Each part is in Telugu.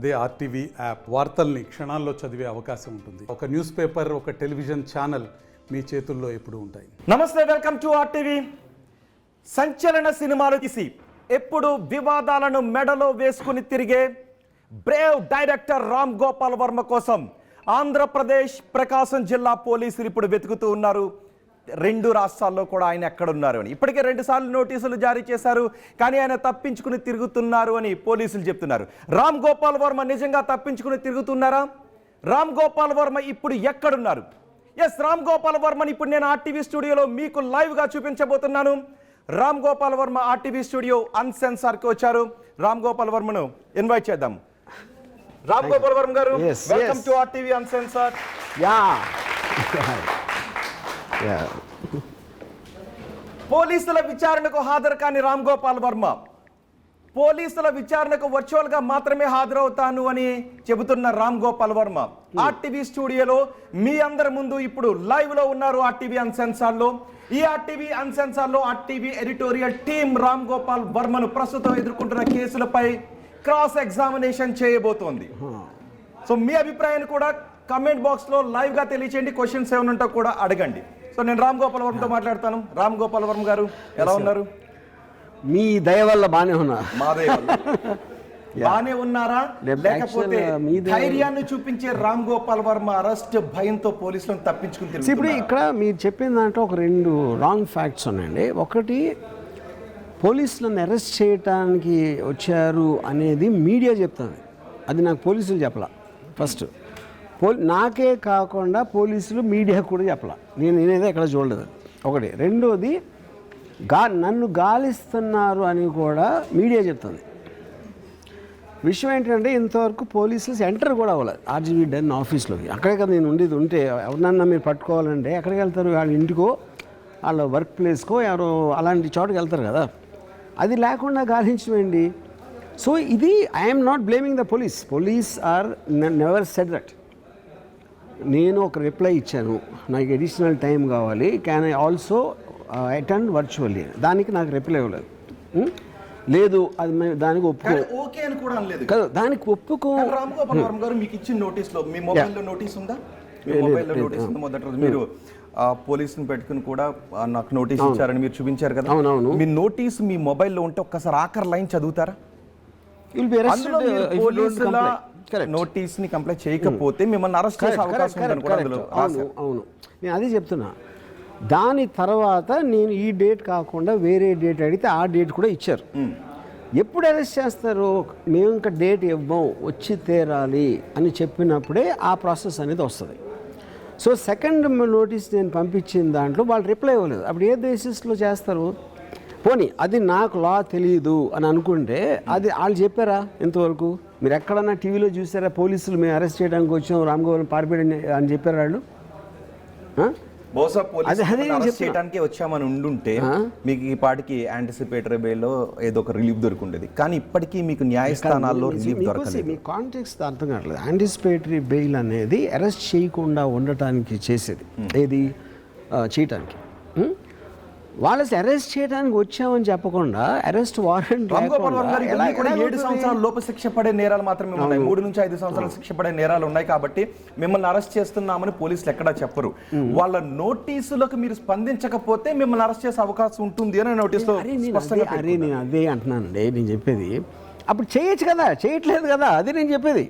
అదే ఆర్టీవీ యాప్ వార్తల్ని క్షణాల్లో చదివే అవకాశం ఉంటుంది. ఒక న్యూస్ పేపర్, ఒక టెలివిజన్ ఛానల్ మీ చేతుల్లో ఎప్పుడూ ఉంటాయి. నమస్తే, వెల్కమ్ టు ఆర్టీవీ. సంచలన సినిమాలు తీసి ఎప్పుడు వివాదాలను మెడలో వేసుకుని తిరిగే బ్రేవ్ డైరెక్టర్ రామ్ గోపాల్ వర్మ కోసం ఆంధ్రప్రదేశ్ ప్రకాశం జిల్లా పోలీసులు ఇప్పుడు వెతుకుతూ ఉన్నారు. రెండు రాష్ట్రాల్లో కూడా ఆయన ఎక్కడున్నారు అని. ఇప్పటికే 2 సార్లు నోటీసులు జారీ చేశారు, కానీ ఆయన తప్పించుకుని తిరుగుతున్నారు అని పోలీసులు చెప్తున్నారు. రామ్ గోపాల్ వర్మ నిజంగా తప్పించుకుని తిరుగుతున్నారా? రామ్ గోపాల్ వర్మ ఇప్పుడు ఎక్కడున్నారు? ఎస్, రామ్ గోపాల్ వర్మని ఇప్పుడు నేను ఆర్టీవీ స్టూడియోలో మీకు లైవ్గా చూపించబోతున్నాను. రామ్ గోపాల్ వర్మ ఆర్టీవీ స్టూడియో అన్సెన్సార్కి వచ్చారు. రామ్ గోపాల్ వర్మను ఇన్వైట్ చేద్దాం. రామ్ గోపాల్ వర్మ గారు, వెల్కమ్ టు ఆర్టీవీ అన్సెన్సార్. పోలీసుల విచారణకు హాజరు కాని రామ్ గోపాల్ వర్మ పోలీసుల విచారణకు వర్చువల్ గా మాత్రమే హాజరవుతాను అని చెబుతున్న రామ్ గోపాల్ వర్మ ఆర్టీవీ స్టూడియోలో మీ అందరి ముందు ఇప్పుడు లైవ్ లో ఉన్నారు. ఆర్టీవీ అన్సెన్సార్ లో ఈ ఆర్టీవీ అన్సెన్సార్ లో RTV editorial team Ram Gopal వర్మను ప్రస్తుతం ఎదుర్కొంటున్న కేసులపై క్రాస్ ఎగ్జామినేషన్ చేయబోతోంది. సో మీ అభిప్రాయాన్ని కూడా కమెంట్ బాక్స్ లో లైవ్ గా తెలియచేయండి. క్వశ్చన్స్ ఏమైనా ఉంటే కూడా అడగండి. సో నేను రామ్ గోపాల్ వర్మతో మాట్లాడతాను. రామ్ గోపాల్ వర్మ గారు, ఎలా ఉన్నారు? మీ దయ వల్ల బానే ఉన్నా. మా దయ వల్ల బానే ఉన్నారా, లేకపోతే ధైర్యాన్ని చూపించే రామ్ గోపాల్ వర్మ అరెస్ట్ భయంతో పోలీసులను తప్పించుకుని తిరుగుతున్నారు? ఇప్పుడు ఇక్కడ మీరు చెప్పిన దాంట్లో ఒక 2 రాంగ్ ఫ్యాక్ట్స్ ఉన్నాయండి. ఒకటి, పోలీసులను అరెస్ట్ చేయడానికి వచ్చారు అనేది మీడియా చెప్తుంది, అది నాకు పోలీసులు చెప్పలా. ఫస్ట్ నాకే కాకుండా పోలీసులు మీడియా కూడా చెప్పలా. నేనేదో ఎక్కడ చూడలేదు. ఒకటి. రెండోది, నన్ను గాలిస్తున్నారు అని కూడా మీడియా చెప్తుంది. విషయం ఏంటంటే, ఇంతవరకు పోలీసులు ఎంటర్ కూడా అవ్వలేదు ఆర్జీవీ డన్ ఆఫీస్లోకి. అక్కడే కదా నేను ఉండేది. ఉంటే ఎవరినన్నా మీరు పట్టుకోవాలంటే ఎక్కడికి వెళ్తారు? వాళ్ళ ఇంటికో, వాళ్ళ వర్క్ ప్లేస్కో, ఎవరో అలాంటి చోటుకి వెళ్తారు కదా. అది లేకుండా గాలించమండి. సో ఇది I'm not blaming the police or never said that. నేను ఒక రిప్లై ఇచ్చాను, నాకు అడిషనల్ టైం కావాలి, can I also attend virtually. దానికి నాకు రిప్లై ఇవ్వలేదు. లేదు, అది దానికి ఓకే అని కూడా అనలేదు కదా. దానికి ఒప్పుకో. రామ్ గోపాల్ వర్మ గారు, మీకు ఇచ్చిన నోటీస్లో మీ మొబైల్లో నోటీస్ ఉందా? మీ మొబైల్లో నోటీస్ ఉందా? మొదటి రోజు మీరు పోలీసుని పెట్టుకుని కూడా నాకు నోటీస్ ఇచ్చారని మీరు చూపించారు కదా. అవునవును. మీ నోటీస్ మీ మొబైల్లో ఉంటే ఒక్కసారి ఆఖరి లైన్ చదువుతారా? నోటీస్ ని కంప్లైంట్ చేయకపోతే మిమ్మల్ని అరెస్ట్ చేసే అవకాశం ఉందని కూడా అందులో రాశారు. అవును, నేను అదే చెప్తున్నా. దాని తర్వాత నేను ఈ డేట్ కాకుండా వేరే డేట్ అడిగితే ఆ డేట్ కూడా ఇచ్చారు. ఎప్పుడు అరెస్ట్ చేస్తారు? మేము ఇంకా డేట్ ఇవ్వం, వచ్చి తీరాలి అని చెప్పినప్పుడే ఆ ప్రాసెస్ అనేది వస్తుంది. సో సెకండ్ నోటీస్ నేను పంపించిన దాంట్లో వాళ్ళు రిప్లై ఇవ్వలేదు. అప్పుడు ఏ బేసిస్లో చేస్తారు? పోనీ అది నాకు లా తెలియదు అని అనుకుంటే అది వాళ్ళు చెప్పారా ఇంతవరకు? మీరు ఎక్కడన్నా టీవీలో చూసారా పోలీసులు మేము అరెస్ట్ చేయడానికి వచ్చాం, రామ్ గోపాల్ పారిపోయాడు అని చెప్పారు వాళ్ళు? బహుశా పోలీసులు చేయడానికి వచ్చామని ఉండుంటే మీకు ఈ పాటికి యాంటిసిపేటరీ బెయిల్లో ఏదో ఒక రిలీఫ్ దొరుకుండేది. కానీ ఇప్పటికీ మీకు న్యాయస్థానాల్లో రిలీఫ్ దొరకలేదు. మీ కాంటెక్స్ట్ అర్థం కావట్లేదు. యాంటిసిపేటరీ బెయిల్ అనేది అరెస్ట్ చేయకుండా ఉండటానికి చేసేది, ఏది చేయటానికి. వాళ్ళు అరెస్ట్ చేయడానికి వచ్చామని చెప్పకుండా అరెస్ట్ వారెంట్ 7 సంవత్సరాల లోపు శిక్ష పడే నేరాలు మాత్రమే ఉన్నాయి. 3 నుంచి 5 సంవత్సరాల శిక్ష పడే నేరాలు ఉన్నాయి కాబట్టి మిమ్మల్ని అరెస్ట్ చేస్తున్నామని పోలీసులు ఎక్కడా చెప్పరు. వాళ్ళ నోటీసులకు మీరు స్పందించకపోతే మిమ్మల్ని అరెస్ట్ చేసే అవకాశం ఉంటుంది అని నోటీసులో స్పష్టంగా. అరే నేను అదే అంటున్నానండి. నేను చెప్పేది అప్పుడు చేయొచ్చు కదా, చేయట్లేదు కదా, అది నేను చెప్పేది.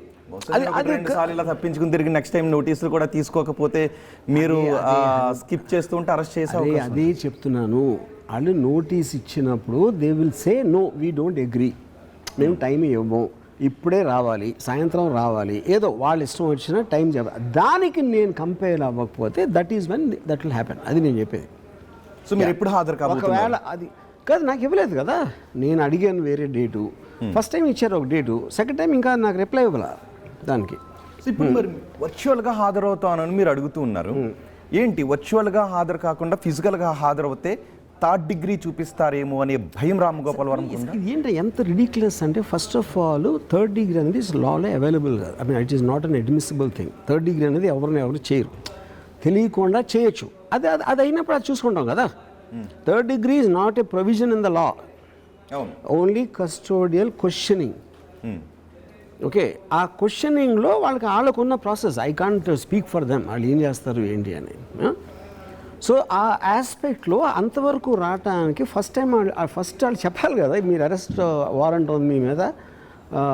అది 2 సార్లు ఇలా తప్పించుకుని తిరిగి నెక్స్ట్ టైం నోటీసులు కూడా తీసుకోకపోతే మీరు స్కిప్ చేస్తూ ఉంటే అరెస్ట్ చేసే. అదే చెప్తున్నాను. వాళ్ళు నోటీస్ ఇచ్చినప్పుడు they will say no, we don't agree, మేము టైం ఇవ్వము, ఇప్పుడే రావాలి, సాయంత్రం రావాలి, ఏదో వాళ్ళ ఇష్టం వచ్చిన టైం చెప్పాలి. దానికి నేను కంపేర్ అవ్వకపోతే that is when that will happen. అది నేను చెప్పేది. సో మీరు ఎప్పుడు హాజరు కావాలి? ఒకవేళ అది కాదు, నాకు ఇవ్వలేదు కదా. నేను అడిగాను వేరే డేటు, ఫస్ట్ టైం ఇచ్చారు ఒక డేటు, సెకండ్ టైం ఇంకా నాకు రిప్లై ఇవ్వాల దానికి. ఇప్పుడు మరి వర్చువల్గా హాజరవుతానని మీరు అడుగుతూ ఉన్నారు. ఏంటి వర్చువల్గా హాజరు కాకుండా ఫిజికల్గా హాజరవుతే 3rd డిగ్రీ చూపిస్తారేమో అనే భయం రామ్ గోపాల్ వర్మ? ఏంటి ఎంత రిడిక్యులస్ అంటే, first of all 3rd degree అనేది లాలో అవైలబుల్ కాదు. I mean it is not an admissible thing. 3rd degree అనేది ఎవరు చేయరు, తెలియకుండా చేయొచ్చు. అది అయినప్పుడు అది చూసుకుంటాం కదా. 3rd degree is not a provision in the law, only custodial questioning. Okay, ఆ క్వశ్చనింగ్లో వాళ్ళకున్న process I can't speak for them, వాళ్ళు ఏం చేస్తారు ఏంటి అని. సో ఆ ఆస్పెక్ట్లో అంతవరకు రావటానికి ఫస్ట్ వాళ్ళు చెప్పాలి కదా, మీరు అరెస్ట్ వారెంట్ ఉంది మీ మీద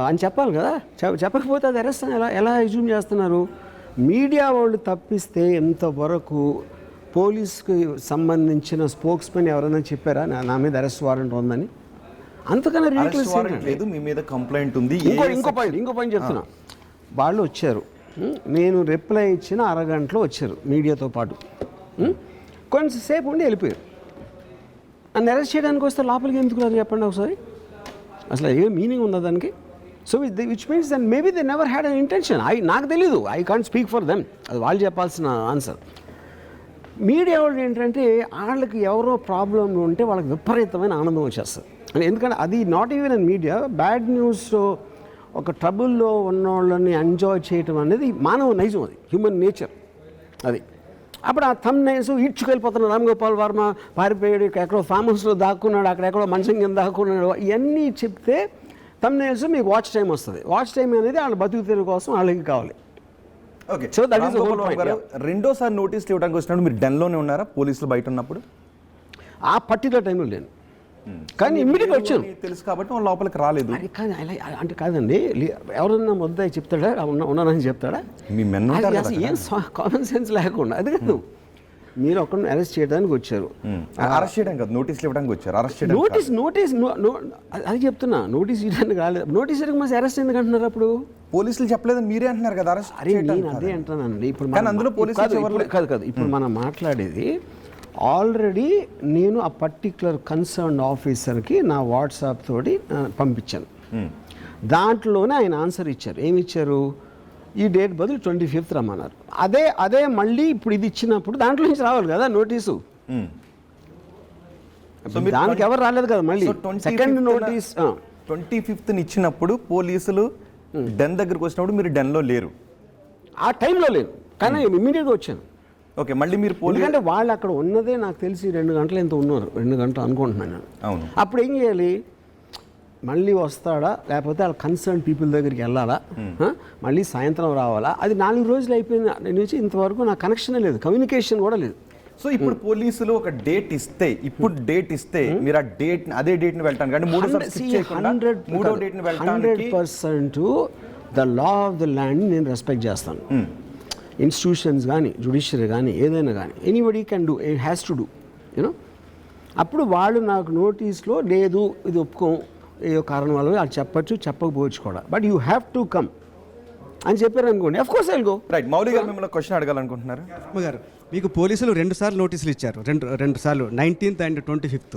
అని చెప్పాలి కదా. చెప్పకపోతే అది అరెస్ట్ అని ఎలా ఎజ్యూమ్ చేస్తున్నారు? మీడియా వాళ్ళు తప్పిస్తే ఎంతవరకు పోలీస్కి సంబంధించిన స్పోక్స్ మెన్ ఎవరైనా చెప్పారా నా మీద అరెస్ట్ వారెంట్ ఉందని? అంతకన్నా లేదు, మీ మీద కంప్లైంట్ ఉంది. ఇంకో పాయింట్ చెప్తున్నా. వాళ్ళు వచ్చారు, నేను రిప్లై ఇచ్చిన అరగంటలో వచ్చారు మీడియాతో పాటు, కొంచెంసేపు ఉండి వెళ్ళిపోయారు. నన్ను అరెస్ట్ చేయడానికి వస్తే లోపలికి ఎందుకు రాదు చెప్పండి ఒకసారి? అసలు ఏ మీనింగ్ ఉందా దానికి? So which means then maybe they never had an intention. నాకు తెలీదు, I can't speak for them, అది వాళ్ళు చెప్పాల్సిన ఆన్సర్. మీడియా వాళ్ళు ఏంటంటే వాళ్ళకి ఎవరో ప్రాబ్లంలు ఉంటే వాళ్ళకి విపరీతమైన ఆనందం వచ్చేస్తుంది. ఎందుకంటే అది not even in media, bad news ఒక ట్రబుల్లో ఉన్న వాళ్ళని ఎంజాయ్ చేయటం అనేది మానవ నైజం, అది హ్యూమన్ నేచర్. అది అప్పుడు ఆ థంబ్ నైల్స్ ఈడ్చుకెళ్ళిపోతున్నాడు, రామ్ గోపాల్ వర్మ పారిపోయాడు, ఎక్కడో ఫామ్ హౌస్లో దాక్కున్నాడు, అక్కడెక్కడో మంచం కింద దాక్కున్నాడు, ఇవన్నీ చెప్తే థంబ్ నైల్స్ మీకు వాచ్ టైం వస్తుంది. వాచ్ టైం అనేది వాళ్ళ బతుకు తెరువు కోసం వాళ్ళకి కావాలి. ఓకే, సో దట్ ఈస్ రెండోసారి నోటీసులు ఇవ్వడానికి వచ్చినప్పుడు మీరు డెన్లోనే ఉన్నారా పోలీసులు బయట ఉన్నప్పుడు? ఆ పర్టికులర్ టైంలో లేను, కానీ ఇమ్మీడియట్గా వచ్చాను. తెలుసు కాబట్టి వాళ్ళు లోపలికి రాలేదు. కానీ అంటే కాదండి, ఎవరన్నా ముద్దాయి చెప్తాడా ఉన్నానని చెప్తాడా? మీ మెన్ ఏం కామన్ సెన్స్ లేకుండా. అది కాదు, మీరు ఒకరిని అరెస్ట్ చేయడానికి వచ్చారు, అరెస్ట్ చేయడానికి కాదు నోటీసులు ఇవ్వడానికి వచ్చారు. అరెస్ట్ చేయడం నోటీస్ అది చెప్తున్నా, నోటీస్ ఇవ్వడానికి రాలేదు. నోటీస్ ఇవ్వడానికి మళ్ళీ అరెస్ట్ ఎందుకు అంటున్నారు? అప్పుడు పోలీసులు చెప్పలేదని మీరే అంటున్నారు కదా అరెస్ట్. అరే నేను అదే అంటానండి. ఇప్పుడు అందులో పోలీసులు కాదు, ఇప్పుడు మనం మాట్లాడేది ఆల్రెడీ నేను ఆ పర్టిక్యులర్ కన్సర్న్ ఆఫీసర్కి నా వాట్సాప్ తోటి పంపించాను. దాంట్లోనే ఆయన ఆన్సర్ ఇచ్చారు. ఏమి ఇచ్చారు? ఈ డేట్ బదులు 25th రమ్మన్నారు. అదే మళ్ళీ ఇప్పుడు ఇది ఇచ్చినప్పుడు దాంట్లో నుంచి రావాలి కదా నోటీసు. దానికి ఎవరు రాలేదు కదా మళ్ళీ సెకండ్ నోటీస్. 25th ఇచ్చినప్పుడు పోలీసులు డెన్ దగ్గరకు వచ్చినప్పుడు మీరు డెన్లో లేరు, ఆ టైంలో లేరు, కానీ ఇమ్మీడియట్గా వచ్చాను. ఓకే, మళ్ళీ మీరు ఎందుకంటే వాళ్ళు అక్కడ ఉన్నదే నాకు తెలిసి 2 గంటలు ఎంత ఉన్నారు, 2 గంటలు అనుకుంటున్నాను నేను. అవును. అప్పుడు ఏం చేయాలి? మళ్ళీ వస్తాడా, లేకపోతే వాళ్ళ కన్సర్న్ పీపుల్ దగ్గరికి వెళ్ళాలా, మళ్ళీ సాయంత్రం రావాలా? అది 4 రోజులు అయిపోయింది. నేను నుంచి ఇంతవరకు నా కనెక్షన్ లేదు, కమ్యూనికేషన్ కూడా లేదు. సో ఇప్పుడు పోలీసులు ఒక డేట్ ఇస్తే, ఇప్పుడు డేట్ ఇస్తే మీరు ఆ డేట్ అదే డేట్ని వెళ్ళటానికి అంటే 100% the law of the land నేను రెస్పెక్ట్ చేస్తాను. ఇన్స్టిట్యూషన్స్ కానీ జ్యుడిషియరీ కానీ ఏదైనా కానీ anybody can do, it has to do you know. అప్పుడు వాళ్ళు నాకు నోటీస్లో లేదు ఇది ఒప్పుకోం, ఏదో కారణం వల్ల అది చెప్పచ్చు, చెప్పకపోవచ్చు కూడా, but you have to come అని చెప్పారు అనుకోండి, of course I will go. Right. Mouli గారు మిమ్మల్ని క్వశ్చన్ అడగాలనుకుంటున్నారు. గారు మీకు పోలీసులు 2 సార్లు నోటీసులు ఇచ్చారు, రెండు సార్లు 19th and 25th.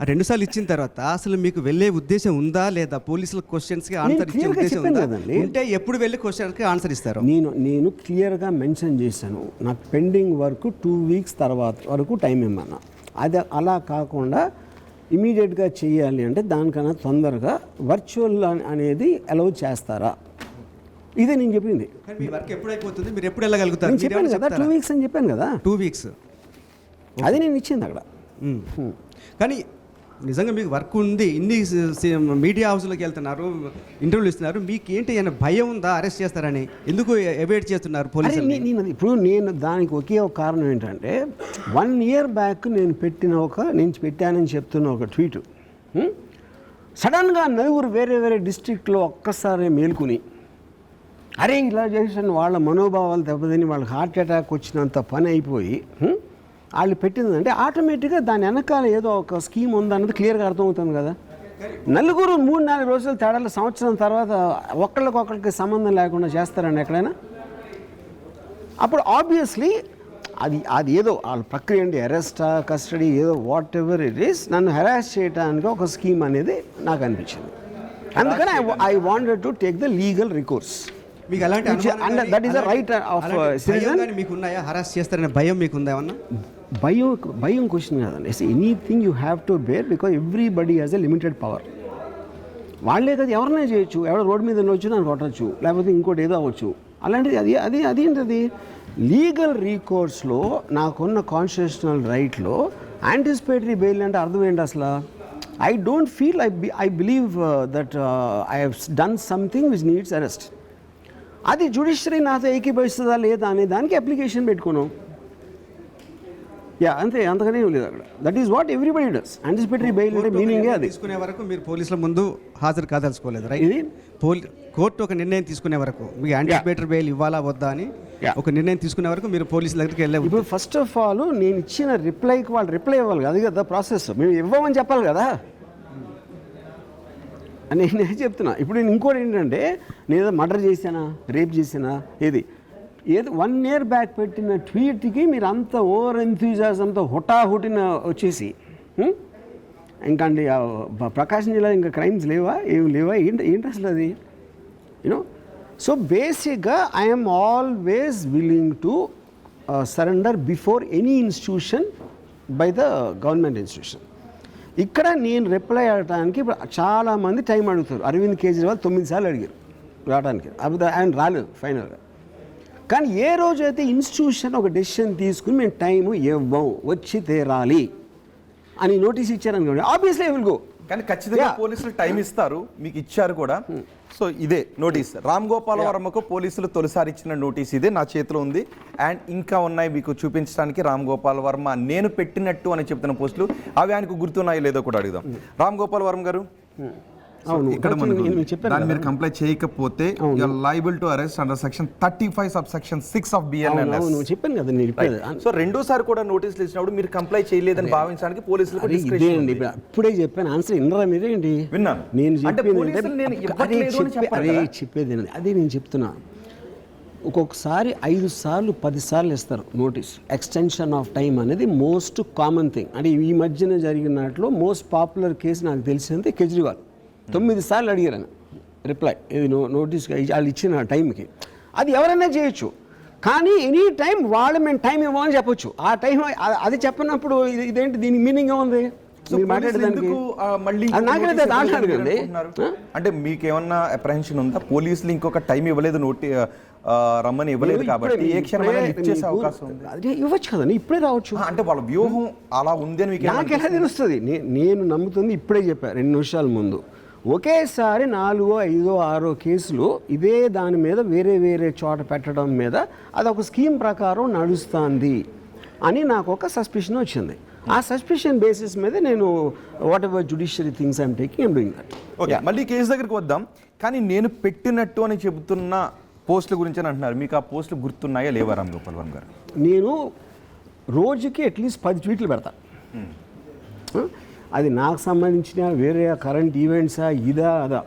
ఆ 2 సార్లు ఇచ్చిన తర్వాత అసలు మీకు వెళ్ళే ఉద్దేశం ఉందా లేదా? పోలీసుల క్వశ్చన్స్కి ఆన్సర్ ఇచ్చే ఉద్దేశం ఉందా? ఉంటే ఎప్పుడు వెళ్ళి క్వశ్చన్కి ఆన్సర్ ఇస్తారు? నేను క్లియర్గా మెన్షన్ చేశాను, నాకు పెండింగ్ వర్క్ 2 weeks తర్వాత వరకు టైం ఇమ్మన్నా. అది అలా కాకుండా ఇమీడియట్గా చేయాలి అంటే దానికన్నా తొందరగా వర్చువల్ అనేది అలౌ చేస్తారా? ఇదే నేను చెప్పింది. మీ వర్క్ ఎప్పుడు అయిపోతుంది, మీరు ఎప్పుడు వెళ్ళగలుగుతారు? నేను చెప్పాను కదా 2 weeks అని చెప్పాను కదా. 2 weeks అది నేను ఇచ్చింది అక్కడ. కానీ నిజంగా మీకు వర్క్ ఉంది, ఇన్ని మీడియా హౌస్లోకి వెళ్తున్నారు, ఇంటర్వ్యూలు ఇస్తున్నారు, మీకు ఏంటి అనే భయం ఉందా అరెస్ట్ చేస్తారని? ఎందుకు అవాయిడ్ చేస్తున్నారు పోలీసులు? నేను దానికి ఒకే ఒక కారణం ఏంటంటే 1 year బ్యాక్ నేను పెట్టానని చెప్తున్న ఒక ట్వీట్ సడన్గా 4 వేరే డిస్ట్రిక్ట్లో ఒక్కసారి మేల్కొని అరే ఇలా చేసిన వాళ్ళ మనోభావాలు దెబ్బతిని వాళ్ళకి హార్ట్ అటాక్ వచ్చినంత పని అయిపోయి వాళ్ళు పెట్టిందంటే ఆటోమేటిక్గా దాని వెనకాల ఏదో ఒక స్కీమ్ ఉందన్నది క్లియర్గా అర్థమవుతుంది కదా. 4 3-4 రోజుల తేడాలు సంవత్సరం తర్వాత ఒకళ్ళకి సంబంధం లేకుండా చేస్తారండి ఎక్కడైనా? అప్పుడు ఆబ్వియస్లీ అది ఏదో వాళ్ళ ప్రక్రియ అండి, అరెస్టా కస్టడీ ఏదో వాట్ ఎవర్ ఇట్ ఈస్, నన్ను హెరాస్ చేయడానికి ఒక స్కీమ్ అనేది నాకు అనిపించింది. అందుకని I wanted to take the legal recourse. మీకు అలాంటి that is the right of citizen. మీకు ఉన్నాయా హరాస్ చేస్తారనే భయం మీకు ఉందా ఏమన్నా? భయం క్వశ్చన్ కాదండి. Anything you have to bear because everybody has a limited power. వాళ్ళే కదా ఎవరైనా చేయొచ్చు, ఎవరో రోడ్డు మీద వచ్చి దాన్ని కొట్టచ్చు, లేకపోతే ఇంకోటి ఏదో అవ్వచ్చు. అలాంటిది అదేంటది లీగల్ రీకోర్స్లో నాకున్న కాన్స్టిట్యూషనల్ రైట్లో యాంటిసిపేటరీ బెయిల్ అంటే అర్థం ఏంటి అసలు? I don't feel, I believe that I have done something which needs arrest. అది జ్యుడిషియరీ నాతో ఏకీభవిస్తుందా లేదా అనే దానికి అప్లికేషన్ పెట్టుకున్నాం. యా అంతే, అంతగానే లేదు అక్కడ. That is what everybody does. Anticipatory bail అంటే మీనింగే అది. తీసుకునే వరకు మీరు పోలీసుల ముందు హాజరు కాదలుచుకోలేదు, రైట్? ఇది కోర్టు ఒక నిర్ణయం తీసుకునే వరకు మీకు యాంటిసిపేటరీ బెయిల్ ఇవ్వాలా వద్దా అని ఒక నిర్ణయం తీసుకునే వరకు మీరు పోలీసుల దగ్గరికి వెళ్ళే. ఇప్పుడు ఫస్ట్ ఆఫ్ ఆల్ నేను ఇచ్చిన రిప్లైకి వాళ్ళు రిప్లై ఇవ్వాలి, అది కదా ప్రాసెస్. మేము ఇవ్వమని చెప్పాలి కదా అని నేను చెప్తున్నా. ఇప్పుడు నేను ఇంకోటి ఏంటంటే, నేను ఏదో మర్డర్ చేశానా, రేప్ చేశానా, ఏది 1 year బ్యాక్ పెట్టిన ట్వీట్కి మీరు అంత ఓవర్ ఎంథ్యూజియాజంతో హుటాహుటిన వచ్చేసి ఇంకా అండి ప్రకాశం జిల్లా ఇంకా క్రైమ్స్ లేవా, ఏమి లేవా, ఏంటి అసలు అది, యూనో. సో బేసిక్గా I'm always willing to surrender before any institution by the government institution. ఇక్కడ నేను రిప్లై అడగడానికి ఇప్పుడు చాలామంది టైం అడుగుతారు. అరవింద్ కేజ్రీవాల్ 9 సార్లు అడిగారు రావడానికి, ఆయన రాలేదు ఫైనల్గా. కానీ ఏ రోజైతే ఇన్స్టిట్యూషన్ ఒక డెసిషన్ తీసుకుని మేము టైము ఇవ్వం, వచ్చి తీరాలి అని నోటీస్ ఇచ్చారనుకోండి, ఆబ్వియస్లీ ఐ విల్ గో. కానీ ఖచ్చితంగా పోలీసులు టైం ఇస్తారు, మీకు ఇచ్చారు కూడా. సో ఇదే నోటీస్, రామ్ గోపాల్ వర్మకు పోలీసులు తొలిసారి ఇచ్చిన నోటీస్ ఇదే నా చేతిలో ఉంది. అండ్ ఇంకా ఉన్నాయి మీకు చూపించడానికి. రామ్ గోపాల్ వర్మ నేను పెట్టినట్టు అని చెప్తున్న పోస్టులు, అవి ఆయనకు గుర్తున్నాయో లేదో కూడా అడుగుదాం. రామ్ గోపాల్ వర్మ గారు, ఇక్కడ దాన్ని మీరు కంప్లైంట్ చేయకపోతే you are liable to arrest under section 35 subsection 6 of BNLS. చెప్పాను కదా నేను ఇప్పుడే. సో రెండోసారి కూడా నోటీసులు ఇచ్చినప్పుడు మీరు కంప్లైంట్ చేయలేదని భావించడానికి పోలీసులకు డిస్క్రిప్షన్ ఉంది. ఇప్పుడే చెప్పాను ఆన్సర్, ఇన్నరా మీరేంటి? విన్నాను. నేను చెప్పేది అదే నేను చెప్తున్నా. ఒక్కొక్కసారి 5 సార్లు 10 సార్లు ఇస్తారు నోటీస్. ఎక్స్టెన్షన్ ఆఫ్ టైం అనేది మోస్ట్ కామన్ థింగ్. అంటే ఈ మధ్యన జరిగినట్లు మోస్ట్ పాపులర్ కేసు నాకు తెలిసింది కేజ్రీవాల్. 9 సార్లు అడిగారని రిప్లై, ఇది నోటీస్ వాళ్ళు ఇచ్చిన టైంకి. అది ఎవరైనా చేయొచ్చు, కానీ ఎనీ టైం వాళ్ళు మేము టైం ఇవ్వమని చెప్పొచ్చు. ఆ టైం అది చెప్పినప్పుడు ఇదేంటి, దీని మీనింగ్ ఉంది అంటే మీకేమన్నా అప్రహెన్షన్ ఉందా? పోలీసులు ఇంకొక టైం ఇవ్వలేదు, రమ్మని ఇవ్వలేదు కాబట్టి ఏ క్షణమైనా లిఫ్ట్ చేసే అవకాశం ఉంది? అదే ఇవ్వచ్చు కదండి, ఇప్పుడే రావచ్చు. అంటే వాళ్ళ వ్యూహం అలా ఉంది అని నాకు ఎలా తెలుస్తుంది? నేను నమ్ముతుంది ఇప్పుడే చెప్పాను 2 నిమిషాల ముందు. ఒకేసారి 4, 5, 6 కేసులు ఇదే దాని మీద వేరే వేరే చోట పెట్టడం మీద అదొక స్కీమ్ ప్రకారం నడుస్తుంది అని నాకు ఒక సస్పిషన్ వచ్చింది. ఆ సస్పిషన్ బేసిస్ మీద నేను what ever judiciary things I'm taking, I'm doing that. Okay, మళ్ళీ కేసు దగ్గరికి వద్దాం. కానీ నేను పెట్టినట్టు అని చెబుతున్న పోస్టుల గురించి అని అంటున్నారు, మీకు ఆ పోస్టులు గుర్తున్నాయా లేవా రామ్ గోపాల్ వర్మ గారు? నేను రోజుకి అట్లీస్ట్ 10 ట్వీట్లు పెడతా. అది నాకు సంబంధించిన వేరే కరెంట్ ఈవెంట్సా ఇదా అదా.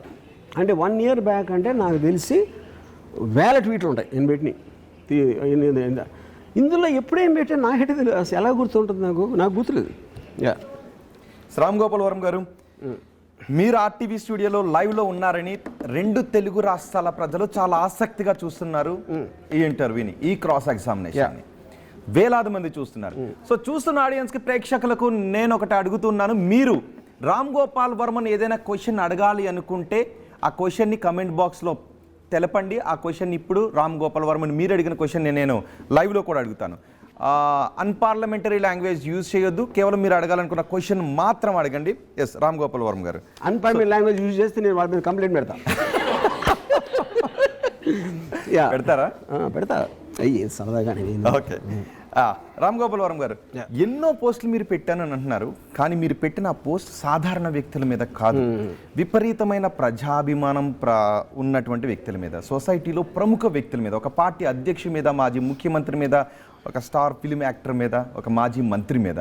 అంటే 1 year బ్యాక్ అంటే నాకు తెలిసి 1000 ట్వీట్లు ఉంటాయి నేను పెట్టిన. ఇందులో ఎప్పుడేం పెట్టా నాకైతే తెలియదు, అసలు ఎలా గుర్తుంటుంది నాకు గుర్తులేదు. రామ్ గోపాల్ వర్మ గారు, మీరు RTV స్టూడియోలో లైవ్లో ఉన్నారని 2 తెలుగు రాష్ట్రాల ప్రజలు చాలా ఆసక్తిగా చూస్తున్నారు ఈ ఇంటర్వ్యూని, ఈ క్రాస్ ఎగ్జామినేషన్. వేలాది మంది చూస్తున్నారు. సో చూస్తున్న ఆడియన్స్కి, ప్రేక్షకులకు నేను ఒకటి అడుగుతున్నాను. మీరు రామ్ గోపాల్ వర్మని ఏదైనా క్వశ్చన్ అడగాలి అనుకుంటే ఆ క్వశ్చన్ని కమెంట్ బాక్స్లో తెలపండి. ఆ క్వశ్చన్ ఇప్పుడు రామ్ గోపాల్ వర్మని మీరు అడిగిన క్వశ్చన్ నేను లైవ్లో కూడా అడుగుతాను. అన్పార్లమెంటరీ లాంగ్వేజ్ యూజ్ చేయొద్దు, కేవలం మీరు అడగాలనుకున్న క్వశ్చన్ మాత్రం అడగండి. ఎస్ రామ్ గోపాల్ వర్మ గారు, అన్పార్లమెంటరీ లాంగ్వేజ్ యూజ్ చేస్తే నేను వాళ్ళ మీద కంప్లైంట్ పెడతా. పెడతారా? పెడతా, అయ్యి సరదాగానే. ఓకే, రామ్ గోపాల్ వర్మ గారు, ఎన్నో పోస్టులు మీరు పెట్టానని అంటున్నారు, కానీ మీరు పెట్టిన ఆ పోస్ట్ సాధారణ వ్యక్తుల మీద కాదు, విపరీతమైన ప్రజాభిమానం ఉన్నటువంటి వ్యక్తుల మీద, సొసైటీలో ప్రముఖ వ్యక్తుల మీద, ఒక పార్టీ అధ్యక్షుడి మీద, మాజీ ముఖ్యమంత్రి మీద, ఒక స్టార్ ఫిల్మ్ యాక్టర్ మీద, ఒక మాజీ మంత్రి మీద.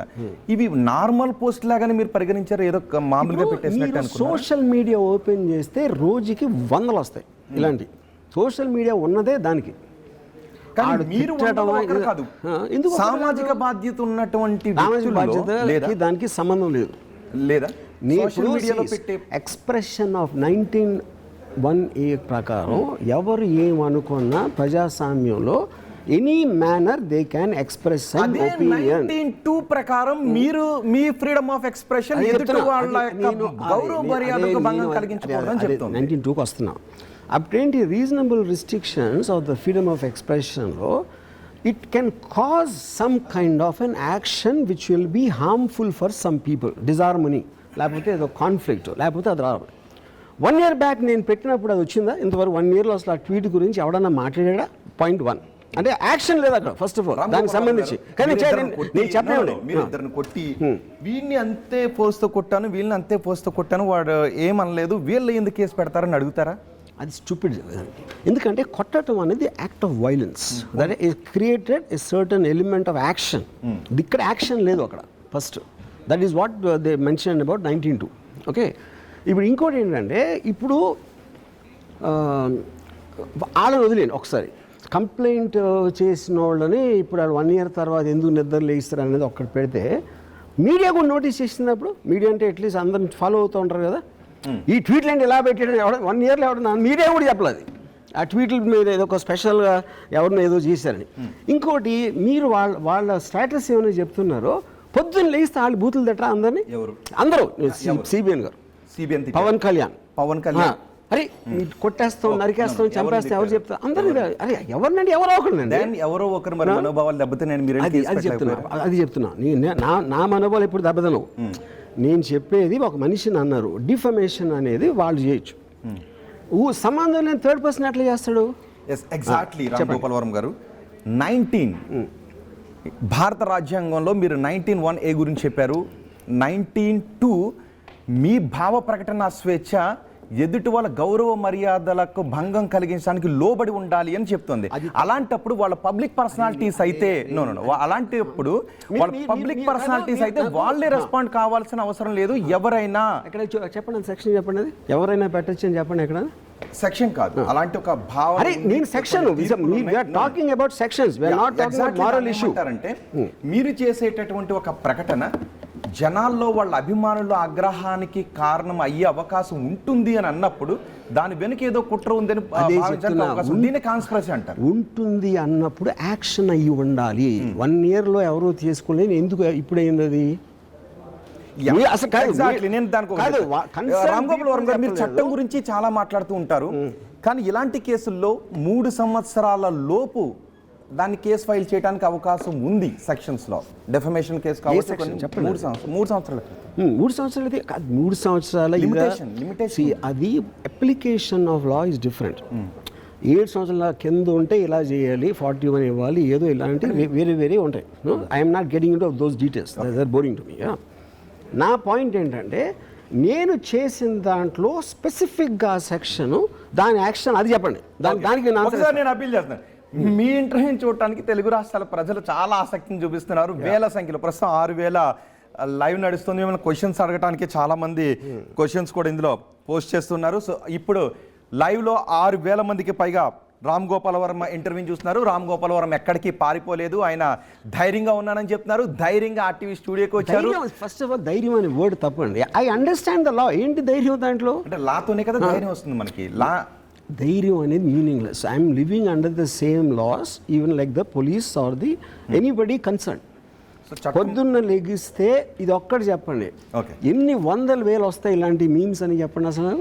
ఇవి నార్మల్ పోస్ట్ లాగానే మీరు పరిగణించారు, ఏదో మామూలుగా పెట్టేసినట్టు అనుకున్నారు? సోషల్ మీడియా ఓపెన్ చేస్తే రోజుకి 100 వస్తాయి ఇలాంటి. సోషల్ మీడియా ఉన్నదే దానికి. సామాజిక బాధ్యత ఉన్నటువంటి దానికి సంబంధం లేదు. లేదా ఎక్స్ప్రెషన్ ఆఫ్ 19(1)A ప్రకారం ఎవరు ఏమనుకున్నా ప్రజాస్వామ్యంలో any manner they can express some opinion. 19(2) ప్రకారం మీరు మీ ఫ్రీడమ్ ఆఫ్ ఎక్స్ప్రెషన్ ఎదుటి వాళ్ళ గౌరవ మర్యాదకు భంగం కలిగించకూడదని చెప్తాను. 19(2)కి వస్తున్నాం. అప్పుడేంటి reasonable restrictions of the freedom ఆఫ్ ఎక్స్ప్రెషన్లో it can cause some kind of an action which will be harmful for some people, disharmony లేకపోతే ఏదో కాన్ఫ్లిక్ట్, లేకపోతే అది రావాలి. 1 year బ్యాక్ నేను పెట్టినప్పుడు అది వచ్చిందా? ఇంతవరకు 1 yearలో అసలు ఆ ట్వీట్ గురించి ఎవడన్నా మాట్లాడా? పాయింట్ 1 అంటే యాక్షన్ లేదు అక్కడ ఫస్ట్ ఆఫ్ ఆల్ దానికి సంబంధించి. కానీ నేను చెప్పండి, మీరు ఇద్దరిని కొట్టి వీడిని అంతే పోస్తో కొట్టాను, వీళ్ళని అంతే పోస్తో కొట్టాను, వాడు ఏమనలేదు, వీళ్ళు ఎందుకు కేసు పెడతారని అడుగుతారా? అది స్టూపిడ్. ఎందుకంటే కొట్టడం అనేది act of violence, that is created a certain element of action. ఇక్కడ యాక్షన్ లేదు అక్కడ first. That is what they mention about 19-2. Okay, ఇప్పుడు ఇంకోటి ఏంటంటే ఇప్పుడు వాళ్ళని వదిలేండి ఒకసారి. కంప్లైంట్ చేసిన వాళ్ళని ఇప్పుడు 1 year తర్వాత ఎందుకు నిద్ర లేస్తారు అనేది ఒక్కటి పెడితే, మీడియా కూడా నోటీస్ చేసినప్పుడు, మీడియా అంటే అట్లీస్ట్ అందరిని ఫాలో అవుతూ ఉంటారు కదా, ఈ ట్వీట్లు అంటే ఎలా పెట్టాడు ఎవడ 1 yearలో ఎవడన్నా మీడియా కూడా చెప్పలేదు ఆ ట్వీట్లు మీరు ఏదో ఒక స్పెషల్గా ఎవరినో ఏదో చేశారని. ఇంకోటి మీరు వాళ్ళ స్టేటస్ ఏమైనా చెప్తున్నారో, పొద్దున్న లేస్తే వాళ్ళు బూతులు తట్టరా అందరినీ? అందరూ సిబిఎన్ గారు, పవన్ కళ్యాణ్ అరే మీరు కొట్టేస్తాం, నరికేస్తాం, చంపేస్తాం ఎవరు చెప్తారు? అందరూ అరే ఎవరినండి, ఎవరో ఒకరినండి, ఎవరో ఒకరు మనోభావాలు దెబ్బతిన్నాయని అది చెప్తున్నా. నా మనోభావాలు ఎప్పుడు దెబ్బతనవు. నేను చెప్పేది ఒక మనిషిని అన్నారు, డిఫమేషన్ అనేది వాళ్ళు చేయొచ్చు. సంబంధం లేని థర్డ్ పర్సన్ ఎట్లా చేస్తాడు? ఎగ్జాక్ట్లీ రామ్ గోపాల్ వర్మ గారు. 19 భారత రాజ్యాంగంలో మీరు 19(1)A గురించి చెప్పారు. 19(2) మీ భావ ప్రకటన స్వేచ్ఛ ఎదుటి వాళ్ళ గౌరవ మర్యాదలకు భంగం కలిగించడానికి లోబడి ఉండాలి అని చెప్తుంది. అలాంటప్పుడు వాళ్ళ పబ్లిక్ పర్సనాలిటీస్ అయితే అలాంటప్పుడు వాళ్ళ పబ్లిక్ పర్సనాలిటీస్ అయితే వాళ్ళే రెస్పాండ్ కావాల్సిన అవసరం లేదు. ఎవరైనా ఎక్కడ చెప్పండి, సెక్షన్ చెప్పండి, ఎవరైనా పెట్టచ్చు అని చెప్పండి. ఎక్కడ సెక్షన్ కాదు, అలాంటి ఒక భావం. అరే నేను section talking about sections, we are not talking about moral issue. అంటే మీరు చేసేటటువంటి ఒక ప్రకటన జనాల్లో వాళ్ళ అభిమానుల ఆగ్రహానికి కారణం అయ్యే అవకాశం ఉంటుంది అని అన్నప్పుడు దాని వెనుక ఏదో కుట్ర ఉందని దీన్ని కాన్స్పిరసీ అంటారు. ఉంటుంది అన్నప్పుడు యాక్షన్ అయ్యి ఉండాలి. 1 yearలో ఎవరో తీసుకోలేదు, ఎందుకు ఇప్పుడైంది అది? రామ్ గోపాల్ వర్మ గారు, మీరు చట్టం గురించి చాలా మాట్లాడుతూ ఉంటారు, కానీ ఇలాంటి కేసుల్లో 3 సంవత్సరాల లోపు దాన్ని కేసు ఫైల్ చేయడానికి అవకాశం ఉంది సెక్షన్స్ లో. డెఫమేషన్ కేసు కావచ్చు, 3 సంవత్సరాలు 3 సంవత్సరాల అది application of law is different. 7 సంవత్సరాల కింద ఉంటే ఇలా చేయాలి, 41 ఇవ్వాలి, ఏదో ఇలాంటి వేరే ఉంటాయి. I'm not getting into those details, that are boring to me. నా పాయింట్ ఏంటంటే, నేను చేసిన దాంట్లో స్పెసిఫిక్గా సెక్షన్, దాని యాక్షన్ అది చెప్పండి. దానికి నేను అప్పీల్ చేస్తాను. మీ ఇంటర్వ్యూ చూడటానికి తెలుగు రాష్ట్రాల ప్రజలు చాలా ఆసక్తిని చూపిస్తున్నారు. వేల సంఖ్యలో ప్రస్తుతం 6,000 లైవ్ నడుస్తుంది. మిమ్మల్ని క్వశ్చన్స్ అడగడానికి చాలా మంది క్వశ్చన్స్ కూడా ఇందులో పోస్ట్ చేస్తున్నారు. సో ఇప్పుడు లైవ్లో 6,000 మందికి పైగా రామ్ గోపాల్ వర్మ ఇంటర్వ్యూ చూస్తున్నారు. రామ్ గోపాల్ వర్మ ఎక్కడికి పారిపోలేదు, ఆయన ధైర్యంగా ఉన్నానని చెప్తున్నారు. ధైర్యంగా ఆర్టీవీ స్టూడియోకి వచ్చారు. ఫస్ట్ ఆఫ్ ఆల్ ధైర్యం అనే వర్డ్ తప్పండి. I understand the law. ఏంటి ధైర్యం దాంట్లో? అంటే లాతోనే కదా ధైర్యం వస్తుంది మనకి. ధైర్యం అనేది meaningless. I'm living under the same laws even like the police are the anybody concern. పొద్దున్న లెగిస్తే ఇది ఒక్కటి చెప్పండి, ఎన్ని 100,000 వస్తాయి ఇలాంటి మీమ్స్ అని చెప్పండి అసలు.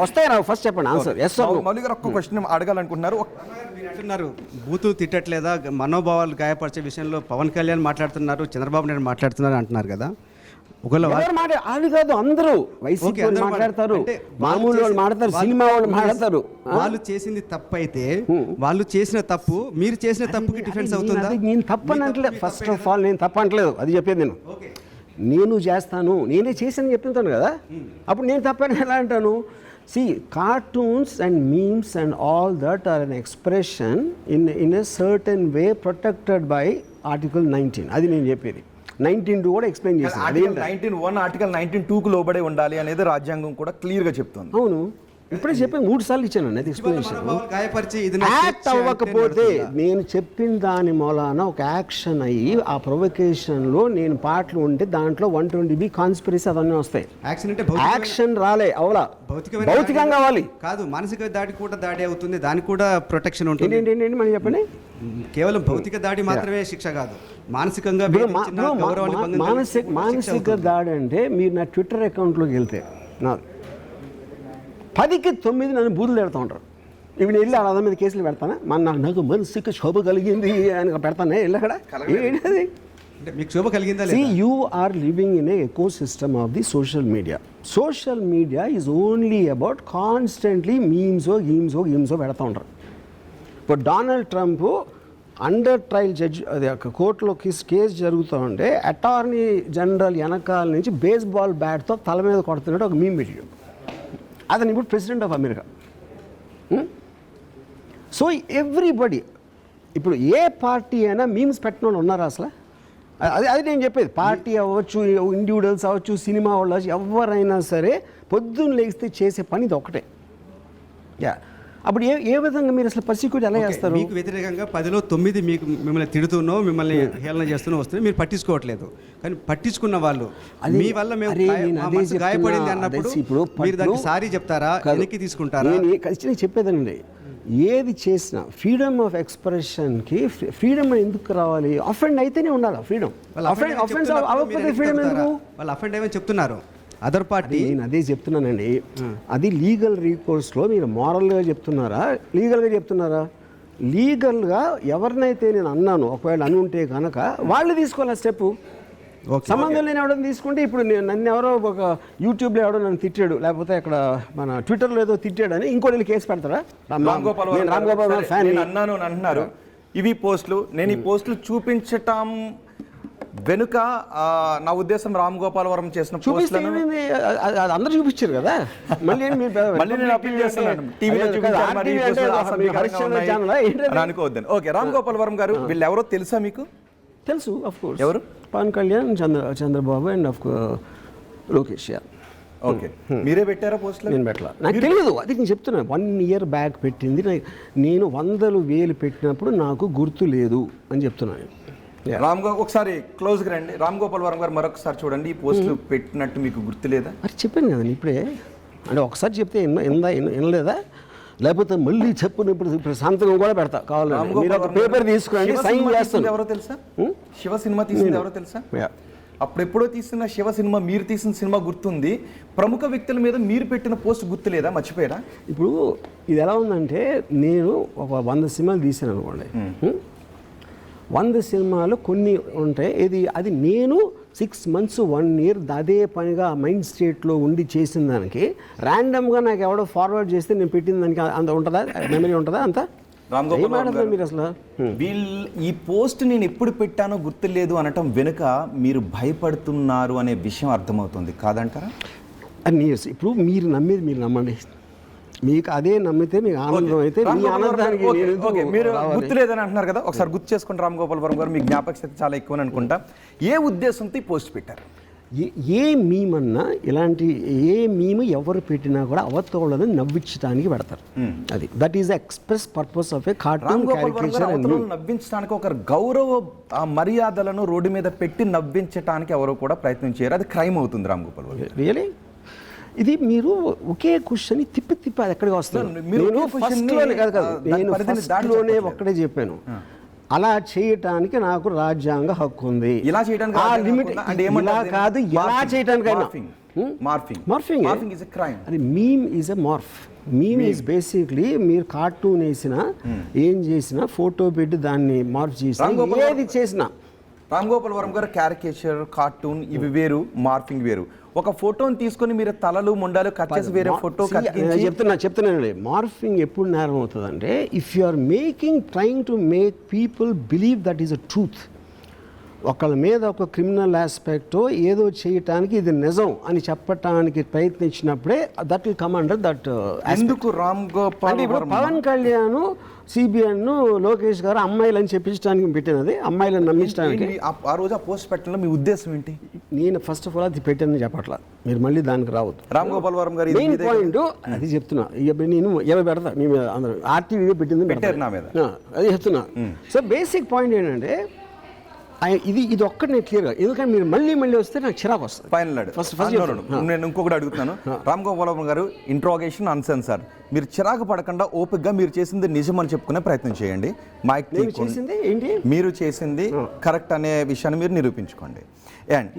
వస్తాయి నాకు ఫస్ట్ చెప్పండి ఆన్సర్. ఎస్ మౌలి గారు ఒక్క క్వశ్చన్ అడగాలనుకుంటున్నారు. అంటున్నారు బూతులు తిట్టట్లేదా, మనోభావాలు గాయపరిచే విషయంలో పవన్ కళ్యాణ్ మాట్లాడుతున్నారు, చంద్రబాబు నాయుడు మాట్లాడుతున్నారు అంటున్నారు కదా. అది కాదు, అందరూ వైసీపీ మాట్లాడతారు, మామూలు వాళ్ళు మాట్లాడతారు, సినిమా వాళ్ళు మాట్లాడతారు. వాళ్ళు చేసింది తప్పు అయితే వాళ్ళు చేసిన తప్పు మీరు చేసిన తప్పుకి డిఫరెన్స్ అవుతుందా? నేను తప్పని అంటలేదు. ఫస్ట్ ఆఫ్ ఆల్ నేను తప్పు అంటలేదు, అది చెప్పేది నేను చేస్తాను, నేనే చేసాను చెప్తుంటాను కదా. అప్పుడు నేను తప్పని ఎలా అంటాను? See, cartoons and memes and all that are an expression in a certain way protected by Article 19. అది నేను చెప్పేది. 19(2) కూడా ఎక్స్ప్లెయిన్ చేశాను. 19(1) ఆర్టికల్ 19(2)కు లోబడే ఉండాలి అనేది రాజ్యాంగం కూడా క్లియర్ గా చెప్తుంది. అవును, ఇప్పుడే చెప్పాను, 3 సార్లు ఇచ్చాను అది ఎక్స్ప్లెనేషన్. యాక్ట్ అవ్వకపోతే నేను చెప్పిన దాని మూలాన ఒక యాక్షన్ అయ్యి ఆ ప్రొవొకేషన్లో నేను పాటలు ఉంటే దాంట్లో 120B కాన్స్పిరసీ అవన్నీ వస్తాయి. యాక్షన్ రాలే అవలా, భౌతికంగా కావాలి కాదు, మానసిక దాడి కూడా దాడి అవుతుంది, దానికి కూడా ప్రొటెక్షన్ ఉంటుంది. ఏంటి మనం చెప్పండి. కేవలం భౌతిక దాడి మాత్రమే శిక్ష కాదు, మానసికంగా మానసిక దాడి అంటే మీరు నా ట్విట్టర్ అకౌంట్లోకి వెళ్తే నా 10కి 9 నన్ను బూతులు పెడతా ఉంటారు. ఇవి నేను వెళ్ళి వాళ్ళ మీద కేసులు పెడతానా? నాకు మనసుకి శోభ కలిగింది అని పెడతానే వెళ్ళి అక్కడ ఏంటది అంటే మీకు శోభ కలిగిందా See, లేదా? you are living in a ecosystem of the social media. Social media is only about constantly memes పెడతా ఉంటారు. ఇప్పుడు Donald Trump under trial judge అది ఒక కోర్టులో కేసు జరుగుతూ ఉంటే అటార్నీ జనరల్ వెనకాల నుంచి బేస్బాల్ బ్యాట్తో తల మీద కొడుతున్నట్టు ఒక మీమ్ వీడియో. అతను ఇప్పుడు president of America. So everybody ఇప్పుడు ఏ పార్టీ అయినా మీమ్స్ పెట్టిన వాళ్ళు ఉన్నారా అసలు? అది నేను చెప్పేది. పార్టీ అవ్వచ్చు, ఇండివిజువల్స్ అవ్వచ్చు, సినిమా వాళ్ళు అవ్వచ్చు, ఎవరైనా సరే పొద్దున్న లేస్తే చేసే పని ఇది ఒకటే. యా, అప్పుడు ఏ విధంగా మీరు అసలు పర్సిక్యూట్ ఎలా చేస్తారు? మీకు వ్యతిరేకంగా 10లో 9 మీకు మిమ్మల్ని తిడుతున్నో మిమ్మల్ని హేళన చేస్తున్నో వస్తుంది, మీరు పట్టించుకోవట్లేదు. కానీ పట్టించుకున్న వాళ్ళు మీ వల్ల మేము గాయపడింది అన్నప్పుడు మీరు దానికి సారీ చెప్తారా, వెనక్కి తీసుకుంటారా? నేను ఖచ్చితంగా చెప్పేదండి, ఏది చేసినా ఫ్రీడమ్ ఆఫ్ ఎక్స్ప్రెషన్కి ఫ్రీడమ్ ఎందుకు రావాలి? అఫెండ్ అయితేనే ఉండాలి ఫ్రీడమ్. అఫెండ్ అవ్వకపోతే ఫ్రీడమ్ ఎందుకు? వాళ్ళు అఫెండ్ ఏమని చెప్తున్నారు అదర్ పార్టీ. నేను అదే చెప్తున్నానండి, అది లీగల్ రీకోర్స్లో మీరు మారల్గా చెప్తున్నారా, లీగల్గా చెప్తున్నారా? లీగల్గా ఎవరినైతే నేను అన్నాను ఒకవేళ అని ఉంటే కనుక వాళ్ళు తీసుకోవాలి స్టెప్. సంబంధం లేని ఎవడని తీసుకుంటే ఇప్పుడు నన్ను ఎవరో ఒక యూట్యూబ్లో ఎవడో నన్ను తిట్టాడు, లేకపోతే అక్కడ మన ట్విట్టర్లో ఏదో తిట్టాడని ఇంకోటి కేసు పెడతారా? రామ్ గోపాల్ ఫ్యాన్ అన్నాను అని అంటున్నారు. ఇవి పోస్టులు, నేను ఈ పోస్టులు చూపించటం వెనుక నా ఉద్దేశం రామ్ గోపాల్ వర్మ చేసిన పోస్టులను అందరూ చూపించారు కదా. మళ్ళీ నేను అప్పీల్ చేస్తున్నాను, టీవీలో చూపించారు మరి ఈ పోస్టులు అసభ్యకరంగా ఉన్నాయి అని అనుకోవద్దని. ఓకే, రామ్ గోపాల్ వర్మ గారు వీళ్ళు ఎవరో తెలుసా మీకు? తెలుసు, ఆఫ్ కోర్స్. ఎవరు? Pawan Kalyan, Chandrababu and of Lokesh. Okay, మీరే పెట్టారా పోస్టులు? నేను పెట్టలా, నాకు తెలియదు. అది నేను చెప్తున్నాను, 1 year బ్యాక్ పెట్టింది. నేను 100,000 పెట్టినప్పుడు నాకు గుర్తు లేదు అని చెప్తున్నాను. ఒకసారి క్లోజ్గా రండి. రామ్ గోపాల్ వర్మ గారు మరొకసారి చూడండి, ఈ పోస్టులు పెట్టినట్టు మీకు గుర్తు లేదా? అది చెప్పాను కదండి ఇప్పుడే. అంటే ఒకసారి చెప్తే వినలేదా? లేకపోతే మళ్ళీ చెప్పు, ఇప్పుడు సంతకం కూడా పెడతా కావాలంటే. మీరు ఒక పేపర్ తీసుకోండి, సైన్ చేస్తాను. ఎవరో తెలుసా? శివ సినిమా తీసింది ఎవరో తెలుసా? అప్పుడెప్పుడో తీసిన శివ సినిమా, మీరు తీసిన సినిమా గుర్తుంది. ప్రముఖ వ్యక్తుల మీద మీరు పెట్టిన పోస్ట్ గుర్తు లేదా, మర్చిపోయారా? ఇప్పుడు ఇది ఎలా ఉందంటే, నేను ఒక 100 సినిమాలు తీసాను అనుకోండి. 100 సినిమాలు కొన్ని ఉంటాయి. అది నేను 6 months 1 year అదే పనిగా మైండ్ స్టేట్లో ఉండి చేసిన దానికి ర్యాండమ్గా నాకు ఎవడో ఫార్వర్డ్ చేస్తే నేను పెట్టిన దానికి అంత ఉంటుందా, మెమరీ ఉంటుందా? అంత రామ్ గోపాల్ మీరు అసలు వీళ్ళు ఈ పోస్ట్ నేను ఎప్పుడు పెట్టానో గుర్తులేదు అనటం వెనుక మీరు భయపడుతున్నారు అనే విషయం అర్థమవుతుంది కాదంటారా? ఇప్పుడు మీరు నమ్మేది మీరు నమ్మండి, మీకు అదే నమ్మితే మీకు ఆనందం అయితే మీ ఆనందానికి మీరు గుర్తులేదని అంటున్నారు కదా, ఒకసారి గుర్తు చేసుకోండి. రామ్ గోపాల్ వర్మ గారు, మీ జ్ఞాపక శక్తి చాలా ఎక్కువ అనుకుంటా. ఏ ఉద్దేశంతో ఈ పోస్ట్ పెట్టారు? ఏ మీమ్ అన్నా ఇలాంటి ఏ మీమ్ ఎవరు పెట్టినా కూడా అవతోళ్ళని నవ్వించడానికి పెడతారు. అది that is express purpose of a cartoon caricature. నవ్వించడానికి ఒక గౌరవ మర్యాదలను రోడ్డు మీద పెట్టి నవ్వించడానికి ఎవరు కూడా ప్రయత్నం చేయరు, అది క్రైమ్ అవుతుంది. రామ్ గోపాల్ వర్మ రియలీ ఇది మీరు ఒకే క్వశ్చన్ తిప్పి అది ఎక్కడికి వస్తుంది. నేను ఫస్ట్లోనే ఒక్కడే చెప్పాను, అలా చేయటానికి నాకు రాజ్యాంగ హక్కు ఉంది. ఇలా చేయడానికి కాదు, ఎలా చేయటానికైనా అది meme is a morph. Meme is basically మీరు కార్టూన్ వేసినా ఏం చేసినా ఫోటో పెట్టి దాన్ని మార్ఫ్ చేసి ఏది చేసినా. రామ్ గోపాల్ వర్మ గారు క్యారికేచర్, కార్టూన్ ఇవి వేరు, మార్ఫింగ్ వేరు. ఒక ఫోటోని తీసుకొని మీరు తలలు మొండాలు కట్ చేసి వేరే ఫోటో చెప్తున్నానండి. మార్ఫింగ్ ఎప్పుడు నేరం అవుతుందంటే if you are trying to make people believe that is a truth. ఒకళ్ళ మీద ఒక క్రిమినల్ ఆస్పెక్ట్ ఏదో చేయటానికి ఇది నిజం అని చెప్పటానికి ప్రయత్నించినప్పుడే that will come under that. ఎందుకు రామ్ గోపాల్ పవన్ కళ్యాణ్, సిబిఎన్, లోకేష్ గారు అమ్మాయిలని చెప్పించడానికి పెట్టినది, అమ్మాయిలను నమ్మించడానికి. ఆ రోజు ఆ పోస్ట్ పెట్టడంలో మీ ఉద్దేశం ఏంటి? నేను ఫస్ట్ ఆఫ్ ఆల్ అది పెట్టానని చెప్పట్లా, మీరు మళ్ళీ దానికి రావద్దు. రామ్ గోపాల్ వర్మ గారు మెయిన్ పాయింట్ అది చెప్తున్నా. నేను ఎవరు పెడతా మీ మీద, అందరూ ఆర్టీవీ పెట్టింది పెట్టారు నా మీద, అది చెప్తున్నా. సో బేసిక్ పాయింట్ ఏంటంటే ఇది ఒక్కటి నేను క్లియర్గా, ఎందుకంటే మీరు మళ్ళీ వస్తే నాకు చిరాకు వస్తుంది. ఫైనల్ నేను ఇంకొకటి అడుగుతున్నాను. రామ్ గోపాల్ వర్మ గారు, ఇంట్రోగేషన్ అన్సెన్సర్, మీరు చిరాకు పడకుండా ఓపికగా మీరు చేసింది నిజం అని చెప్పుకునే ప్రయత్నం చేయండి. మైక్ చేసింది ఏంటి, మీరు చేసింది కరెక్ట్ అనే విషయాన్ని మీరు నిరూపించుకోండి. అండ్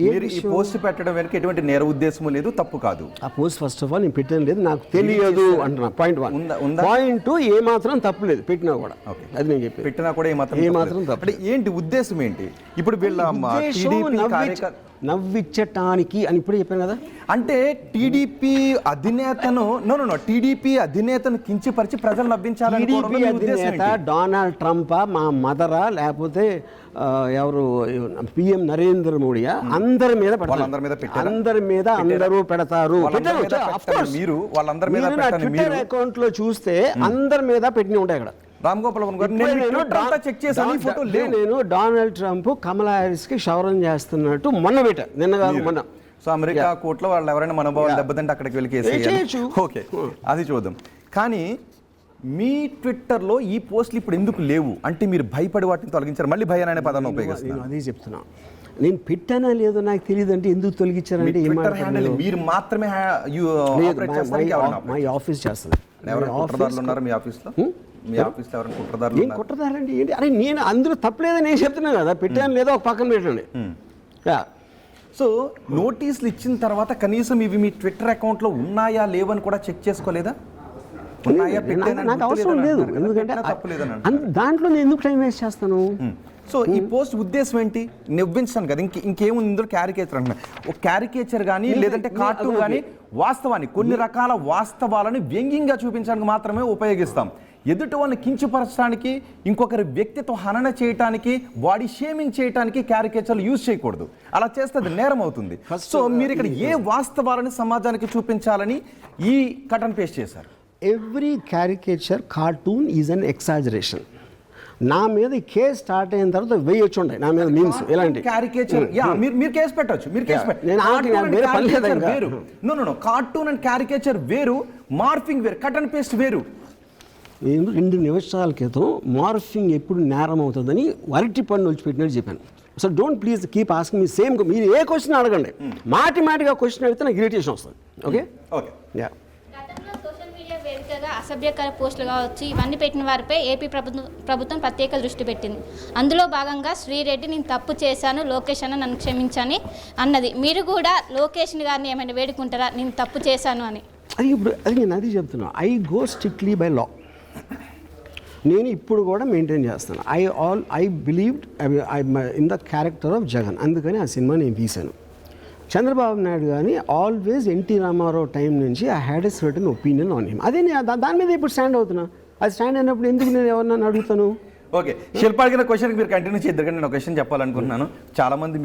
మీరు ఈ పోస్ట్ పెట్టడం వెనక ఎటువంటి నేర ఉద్దేశం లేదు, తప్పు కాదు. ఆ పోస్ట్ ఫస్ట్ ఆఫ్ ఆల్ నేను పెట్టడం లేదు, నాకు తెలియదు అంటున్నా. పాయింట్ 1. పాయింట్ 2 ఏ మాత్రం తప్పు లేదు, పెట్టినా కూడా. అది నేను చెప్పి పెట్టినా కూడా ఏ మాత్రం తప్పు. ఏంటి ఉద్దేశం ఏంటి ఇప్పుడు వీళ్ళ ఉద్దేశం టీడీపీ నవ్విచ్చటానికి అని ఇప్పుడే చెప్పాను కదా. అంటే టీడీపీ అధినేతను టీడీపీ అధినేతను కించపరిచి ప్రజలు నవ్వించాలని టీడీపీ అధినేత డొనాల్డ్ ట్రంపా, మా మదరా, లేకపోతే ఎవరు పిఎం నరేంద్ర మోడీయా, అందరి మీద అందరి మీద అందరూ పెడతారు. ట్విట్టర్ అకౌంట్ లో చూస్తే అందరి మీద పెట్టిన ఉంటాయి అక్కడ. రామ్ గోపాల్ గారు చెక్ చేశాను, ఫోటో లేవు. నేను డొనాల్డ్ ట్రంప్ కమలా హ్యారిస్ కి క్షౌరం చేస్తున్నట్టు మొన్న పెట్టా, నిన్న కాదు మొన్న. సో అమెరికా కోర్టులో వాళ్ళు ఎవరైనా మనోభావాలు దెబ్బతింటే అక్కడికి వెళ్ళి కేసు. ఓకే, అది చూద్దాం. కానీ మీ ట్విట్టర్లో ఈ పోస్టులు ఇప్పుడు ఎందుకు లేవు అంటే మీరు భయపడి వాటిని తొలగించారు, మళ్ళీ భయం అనే పదాన్ని ఉపయోగిస్తున్నారు. అదే చెప్తున్నా, నేను పెట్టానా లేదో నాకు తెలియదు అంటే ఎందుకు తొలగించారంటే మీరు మాత్రమే మా ఆఫీస్ చేస్తుంది. ఏం కుట్రదారండి ఏంటి? అరే నేను అందులో తప్పలేదని నేను చెప్తున్నాను కదా, పెట్టాను లేదో ఒక పక్కన పెట్టండి. సో నోటీసులు ఇచ్చిన తర్వాత కనీసం ఇవి మీ ట్విట్టర్ అకౌంట్లో ఉన్నాయా లేవని కూడా చెక్ చేసుకోలేదా? నాకు అవసరం లేదు, ఎందుకంటే దాంట్లో నేను ఎందుకు టైం వేస్ట్ చేస్తాను. సో ఈ పోస్ట్ ఉద్దేశం ఏంటి? నవ్వించాను కదా, ఇంకేముంది ఇందులో? క్యారికేచర్ అంటున్నా, ఒక క్యారికేచర్ కానీ లేదంటే కార్టూన్ కానీ వాస్తవాన్ని, కొన్ని రకాల వాస్తవాలను వ్యంగ్యంగా చూపించడానికి మాత్రమే ఉపయోగిస్తాం. ఎదుటి వాళ్ళని కించపరచడానికి, ఇంకొకరి వ్యక్తిత్వ హనన చేయడానికి, బాడీ షేమింగ్ చేయడానికి క్యారికేచర్లు యూజ్ చేయకూడదు. అలా చేస్తే అది నేరం అవుతుంది. సో మీరు ఇక్కడ ఏ వాస్తవాలని సమాజానికి చూపించాలని ఈ కట్ అండ్ పేస్ట్ చేశారు? Every caricature cartoon is an ఎక్సాజరేషన్. నా మీద కేసు స్టార్ట్ అయిన తర్వాత వేయొచ్చు ఉంటాయి నా మీద మీమ్స్ ఇలాంటి క్యారికేచర్. మీరు కేసు పెట్టొచ్చు, మీరు కేసు వేరు. నో కార్టూన్ అండ్ క్యారికేచర్ వేరు, మార్ఫింగ్ వేరు, కట్ అండ్ పేస్ట్ వేరు. నేను 2 నిమిషాల క్రితం మార్ఫింగ్ ఎప్పుడు నేరం అవుతుందని అరటి పన్ను వచ్చిపెట్టినట్టు చెప్పాను. So don't please keep asking me same. మీరు ఏ క్వశ్చన్ అడగండి, మాటిమాటిగా క్వశ్చన్ అడిగితే నాకు ఇరిటేషన్ వస్తుంది. Okay okay yeah. Social media వేదికగా అసభ్యకర పోస్టులు కావచ్చు, ఇవన్నీ పెట్టిన వారిపై ఏపీ ప్రభుత్వం ప్రత్యేక దృష్టి పెట్టింది. అందులో భాగంగా శ్రీరెడ్డి నేను తప్పు చేశాను, లోకేష్ అన్న నన్ను క్షమించని అన్నది. మీరు కూడా లోకేష్ గారిని ఏమైనా వేడుకుంటారా నేను తప్పు చేశాను అని? అది నేను అది చెప్తున్నా, I go strictly by law. నేను ఇప్పుడు కూడా మెయింటైన్ చేస్తాను. I believed in the character of Jagan, అందుకని ఆ సినిమా నేను తీశాను. చంద్రబాబు నాయుడు కానీ ఆల్వేస్ ఎన్టీ రామారావు టైం నుంచి I had a certain opinion on him. అదే దాని మీద ఇప్పుడు స్టాండ్ అవుతున్నా. అది స్టాండ్ అయినప్పుడు ఎందుకు నేను ఎవరినైనా అడుగుతాను? ఓకే, శిల్ప అడిగిన క్వశ్చన్కి మీరు కంటిన్యూ చేద్దరు, కానీ నేను ఒక క్వశ్చన్ చెప్పాలనుకుంటున్నాను. చాలామంది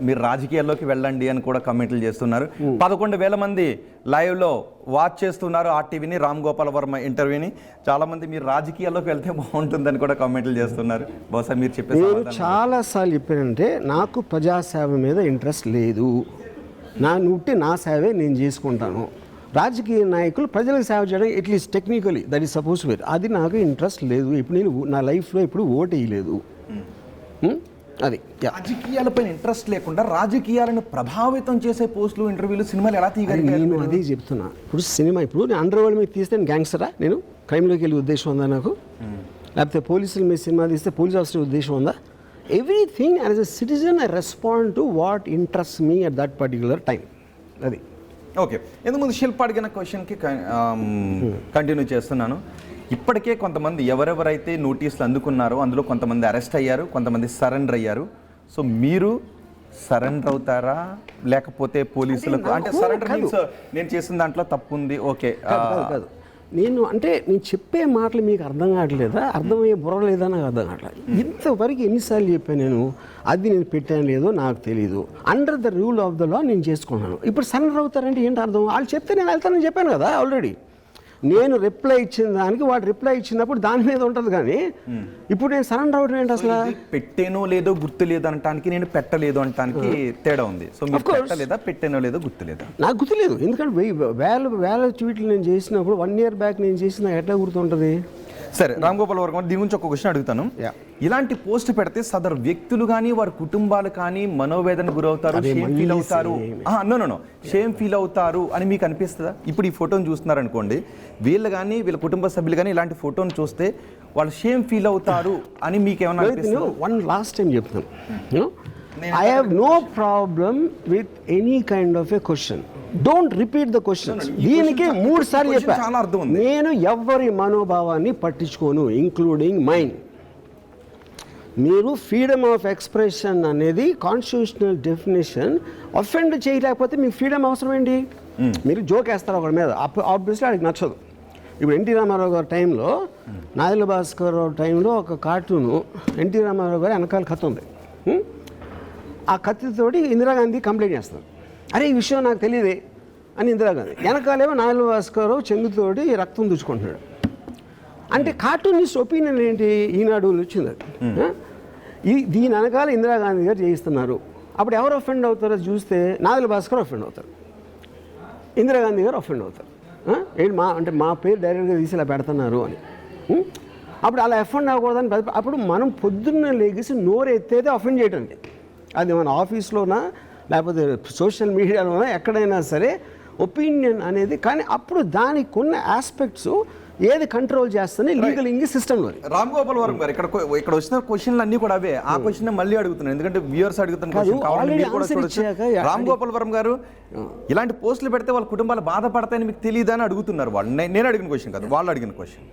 మీరు రాజకీయాల్లోకి వెళ్ళండి అని కూడా కమెంట్లు చేస్తున్నారు. 11,000 మంది లైవ్లో వాచ్ చేస్తున్నారు ఆర్టీవీని, రామ్ గోపాల్ వర్మ ఇంటర్వ్యూని. చాలామంది మీరు రాజకీయాల్లోకి వెళ్తే బాగుంటుందని కూడా కమెంట్లు చేస్తున్నారు. బహుశా మీరు చెప్పేది నేను చాలాసార్లు చెప్పానంటే నాకు ప్రజాసేవ మీద ఇంట్రెస్ట్ లేదు. నా సేవే నేను చేసుకుంటాను. రాజకీయ నాయకులు ప్రజలకు సేవ చేయడం at least technically that is suppose where, అది నాకు ఇంట్రెస్ట్ లేదు. ఇప్పుడు నేను నా లైఫ్లో ఇప్పుడు ఓటు వేయలేదు. అది రాజకీయాలపై ఇంట్రెస్ట్ లేకుండా రాజకీయాలను ప్రభావితం చేసే పోస్టులు, ఇంటర్వ్యూలు, సినిమాలు ఎలా తీయగలిగారు? నేను అదే చెప్తున్నా. ఇప్పుడు సినిమా నేను అండర్ వరల్డ్ మీద తీస్తే నేను గ్యాంగ్స్టరా? నేను క్రైమ్లోకి వెళ్ళే ఉద్దేశం ఉందా నాకు? లేకపోతే పోలీసుల మీద సినిమా తీస్తే పోలీస్ ఆఫీసర్ ఉద్దేశం ఉందా? Everything as a citizen I respond to what interest me at that particular time. అది ఓకే. ఎందుకు ముందు శిల్ప అడిగిన క్వశ్చన్కి కంటిన్యూ చేస్తున్నాను. ఇప్పటికే కొంతమంది ఎవరెవరైతే నోటీసులు అందుకున్నారో అందులో కొంతమంది అరెస్ట్ అయ్యారు, కొంతమంది సరెండర్ అయ్యారు. సో మీరు సరెండర్ అవుతారా లేకపోతే పోలీసులకు? అంటే సరెండర్ మీన్స్ నేను చేసిన దాంట్లో తప్పు ఉంది, ఓకే కాదు. నేను చెప్పే మాటలు మీకు అర్థం కావట్లేదా? అర్థమయ్యే బుర్ర లేదా? నాకు అర్థం కావట్లేదు. ఇంతవరకు ఎన్నిసార్లు చెప్పాను నేను, అది నేను పెట్టాను లేదో నాకు తెలియదు. Under the rule of the law నేను చేసుకున్నాను. ఇప్పుడు సరెండర్ అవుతారంటే ఏంటి అర్థం? వాళ్ళు చెప్తే నేను వెళ్తానని చెప్పాను కదా ఆల్రెడీ. నేను రిప్లై ఇచ్చిన దానికి వాడు రిప్లై ఇచ్చినప్పుడు దాని మీద ఉంటుంది. కానీ ఇప్పుడు నేను సరెండర్ అవడం ఏంటి అసలు? పెట్టేనో లేదో గుర్తు లేదు అనటానికి నేను పెట్టలేదు అనటానికి తేడా ఉంది. సో మీరు పెట్టలేదా, పెట్టేనో లేదో గుర్తు లేదా? నాకు గుర్తులేదు, ఎందుకంటే వేల ట్వీట్లు నేను చేసినప్పుడు 1 year బ్యాక్ నేను చేసిన ఎట్లా గుర్తుంటుంది? సరే, రామ్ గోపాల్ వర్మ దీని గురించి ఒక క్వశ్చన్ అడుగుతాను. ఇలాంటి పోస్ట్ పెడితే సదరు వ్యక్తులు కానీ వారి కుటుంబాలు కానీ మనోవేదన గురవుతారు, షేమ్ ఫీల్ అవుతారు. షేమ్ ఫీల్ అవుతారు అని మీకు అనిపిస్తుందా? ఇప్పుడు ఈ ఫోటోని చూస్తున్నారు అనుకోండి, వీళ్ళు కానీ వీళ్ళ కుటుంబ సభ్యులు కానీ ఇలాంటి ఫోటోని చూస్తే వాళ్ళు షేమ్ ఫీల్ అవుతారు అని మీకు ఏమన్నా అనిపిస్తుందా? వన్ లాస్ట్ టైం చెప్తాను, I have no problem with any kind of a question. Don't repeat the questions. దీనికి 3 సార్లు చెప్పా. నేను ఎవరి మనోభావాన్ని పట్టించుకోను, ఇంక్లూడింగ్ మైన్. మీరు ఫ్రీడమ్ ఆఫ్ ఎక్స్ప్రెషన్ అనేది కాన్స్టిట్యూషనల్ డెఫినేషన్. అఫెండ్ చేయలేకపోతే మీకు ఫ్రీడమ్ అవసరం ఏంటి? మీరు జోక్ వేస్తారు ఒకటి మీద, ఆబ్వియస్లీ వాడికి నచ్చదు. ఇప్పుడు ఎన్టీ రామారావు గారి టైంలో, నాదెళ్ల భాస్కర్ రావు టైంలో ఒక కార్టూను ఎన్టీ రామారావు గారి వెనకాల కత్తి ఉంది. ఆ కత్తితోటి ఇందిరాగాంధీ కంప్లైంట్ చేస్తారు, అరే ఈ విషయం నాకు తెలియదే అని ఇందిరాగాంధీ. వెనకాలేమో నాదెళ్ల భాస్కర్ రావు చెంగుతోటి రక్తం దుచ్చుకుంటున్నాడు. అంటే కార్టూనిస్ట్ ఒపీనియన్ ఏంటి? ఈనాడు వచ్చింది దీని వెనకాల ఇందిరాగాంధీ గారు చేయిస్తున్నారు. అప్పుడు ఎవరు అఫెండ్ అవుతారో చూస్తే నాదెళ్ల భాస్కర్ అఫెండ్ అవుతారు, ఇందిరాగాంధీ గారు అఫెండ్ అవుతారు. ఏంటి అంటే మా పేరు డైరెక్ట్గా తీసి ఇలా పెడుతున్నారు అని. అప్పుడు అలా అఫెండ్ అవ్వకూడదని అప్పుడు మనం పొద్దున్న లేచి నోరు ఎత్తేదే అఫెండ్ చేయడానికి. అది మన ఆఫీస్లోనా లేకపోతే సోషల్ మీడియాలోనా ఎక్కడైనా సరే ఒపీనియన్ అనేది. కానీ అప్పుడు దానికి కొన్ని ఆస్పెక్ట్స్ ఏది కంట్రోల్ చేస్తేనే లీగల్ ఇంగ్లీష్ సిస్టంలో. రామ్ గోపాల్ వర్మ గారు ఇక్కడ వచ్చిన క్వశ్చన్లు అన్ని కూడా అవే. ఆ క్వశ్చన్ మళ్ళీ అడుగుతున్నాను, ఎందుకంటే వ్యూవర్స్ అడుగుతున్న. రామ్ గోపాల్ వర్మ గారు ఇలాంటి పోస్టులు పెడితే వాళ్ళ కుటుంబాలు బాధపడతాయని మీకు తెలియదు అని అడుగుతున్నారు వాళ్ళు. నేను అడిగిన క్వశ్చన్ కాదు, వాళ్ళు అడిగిన క్వశ్చన్.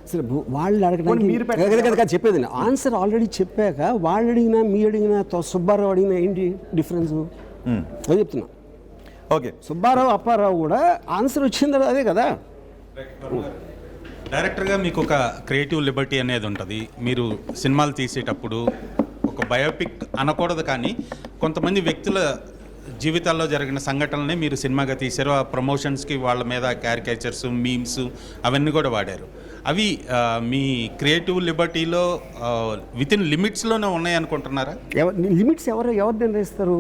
అసలు వాళ్ళు అడగడానికి చెప్పేది ఆన్సర్ ఆల్రెడీ చెప్పాక వాళ్ళు అడిగినా మీ అడిగినా సుబ్బారావు అడిగినా ఏంటి డిఫరెన్స్ అది చెప్తున్నా. ఓకే, సుబ్బారావు అప్పారావు కూడా ఆన్సర్ వచ్చింది అదే కదా. డైరెక్టర్గా మీకు ఒక క్రియేటివ్ లిబర్టీ అనేది ఉంటుంది. మీరు సినిమాలు తీసేటప్పుడు ఒక బయోపిక్ అనకూడదు, కానీ కొంతమంది వ్యక్తుల జీవితాల్లో జరిగిన సంఘటనలనే మీరు సినిమాగా తీశారు. ఆ ప్రమోషన్స్కి వాళ్ళ మీద క్యారికేచర్స్, మీమ్స్ అవన్నీ కూడా వాడారు. అవి మీ క్రియేటివ్ లిబర్టీలో వితిన్ లిమిట్స్లోనే ఉన్నాయి అనుకుంటున్నారా? లిమిట్స్ ఎవరు నిర్ణయిస్తారు?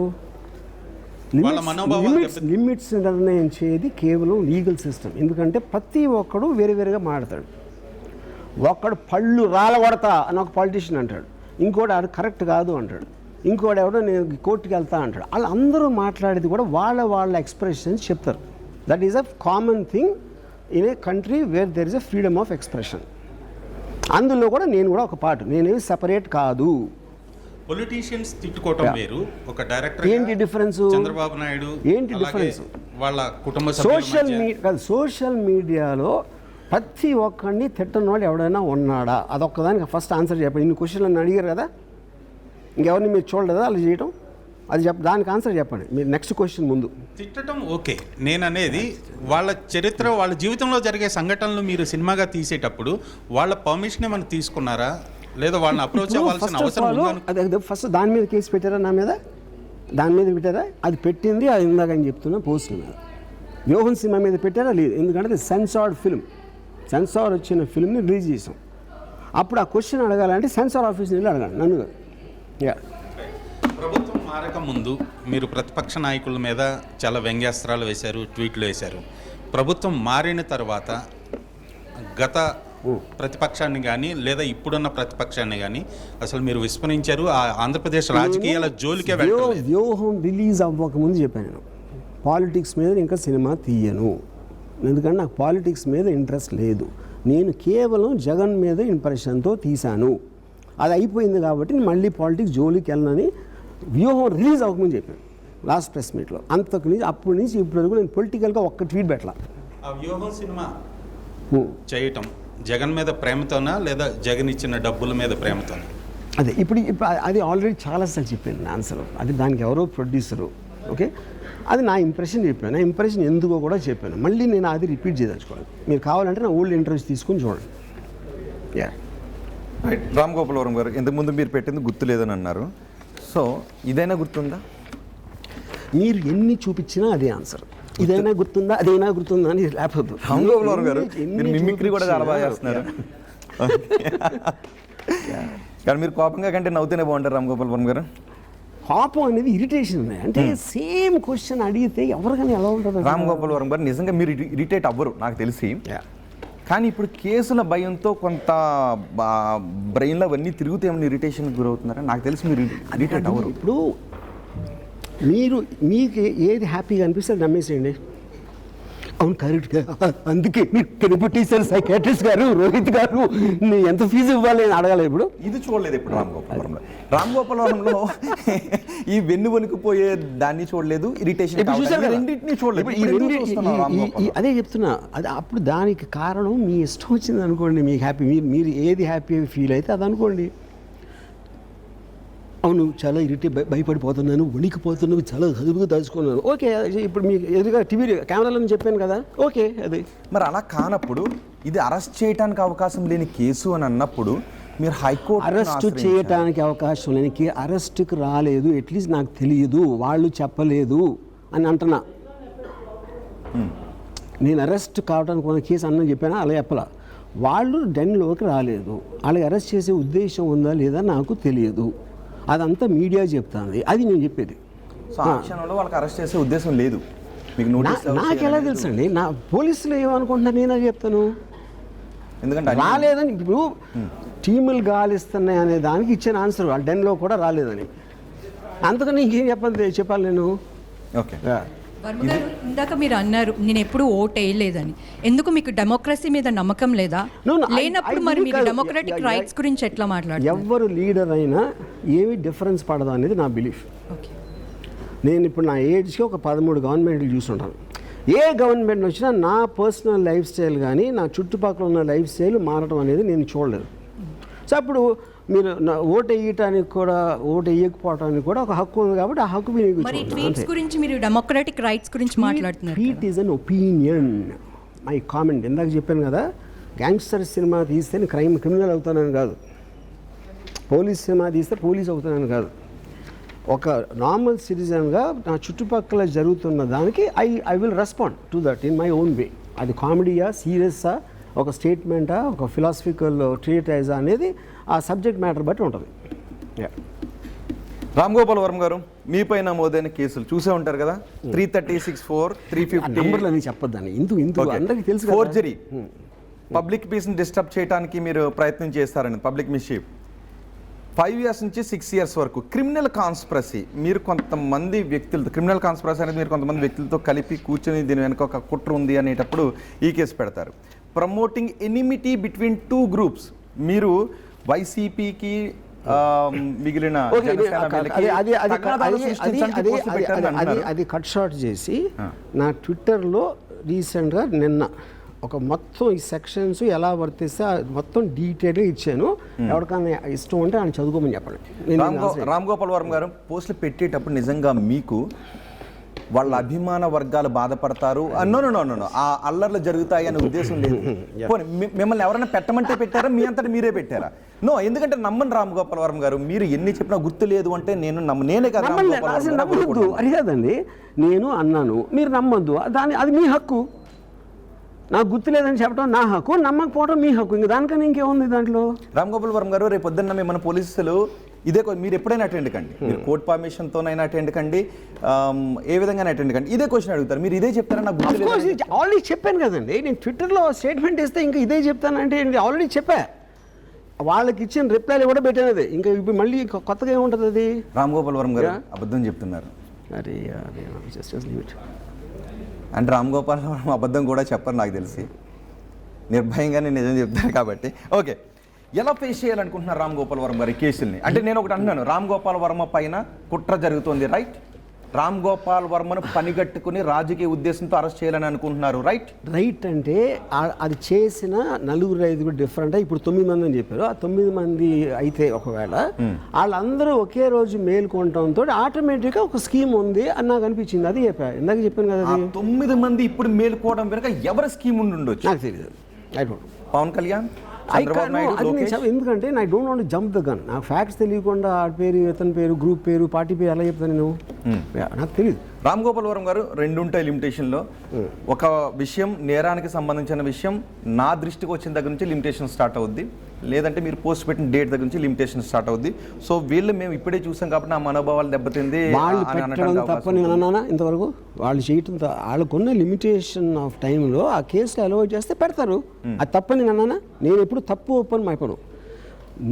లిమిట్స్ నిర్ణయించేది కేవలం లీగల్ సిస్టమ్. ఎందుకంటే ప్రతి ఒక్కడు వేరే వేరేగా మాట్లాడతాడు. ఒక్కడు పళ్ళు రాలగొడతా అని ఒక పాలిటీషియన్ అంటాడు, ఇంకోటి అది కరెక్ట్ కాదు అంటాడు, ఇంకోటి ఎవడో నేను కోర్టుకి వెళ్తా అంటాడు. వాళ్ళు అందరూ మాట్లాడేది కూడా వాళ్ళ ఎక్స్ప్రెషన్స్ చెప్తారు. That is a common thing in a country where there is a freedom of expression. అందులో కూడా నేను కూడా ఒక పార్ట్, నేనేమి సెపరేట్ కాదు. పొలిటీషియన్స్ తిట్టుకోవటం వేరు, ఒక డైరెక్టర్ ఏంటి డిఫరెన్స్? చంద్రబాబు నాయుడు ఏంటి డిఫరెన్స్? వాళ్ళ కుటుంబ సోషల్ మీడియాలో ప్రతి ఒక్కడిని తిట్టని వాడు ఎవడైనా ఉన్నాడా? అదొక్కదానికి ఫస్ట్ ఆన్సర్ చెప్పండి. ఇన్ని క్వశ్చన్లు నన్ను అడిగారు కదా, ఇంకెవరిని మీరు చూడలేదా అలా చేయటం? అది దానికి ఆన్సర్ చెప్పండి మీరు నెక్స్ట్ క్వశ్చన్ ముందు. తిట్టడం ఓకే, నేను అనేది వాళ్ళ చరిత్ర, వాళ్ళ జీవితంలో జరిగే సంఘటనలు మీరు సినిమాగా తీసేటప్పుడు వాళ్ళ పర్మిషన్ ఏమైనా తీసుకున్నారా, లేదా వాళ్ళని అప్రోచ్ అవ్వాల్సిన అవసరం ఉందా? అదే ఫస్ట్ దాని మీద కేసు పెట్టారా? నా మీద దాని మీద పెట్టారా? అది పెట్టింది అది ఇందాక అని చెప్తున్నా పోస్టుల మీద. వ్యూహం సినిమా మీద పెట్టారా? లేదు, ఎందుకంటే అది సెన్సార్డ్ ఫిల్మ్. సెన్సార్ వచ్చిన ఫిల్మ్ని రిలీజ్ చేసాం. అప్పుడు ఆ క్వశ్చన్ అడగాలంటే సెన్సార్ ఆఫీస్ని వెళ్ళి అడగాలి, నన్ను కాదు. ప్రభుత్వం మారక ముందు మీరు ప్రతిపక్ష నాయకుల మీద చాలా వ్యంగ్యాస్త్రాలు వేశారు, ట్వీట్లు వేశారు. ప్రభుత్వం మారిన తర్వాత గత ప్రతిపక్షాన్ని కానీ లేదా ఇప్పుడున్న ప్రతిపక్షాన్ని కానీ అసలు మీరు విస్మరించారు. ఆ ఆంధ్రప్రదేశ్ రాజకీయాల జోలికే వెళ్ళలేదు. వ్యూహం రిలీజ్ అవ్వకముందు చెప్పాను నేను పాలిటిక్స్ మీద ఇంకా సినిమా తీయను, ఎందుకంటే నాకు పాలిటిక్స్ మీద ఇంట్రెస్ట్ లేదు. నేను కేవలం జగన్ మీద ఇంప్రెషన్తో తీశాను. అది అయిపోయింది కాబట్టి నేను మళ్ళీ పాలిటిక్స్ జోలికి వెళ్ళనని వ్యూహం రిలీజ్ అవ్వకముందు చెప్పాను లాస్ట్ ప్రెస్ మీట్లో. అంతకు నుంచి అప్పటి నుంచి ఇప్పుడు వరకు నేను పొలిటికల్గా ఒక్క ట్వీట్ పెట్టాల. ఆ వ్యూహం సినిమా చేయటం జగన్ మీద ప్రేమతోనా లేదా జగన్ ఇచ్చిన డబ్బుల మీద ప్రేమతోనా? అదే ఇప్పుడు అది ఆల్రెడీ చాలాసార్లు చెప్పాను ఆన్సర్. అది దానికి ఎవరో ప్రొడ్యూసరు, ఓకే, అది నా ఇంప్రెషన్ చెప్పాను. నా ఇంప్రెషన్ ఎందుకో కూడా చెప్పాను. మళ్ళీ నేను అది రిపీట్ చేయదలుచుకోవాలి. మీరు కావాలంటే నా ఓల్డ్ ఇంటర్వ్యూస్ తీసుకుని చూడండి. రామ్ గోపాల్ వర్మ గారు, ఇంతకుముందు మీరు పెట్టింది గుర్తు లేదని అన్నారు. సో ఇదైనా గుర్తుందా? మీరు ఎన్ని చూపించినా అదే ఆన్సర్. ఇదైనా గుర్తుందా, అదైనా గుర్తుందా అని లేకపోతే. రామ్ గోపాల్ వర్మ గారు మిమిక్రీ కూడా చాలా బాగా చేస్తున్నారు. కానీ మీరు కోపంగా కంటే నవ్వుతూనే బాగుంటారు రామ్ గోపాల్ వర్మ గారు. కోపం అనేది ఇరిటేషన్ ఉన్నాయి. అంటే సేమ్ క్వశ్చన్ అడిగితే ఎవరికైనా ఎలా ఉంటుంది? రామ్ గోపాల్ వర్మ గారు నిజంగా మీరు ఇరిటేట్ అవ్వరు నాకు తెలిసి. కానీ ఇప్పుడు కేసుల భయంతో కొంత బ్రెయిన్లో అవన్నీ తిరుగుతూ ఏమైనా ఇరిటేషన్కి గురవుతున్నారా? నాకు తెలిసి మీరు ఇరిటేట్ అవ్వరు. ఇప్పుడు మీకు ఏది హ్యాపీగా అనిపిస్తే అది నమ్మేసేయండి. అవును కరెక్ట్గా, అందుకే మీరు కనిపెట్టేశారు సైకాట్రిస్ట్ గారు, రోహిత్ గారు, నేను ఎంత ఫీజు ఇవ్వాలి అని అడగాలి. ఇప్పుడు ఇది చూడలేదు ఇప్పుడు రామ్ గోపాల్ వర్మ. రామ్ గోపాల్ వర్మలో ఈ వెన్ను వణికిపోయే దాన్ని చూడలేదు, ఇరిటేషన్ రెండింటినీ చూడలేదు. అదే చెప్తున్నా. అది అప్పుడు దానికి కారణం మీ ఇష్టం వచ్చింది అనుకోండి, మీకు హ్యాపీ, మీరు ఏది హ్యాపీ ఫీల్ అయితే అది అనుకోండి. అవును చాలా భయపడిపోతున్నాను, వణికిపోతున్నాను, చాలా హదుపుగా దాచుకున్నాను. ఓకే, ఇప్పుడు మీకు ఎదురుగా టీవీ కెమెరాలని చెప్పాను కదా, ఓకే. అది మరి అలా కానప్పుడు ఇది అరెస్ట్ చేయడానికి అవకాశం లేని కేసు అని అన్నప్పుడు మీరు హైకోర్టు అరెస్ట్ చేయడానికి అవకాశం లేని అరెస్ట్కి రాలేదు, అట్లీస్ట్ నాకు తెలియదు, వాళ్ళు చెప్పలేదు అని అంటున్నా. నేను అరెస్ట్ కావడానికి ఉన్న కేసు అన్న చెప్పానా, అలా చెప్పలా. వాళ్ళు డెన్లోకి రాలేదు, వాళ్ళకి అరెస్ట్ చేసే ఉద్దేశం ఉందా లేదా నాకు తెలియదు, అదంతా మీడియా చెప్తుంది, అది నేను చెప్పేది. సో ఆ క్షణంలో వాళ్ళకి అరెస్ట్ చేసే ఉద్దేశం లేదు మీకు నోటీస్ నాకు ఎలా తెలుసండి? నా పోలీసులు ఏమనుకుంటున్నారు, నేనే చెప్తాను. ఎందుకంటే రాలేదని ఇప్పుడు టీములు గాలిస్తున్నాయి అనే దానికి ఇచ్చిన ఆన్సర్ వాళ్ళు డెన్లో కూడా రాలేదని. అంతకని ఇంకేం చెప్పాలి నేను? ఓకే. వర్మ గారు, ఇందాక మీరు అన్నారు నేను ఎప్పుడు ఓట్ వేయలేదని. ఎందుకు మీకు డెమోక్రసీ మీద నమ్మకం లేదా? లేనప్పుడు మరి మీరు డెమోక్రటిక్ రైట్స్ గురించి ఎట్లా మాట్లాడారు? ఎవరు లీడర్ అయినా ఏమి డిఫరెన్స్ పడదు అనేది నా బిలీఫ్. నేను ఇప్పుడు నా ఏజ్కి ఒక 13 గవర్నమెంట్లు చూస్తుంటాను. ఏ గవర్నమెంట్ వచ్చినా నా పర్సనల్ లైఫ్ స్టైల్ కానీ నా చుట్టుపక్కల ఉన్న లైఫ్ స్టైల్ మారడం అనేది నేను చూడలేదు. సో అప్పుడు మీరు ఓటు వేయటానికి కూడా, ఓటు వేయకపోవడానికి కూడా ఒక హక్కు ఉంది కాబట్టి ఆ హక్కు గురించి మీరు డెమోక్రటిక్ రైట్స్ గురించి మాట్లాడుతున్నారు. It is an opinion, my comment. ఇందాక చెప్పాను కదా, గ్యాంగ్స్టర్ సినిమా తీస్తే నేను క్రిమినల్ అవుతానని కాదు, పోలీస్ సినిమా తీస్తే పోలీస్ అవుతానని కాదు. ఒక నార్మల్ సిటిజన్గా నా చుట్టుపక్కల జరుగుతున్న దానికి I will respond to that in my own way. అది కామెడీయా, సీరియస్సా, ఒక స్టేట్మెంటా, ఒక ఫిలాసఫికల్ ట్రీటైజా అనేది ఆ సబ్జెక్ట్ మ్యాటర్ బట్టి ఉంటుంది. రామ్ గోపాల్ వర్మ గారు, మీపై నమోదైన కేసులు చూసే ఉంటారు కదా, 336(4), 350 నెంబర్లు అని చెప్పొద్దని, ఇందుకు అందరికీ తెలుసు. ఫోర్జరీ, పబ్లిక్ పీస్ని డిస్టర్బ్ చేయడానికి మీరు ప్రయత్నం చేస్తారని, పబ్లిక్ మిస్షీఫ్, 5 years నుంచి 6 years వరకు. క్రిమినల్ కాన్స్పిరసీ, మీరు కొంతమంది వ్యక్తులతో, క్రిమినల్ కాన్స్పిరసీ అనేది మీరు కొంతమంది వ్యక్తులతో కలిపి కూర్చొని దీని వెనక ఒక కుట్ర ఉంది అనేటప్పుడు ఈ కేసు పెడతారు. ప్రమోటింగ్ ఎనిమిటీ బిట్వీన్ 2 groups, మీరు వైసీపీకి మిగిలిన అది కట్ షార్ట్ చేసి నా ట్విట్టర్లో రీసెంట్గా నిన్న ఒక మొత్తం ఈ సెక్షన్స్ ఎలా వర్తిస్తే మొత్తం డీటెయిల్గా ఇచ్చాను. ఎవరికైనా ఇష్టం ఉంటే ఆయన చదువుకోమని చెప్పండి. రామ్ గోపాల్ వర్మ గారు, పోస్టులు పెట్టేటప్పుడు నిజంగా మీకు వాళ్ళ అభిమాన వర్గాలు బాధపడతారు, నో ఆ అల్లర్లు జరుగుతాయి అనే ఉద్దేశం లేదు. మిమ్మల్ని ఎవరైనా పెట్టమంటే పెట్టారా, మీ అంతటా మీరే పెట్టారా? నో, ఎందుకంటే నమ్మను రామ్ గోపాల్ వర్మ గారు, మీరు ఎన్ని చెప్పినా గుర్తు లేదు అంటే నేనే కదా నమ్మొద్దు. అది కాదండి, నేను అన్నాను, మీరు నమ్మొద్దు, అది మీ హక్కు. నాకు గుర్తు లేదని చెప్పడం నా హక్కు, నమ్మకపోవడం మీ హక్కు. ఇంకా దానికన్నా ఇంకేముంది దాంట్లో? రామ్ గోపాల్ వర్మ గారు, రేపు పొద్దున్న మిమ్మల్ని పోలీసులు ఇదే, మీరు ఎప్పుడైనా అటెండ్ కండి, మీరు కోర్ట్ పర్మిషన్తోనైనా అటెండ్ కండి, ఏ విధంగా అటెండ్ కండి, ఇదే క్వశ్చన్ అడుగుతారు, మీరు ఇదే చెప్తారా? నాకు ఆల్రెడీ చెప్పాను కదండి, నేను ట్విట్టర్లో స్టేట్మెంట్ ఇస్తే ఇంకా ఇదే చెప్తానంటే ఆల్రెడీ చెప్పా. వాళ్ళకి ఇచ్చిన రిప్లైలు కూడా పెట్టాను. ఇంకా ఇప్పుడు మళ్ళీ కొత్తగా ఏముంటుంది అది? రామ్ గోపాల్ వర్మ గారు అబద్ధం చెప్తున్నారు. అరే అంటే రామ్ గోపాల్ వర్మ అబద్ధం కూడా చెప్పరు నాకు తెలిసి, నిర్భయంగానే నిజం చెప్తారు కాబట్టి. ఓకే, ఎలా ఫేస్ చేయాలనుకుంటున్నారు రామ్ గోపాల్ వర్మ గారి కేసుల్ని? అంటే నేను ఒకటి అంటున్నాను, రామ్ గోపాల్ వర్మ పైన కుట్ర జరుగుతుంది, రైట్? రామ్ గోపాల్ వర్మను పనిగట్టుకుని రాజకీయ ఉద్దేశంతో అరెస్ట్ చేయాలని అనుకుంటున్నారు, రైట్ అంటే అది చేసిన 4-5 డిఫరెంట్. ఇప్పుడు 9 మంది అని చెప్పారు. ఆ 9 మంది అయితే ఒకవేళ వాళ్ళందరూ ఒకే రోజు మేల్కొనడంతో ఆటోమేటిక్గా ఒక స్కీమ్ ఉంది అని నాకు అనిపించింది. అది ఇందాక చెప్పాను కదా, 9 మంది ఇప్పుడు మేల్కోవడం వెనక ఎవరి స్కీమ్ ఉండి ఉండొచ్చు నాకు తెలియదు. పవన్ కళ్యాణ్, ఎందుకంటే I don't want jump the gun. నాకు ఫ్యాక్ట్స్ తెలియకుండా ఆ పేరు, ఇతని పేరు, గ్రూప్ పేరు, పార్టీ పేరు ఎలా చెప్తాను నేను? నాకు తెలియదు. రామ్ గోపాల్ వర్మ గారు, 2 ఉంటాయి లిమిటేషన్లో. ఒక విషయం నేరానికి సంబంధించిన విషయం నా దృష్టికి వచ్చిన దగ్గర నుంచి లిమిటేషన్ స్టార్ట్ అవుద్ది, లేదంటే మీరు పోస్ట్ పెట్టిన డేట్ దగ్గర నుంచి లిమిటేషన్ స్టార్ట్ అవుద్ది. సో వీళ్ళు మేము ఇప్పుడే చూసాం కాబట్టి నా మనోభావాలు దెబ్బతింది. వాళ్ళు పెట్టడం తప్పని అన్నానా ఇంతవరకు? వాళ్ళు చేయటం, వాళ్ళకున్న లిమిటేషన్ ఆఫ్ టైంలో ఆ కేసులు అలౌ చేస్తే పెడతారు. అది తప్పని అన్నానా? నేను ఎప్పుడు తప్పు ఒప్పని మైపను.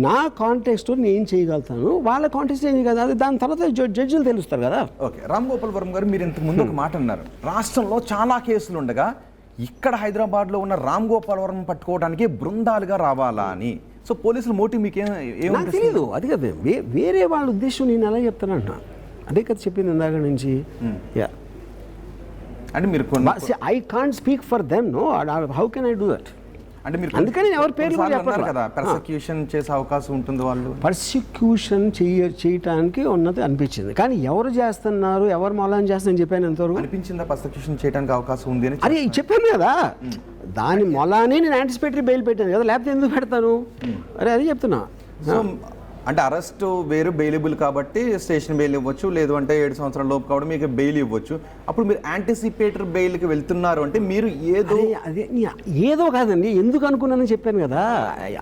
నా కాంటెక్స్ట్ నేను చేయగలుగుతాను, వాళ్ళ కాంటెక్స్ట్ ఏం కదా, అది దాని తర్వాత జడ్జిలు తెలుస్తారు కదా. ఓకే, రామ్ గోపాల్ వర్మ గారు, మీరు ఇంతకు ముందు ఒక మాట అన్నారు, రాష్ట్రంలో చాలా కేసులు ఉండగా ఇక్కడ హైదరాబాద్లో ఉన్న రామ్ గోపాల్ వర్మ పట్టుకోవడానికి బృందాలుగా రావాలా అని. సో పోలీసులు మోటివ్ మీకు నాకు తెలియదు. అది కదా వేరే వాళ్ళ ఉద్దేశం, నేను ఎలా చెప్తానంట, అదే కదా చెప్పింది ఇందాక నుంచి. అంటే మీరు I can't speak for them, no. How can I do that? అంటే మీరు అందుకని ఎవరి పేర్లు కూడా కొన్నిసార్లు అన్నారు చెప్పట్లా. కదా పర్సెక్యూషన్ చేసే అవకాశం ఉంటుంది వాళ్ళు. పర్సిక్యూషన్ చేయటానికి ఉన్నది అనిపించింది, కానీ ఎవరు చేస్తున్నారు, ఎవరు మూలాన్ని చేస్తారని చెప్పాను ఎంతవరకు అనిపించిందా పర్సెక్యూషన్ చేయడానికి అవకాశం ఉంది అని? అరే చెప్పాను కదా, దాని మొలానే నేను యాంటిసిపేటరీ బెయిల్ పెట్టాను కదా, లేకపోతే ఎందుకు పెడతాను? అరే అది చెప్తున్నా. సో అంటే అరెస్ట్ వేరు బెయిలబుల్ కాబట్టి స్టేషన్ బెయిల్ ఇవ్వచ్చు, లేదు అంటే 7 సంవత్సరాల లోపు కాబట్టి మీకు బెయిల్ ఇవ్వచ్చు. అప్పుడు మీరు యాంటిసిపేటరీ బెయిల్కి వెళ్తున్నారు అంటే మీరు అదే ఏదో కాదండి, ఎందుకు అనుకున్నానని చెప్పాను కదా,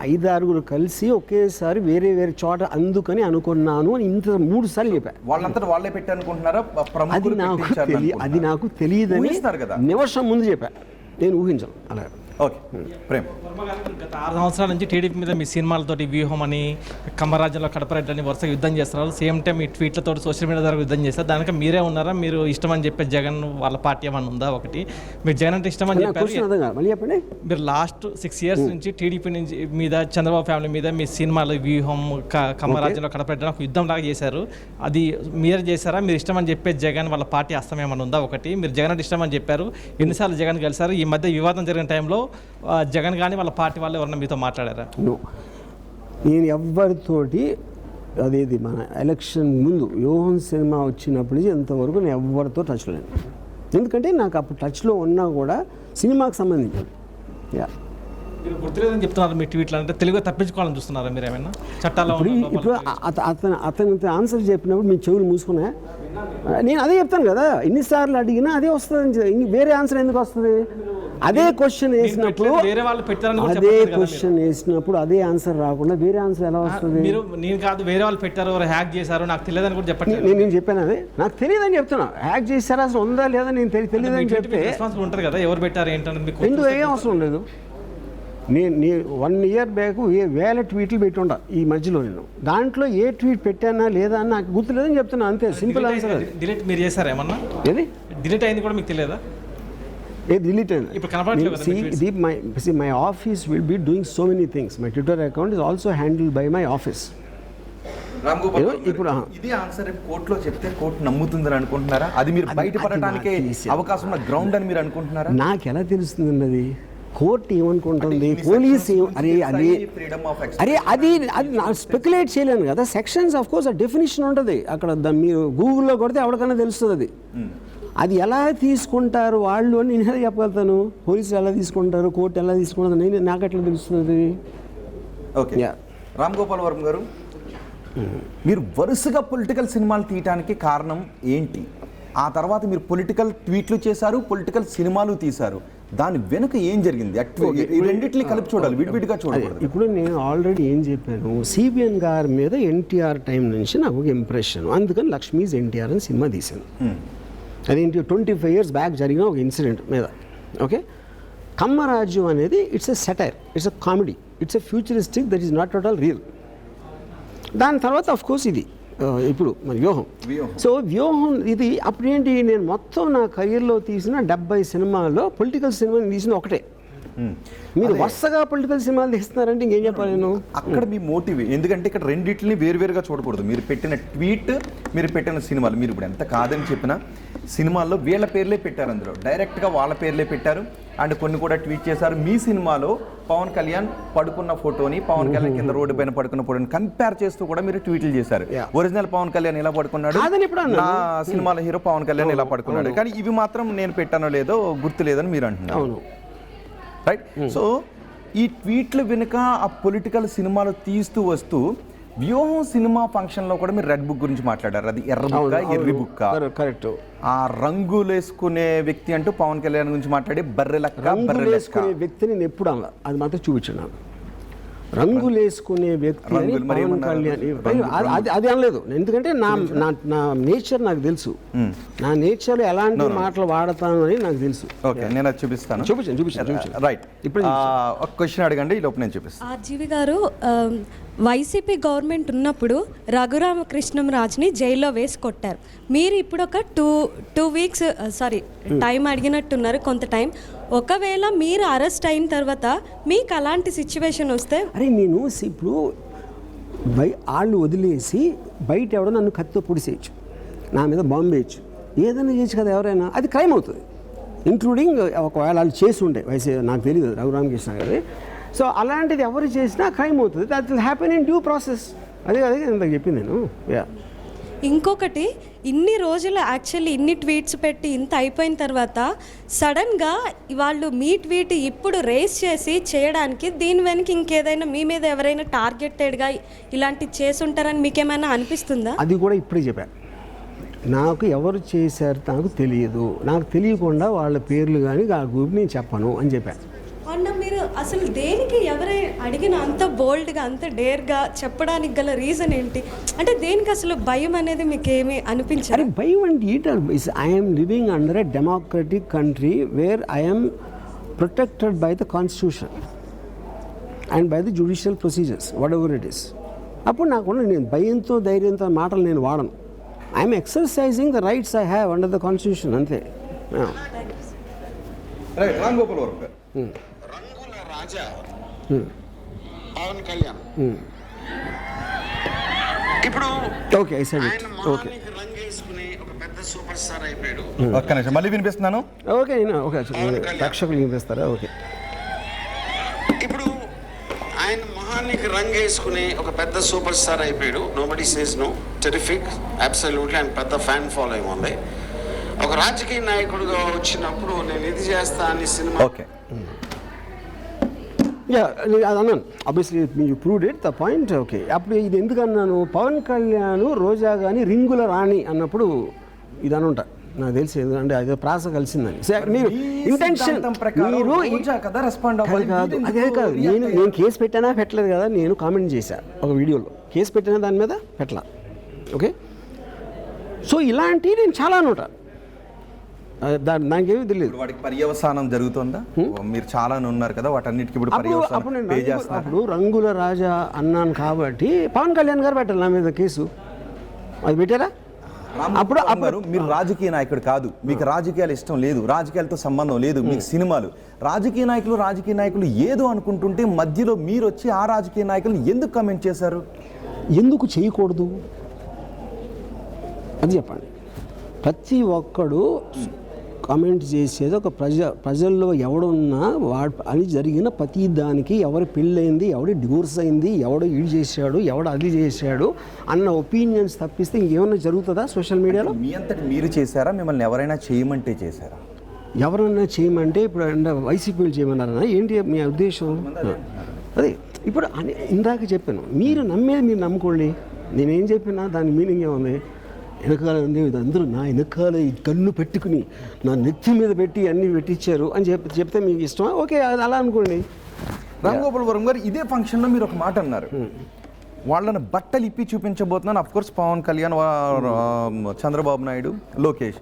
5-6 కలిసి ఒకేసారి వేరే వేరే చోట అందుకని అనుకున్నాను అని ఇంత 3 సార్లు చెప్పాను. వాళ్ళంతా వాళ్ళే పెట్టారనుకుంటున్నారా? అది నాకు తెలియదని కదా నిమిషం ముందు చెప్పా, నేను ఊహించాను అలా. ఓకే ప్రేమ్, గత 6 సంవత్సరాల నుంచి టీడీపీ మీద మీ సినిమాలతోటి వ్యూహం అని, కమ్మరాజ్యంలో కడపరెడ్డి అని వరుసగా యుద్ధం చేస్తున్నారు. సేమ్ టైం ఈ ట్వీట్లతో సోషల్ మీడియా ద్వారా యుద్ధం చేస్తారు. దానికి మీరే ఉన్నారా? మీరు ఇష్టం అని చెప్పే జగన్ వాళ్ళ పార్టీ ఏమన్నా ఉందా? ఒకటి మీరు జగన్ అంటే ఇష్టం అని చెప్పారు. మీరు లాస్ట్ 6 years నుంచి టీడీపీ నుంచి మీద, చంద్రబాబు ఫ్యామిలీ మీద మీ సినిమాలు వ్యూహం, కమ్మరాజ్యంలో కడపరెడ్డి ఒక యుద్ధం లాగా చేశారు. అది మీరు చేశారా? మీరు ఇష్టం అని చెప్పే జగన్ వాళ్ళ పార్టీ అస్తం ఏమన్నా ఉందా? ఒకటి మీరు జగన్ అంటే ఇష్టం అని చెప్పారు, ఎన్నిసార్లు జగన్ కలిసారు? ఈ మధ్య వివాదం జరిగిన టైంలో జగన్ కానీ వాళ్ళ పార్టీ వాళ్ళు ఎవరన్నా మీతో మాట్లాడారా? నేను ఎవరితోటి అదేది మన ఎలక్షన్ ముందు వ్యూహం సినిమా వచ్చినప్పటి నుంచి ఇంతవరకు నేను ఎవరితో టచ్లో లేను, ఎందుకంటే నాకు అప్పుడు టచ్లో ఉన్నా కూడా సినిమాకి సంబంధించింది. మీరు గుర్తులేదని చెప్తున్నారు మీ ట్వీట్లు, అంటే తెలుగుగా తప్పించుకోవాలని చూస్తున్నారా మీరు ఏమైనా చట్టాలు? ఇప్పుడు అతను ఆన్సర్ చెప్పినప్పుడు మీ చెవులు మూసుకున్నా, నేను అదే చెప్తాను కదా, ఎన్నిసార్లు అడిగినా అదే వస్తుంది, వేరే ఆన్సర్ ఎందుకు వస్తుంది? అదే క్వశ్చన్ వేసినప్పుడు అదే ఆన్సర్ రాకుండా వేరే ఆన్సర్ ఎలా వస్తుంది? మీరు నేను కాదు, వేరే వాళ్ళు పెట్టారు, హ్యాక్ చేశారు, నాకు తెలియదని కూడా చెప్పండి. నేను చెప్పాను అదే, నాకు తెలియదని చెప్తున్నా. హ్యాక్ చేశారా అసలు ఉందా లేదా నేను తెలియదని చెప్తే ఉంటుంది కదా, ఎవరు పెట్టారు ఏంటంటే ఎందుకు ఏం అవసరం లేదు. నేను 1 year బ్యాక్ వేల ట్వీట్లు పెట్టుండా ఈ మధ్యలో, నేను దాంట్లో ఏ ట్వీట్ పెట్టానా లేదా అని నాకు గుర్తులేదని చెప్తున్నా, అంతే సింపుల్ ఆన్సర్. డిలీట్ మీరు చేశారా ఏమన్నా? ఏది డిలీట్ అయింది కూడా మీకు తెలియదా? డిలీట్ అయింది. My office will be doing so many things. My Twitter account is also handled by my office. ఇప్పుడు ఇది ఆన్సర్ కోర్టులో చెప్తే కోర్టు నమ్ముతుందని అనుకుంటున్నారా? అది మీరు బయటపడటానికి అవకాశం ఉన్న గ్రౌండ్ అని మీరు అనుకుంటున్నారా? నాకు ఎలా తెలుస్తుంది అన్నది? కోర్టు ఏమనుకుంటుంది, పోలీస్ అది అది స్పెక్యులేట్ చేయలేను కదా. సెక్షన్స్ ఆఫ్ కోర్స్ ఆ డెఫినేషన్ ఉంటుంది అక్కడ, మీరు గూగుల్లో కొడితే ఎవరికైనా తెలుస్తుంది అది. అది ఎలా తీసుకుంటారు వాళ్ళు అని నేను ఎలా చెప్పగలుగుతాను? పోలీసులు ఎలా తీసుకుంటారు, కోర్టు ఎలా తీసుకుంటారు, నాకు ఎట్లా తెలుస్తుంది? ఓకే, రామ్ గోపాల్ వర్మ గారు, మీరు వరుసగా పొలిటికల్ సినిమాలు తీయటానికి కారణం ఏంటి? ఆ తర్వాత మీరు పొలిటికల్ ట్వీట్లు చేశారు, పొలిటికల్ సినిమాలు తీశారు, దాని వెనుక ఏం జరిగింది? ఈ రెండింటిని కలిపి చూడాలి, విడివిడిగా చూడాలి. ఇప్పుడు నేను ఆల్రెడీ ఏం చెప్పాను, సిబిఎన్ గారి మీద ఎన్టీఆర్ టైం నుంచి నాకు ఒక ఇంప్రెషన్, అందుకని లక్ష్మీస్ ఎన్టీఆర్ అని సినిమా తీశాను. అదేంటి 25 years బ్యాక్ జరిగిన ఒక ఇన్సిడెంట్ మీద. ఓకే, కమ్మరాజ్యం అనేది it's a satire, it's a comedy, it's a futuristic that is not at all real. దాని తర్వాత ఆఫ్ కోర్స్ ఇది ఇప్పుడు మరి వ్యూహం. సో వ్యూహం ఇది అప్పుడేంటి, నేను మొత్తం నా కెరీర్లో తీసిన 70 సినిమాల్లో పొలిటికల్ సినిమా తీసిన ఒకటే. మీరు వరుసగా పొలిటికల్ సినిమాలు తీస్తున్నారంటే ఇంకేం చెప్పాలి నేను? అక్కడ మీ మోటివ్, ఎందుకంటే ఇక్కడ రెండింటిని వేరువేరుగా చూడకూడదు. మీరు పెట్టిన ట్వీట్, మీరు పెట్టిన సినిమాలు, మీరు ఇప్పుడు ఎంత కాదని చెప్పినా సినిమాల్లో వీళ్ళ పేర్లే పెట్టారు, అందులో డైరెక్ట్గా వాళ్ళ పేర్లే పెట్టారు. అండ్ కొన్ని కూడా ట్వీట్ చేశారు. మీ సినిమాలో పవన్ కళ్యాణ్ పడుకున్న ఫోటోని, పవన్ కళ్యాణ్ కింద రోడ్డు పైన పడుకున్న ఫోటోని కంపేర్ చేస్తూ కూడా మీరు ట్వీట్లు చేశారు. ఒరిజినల్ పవన్ కళ్యాణ్ ఇలా పడుకున్నాడు, నా సినిమాలో హీరో పవన్ కళ్యాణ్ ఇలా పడుకున్నాడు, కానీ ఇవి మాత్రం నేను పెట్టానో లేదో గుర్తు లేదని మీరు అంటున్నారు, రైట్? సో ఈ ట్వీట్లు వెనుక ఆ పొలిటికల్ సినిమాలు తీస్తూ వస్తూ వ్యూహం సినిమా ఫంక్షన్లో కూడా మీరు రెడ్ బుక్ గురించి మాట్లాడారు. అది ఎర్ర బుక్క, ఎర్రి బుక్క, కరెక్ట్. ఆ రంగులు వేసుకునే వ్యక్తి అంటూ పవన్ కళ్యాణ్ గురించి మాట్లాడి బర్రెలక్క, రంగులు వేసుకునే వ్యక్తిని నేను ఎప్పుడు అలా, అది మాత్రం చూపించాను. రంగులు వేసుకునే వ్యక్తి పవన్ కళ్యాణ్ అది అనలేదు, ఎందుకంటే నా నేచర్ నాకు తెలుసు, నా నేచర్ ఎలాంటి మాటలు వాడతాను అని నాకు తెలుసు. ఓకే, నేను అది చూపిస్తాను. రైట్, ఇప్పుడు ఒక క్వశ్చన్ అడగండి, ఈ లోపు నేను చూపిస్తాను. ఆర్జీవి గారు, వైసీపీ గవర్నమెంట్ ఉన్నప్పుడు రఘురామకృష్ణంరాజుని జైల్లో వేసి కొట్టారు. మీరు ఇప్పుడు ఒక టూ వీక్స్ టైం అడిగినట్టున్నారు, కొంత టైం. ఒకవేళ మీరు అరెస్ట్ అయిన తర్వాత మీకు అలాంటి సిచ్యువేషన్ వస్తే, అరే నేను ఇప్పుడు వాళ్ళు వదిలేసి బయట ఎవడో నన్ను కత్తితో పొడిసేయచ్చు, నా మీద బాంబు వేయచ్చు, ఏదైనా చేయొచ్చు కదా ఎవరైనా, అది క్రైమ్ అవుతుంది. ఇంక్లూడింగ్ ఒకవేళ వాళ్ళు చేసి ఉంటే నాకు తెలియదు రఘురామకృష్ణ గారి సో అలాంటిది ఎవరు చేసినా క్రైమ్ అవుతుంది. That will happen in due process. అదే ఇందాక చెప్పింది నేను. ఇంకొకటి, ఇన్ని రోజులు యాక్చువల్లీ ఇన్ని ట్వీట్స్ పెట్టి ఇంత అయిపోయిన తర్వాత సడన్గా వాళ్ళు మీ ట్వీట్ ఇప్పుడు రేస్ చేసి చేయడానికి దీని వెనక ఇంకేదైనా మీ మీద ఎవరైనా టార్గెటెడ్గా ఇలాంటివి చేసుంటారని మీకేమైనా అనిపిస్తుందా? అది కూడా ఇప్పుడే చెప్పాను. నాకు ఎవరు చేశారు నాకు తెలియదు, నాకు తెలియకుండా వాళ్ళ పేర్లు కానీ ఆ గ్రూప్ నేను చెప్పను అని చెప్పాను. అన్న మీరు అసలు దేనికి ఎవరై అడిగిన అంత బోల్డ్గా అంత డేర్గా చెప్పడానికి గల రీజన్ ఏంటి? అంటే దేనికి అసలు భయం అనేది మీకు ఏమి అనిపించారు? అరే భయం అంటే I'm living under a democratic country where I'm protected by the constitution and by the judicial procedures what ever it is. అప్పుడు నాకు నేను భయంతో ధైర్యంతో మాటలు నేను వాడను. I'm exercising the rights I have under the constitution, అంతే. రామ్ గోపాల్ వర్మ గారు, రంగుల రాజా పవన్ కళ్యాణ్ ఇప్పుడు ఓకే ఓకే రంగేసుకుని ఒక పెద్ద సూపర్ స్టార్ అయిపోయాడు. ఒక్క నిమిషం మళ్ళీ వినిపిస్తున్నాను. ఓకే ఓకే ప్రేక్షకులు వినిపిస్తారా? ఓకే. ఇప్పుడు ఆయన మొహానికి రంగేసుకుని ఒక పెద్ద సూపర్ స్టార్ అయిపోయాడు. Nobody says no, terrific, absolutely. ఆయన పెద్ద ఫ్యాన్ ఫాలోయింగ్ ఉంది. ఒక రాజకీయ నాయకుడిగా వచ్చినప్పుడు నేను ఇది చేస్తా అని సినిమా. ఓకే, అది అన్నాను. Obviously you proved it the point. Okay, అప్పుడు ఇది ఎందుకు అన్నాను? పవన్ కళ్యాణ్ రోజా కానీ రింగుల రాణి అన్నప్పుడు ఇది అనుంటా నాకు తెలిసి, ఎందుకంటే అదే ప్రాస కలిసిందని. మీరు ఇంటెన్షన్ అదే కాదు. నేను కేసు పెట్టానా పెట్టలేదు కదా, నేను కామెంట్ చేశాను ఒక వీడియోలో. కేసు పెట్టినా దాని మీద పెట్టలా. ఓకే, సో ఇలాంటివి నేను చాలా అనుంటా. నాకేమీ తెలియదు. వాడికి పర్యవసానం జరుగుతుందా? మీరు చాలా ఉన్నారు కదా, వాటన్నిటికీ ఇప్పుడు అప్పుడు రంగుల రాజా అన్నాను కాబట్టి పవన్ కళ్యాణ్ గారు పెట్టాలి నా మీద కేసు. అది పెట్టారా? అప్పుడు మీరు రాజకీయ నాయకుడు కాదు, మీకు రాజకీయాలు ఇష్టం లేదు, రాజకీయాలతో సంబంధం లేదు, మీకు సినిమాలు. రాజకీయ నాయకులు ఏదో అనుకుంటుంటే మధ్యలో మీరు వచ్చి ఆ రాజకీయ నాయకులు ఎందుకు కమెంట్ చేశారు? ఎందుకు చేయకూడదు అది చెప్పండి. ప్రతి ఒక్కడు కామెంట్ చేసేది ఒక ప్రజల్లో ఎవడున్నా అని జరిగిన ప్రతి దానికి ఎవరు పెళ్ళయింది, ఎవడు డివోర్స్ అయింది, ఎవడో ఈడు చేశాడు, ఎవడు అది చేశాడు అన్న ఒపీనియన్స్ తప్పిస్తే ఇంకేమన్నా జరుగుతుందా సోషల్ మీడియాలో? మీ అంతటి మీరు చేశారా? మిమ్మల్ని ఎవరైనా చేయమంటే చేశారా? ఎవరన్నా చేయమంటే ఇప్పుడు వైసీపీలు చేయమన్నారన్నా ఏంటి మీ ఉద్దేశం? అదే ఇప్పుడు ఇందాక చెప్పాను, మీరు నమ్మేది మీరు నమ్ముకోండి. నేనేం చెప్పినా దాని మీనింగ్ ఏముంది? వెనకాల అందరూ నా వెనకాల ఈ కన్ను పెట్టుకుని నా నెత్తి మీద పెట్టి అన్నీ పెట్టించారు అని చెప్తే మీకు ఇష్టమా? ఓకే, అది అలా అనుకోండి. రామ్ గోపాల్ వర్మ గారు, ఇదే ఫంక్షన్లో మీరు ఒక మాట అన్నారు, వాళ్ళని బట్టలు ఇప్పి చూపించబోతున్నాను. అఫ్కోర్స్ పవన్ కళ్యాణ్, చంద్రబాబు నాయుడు, లోకేష్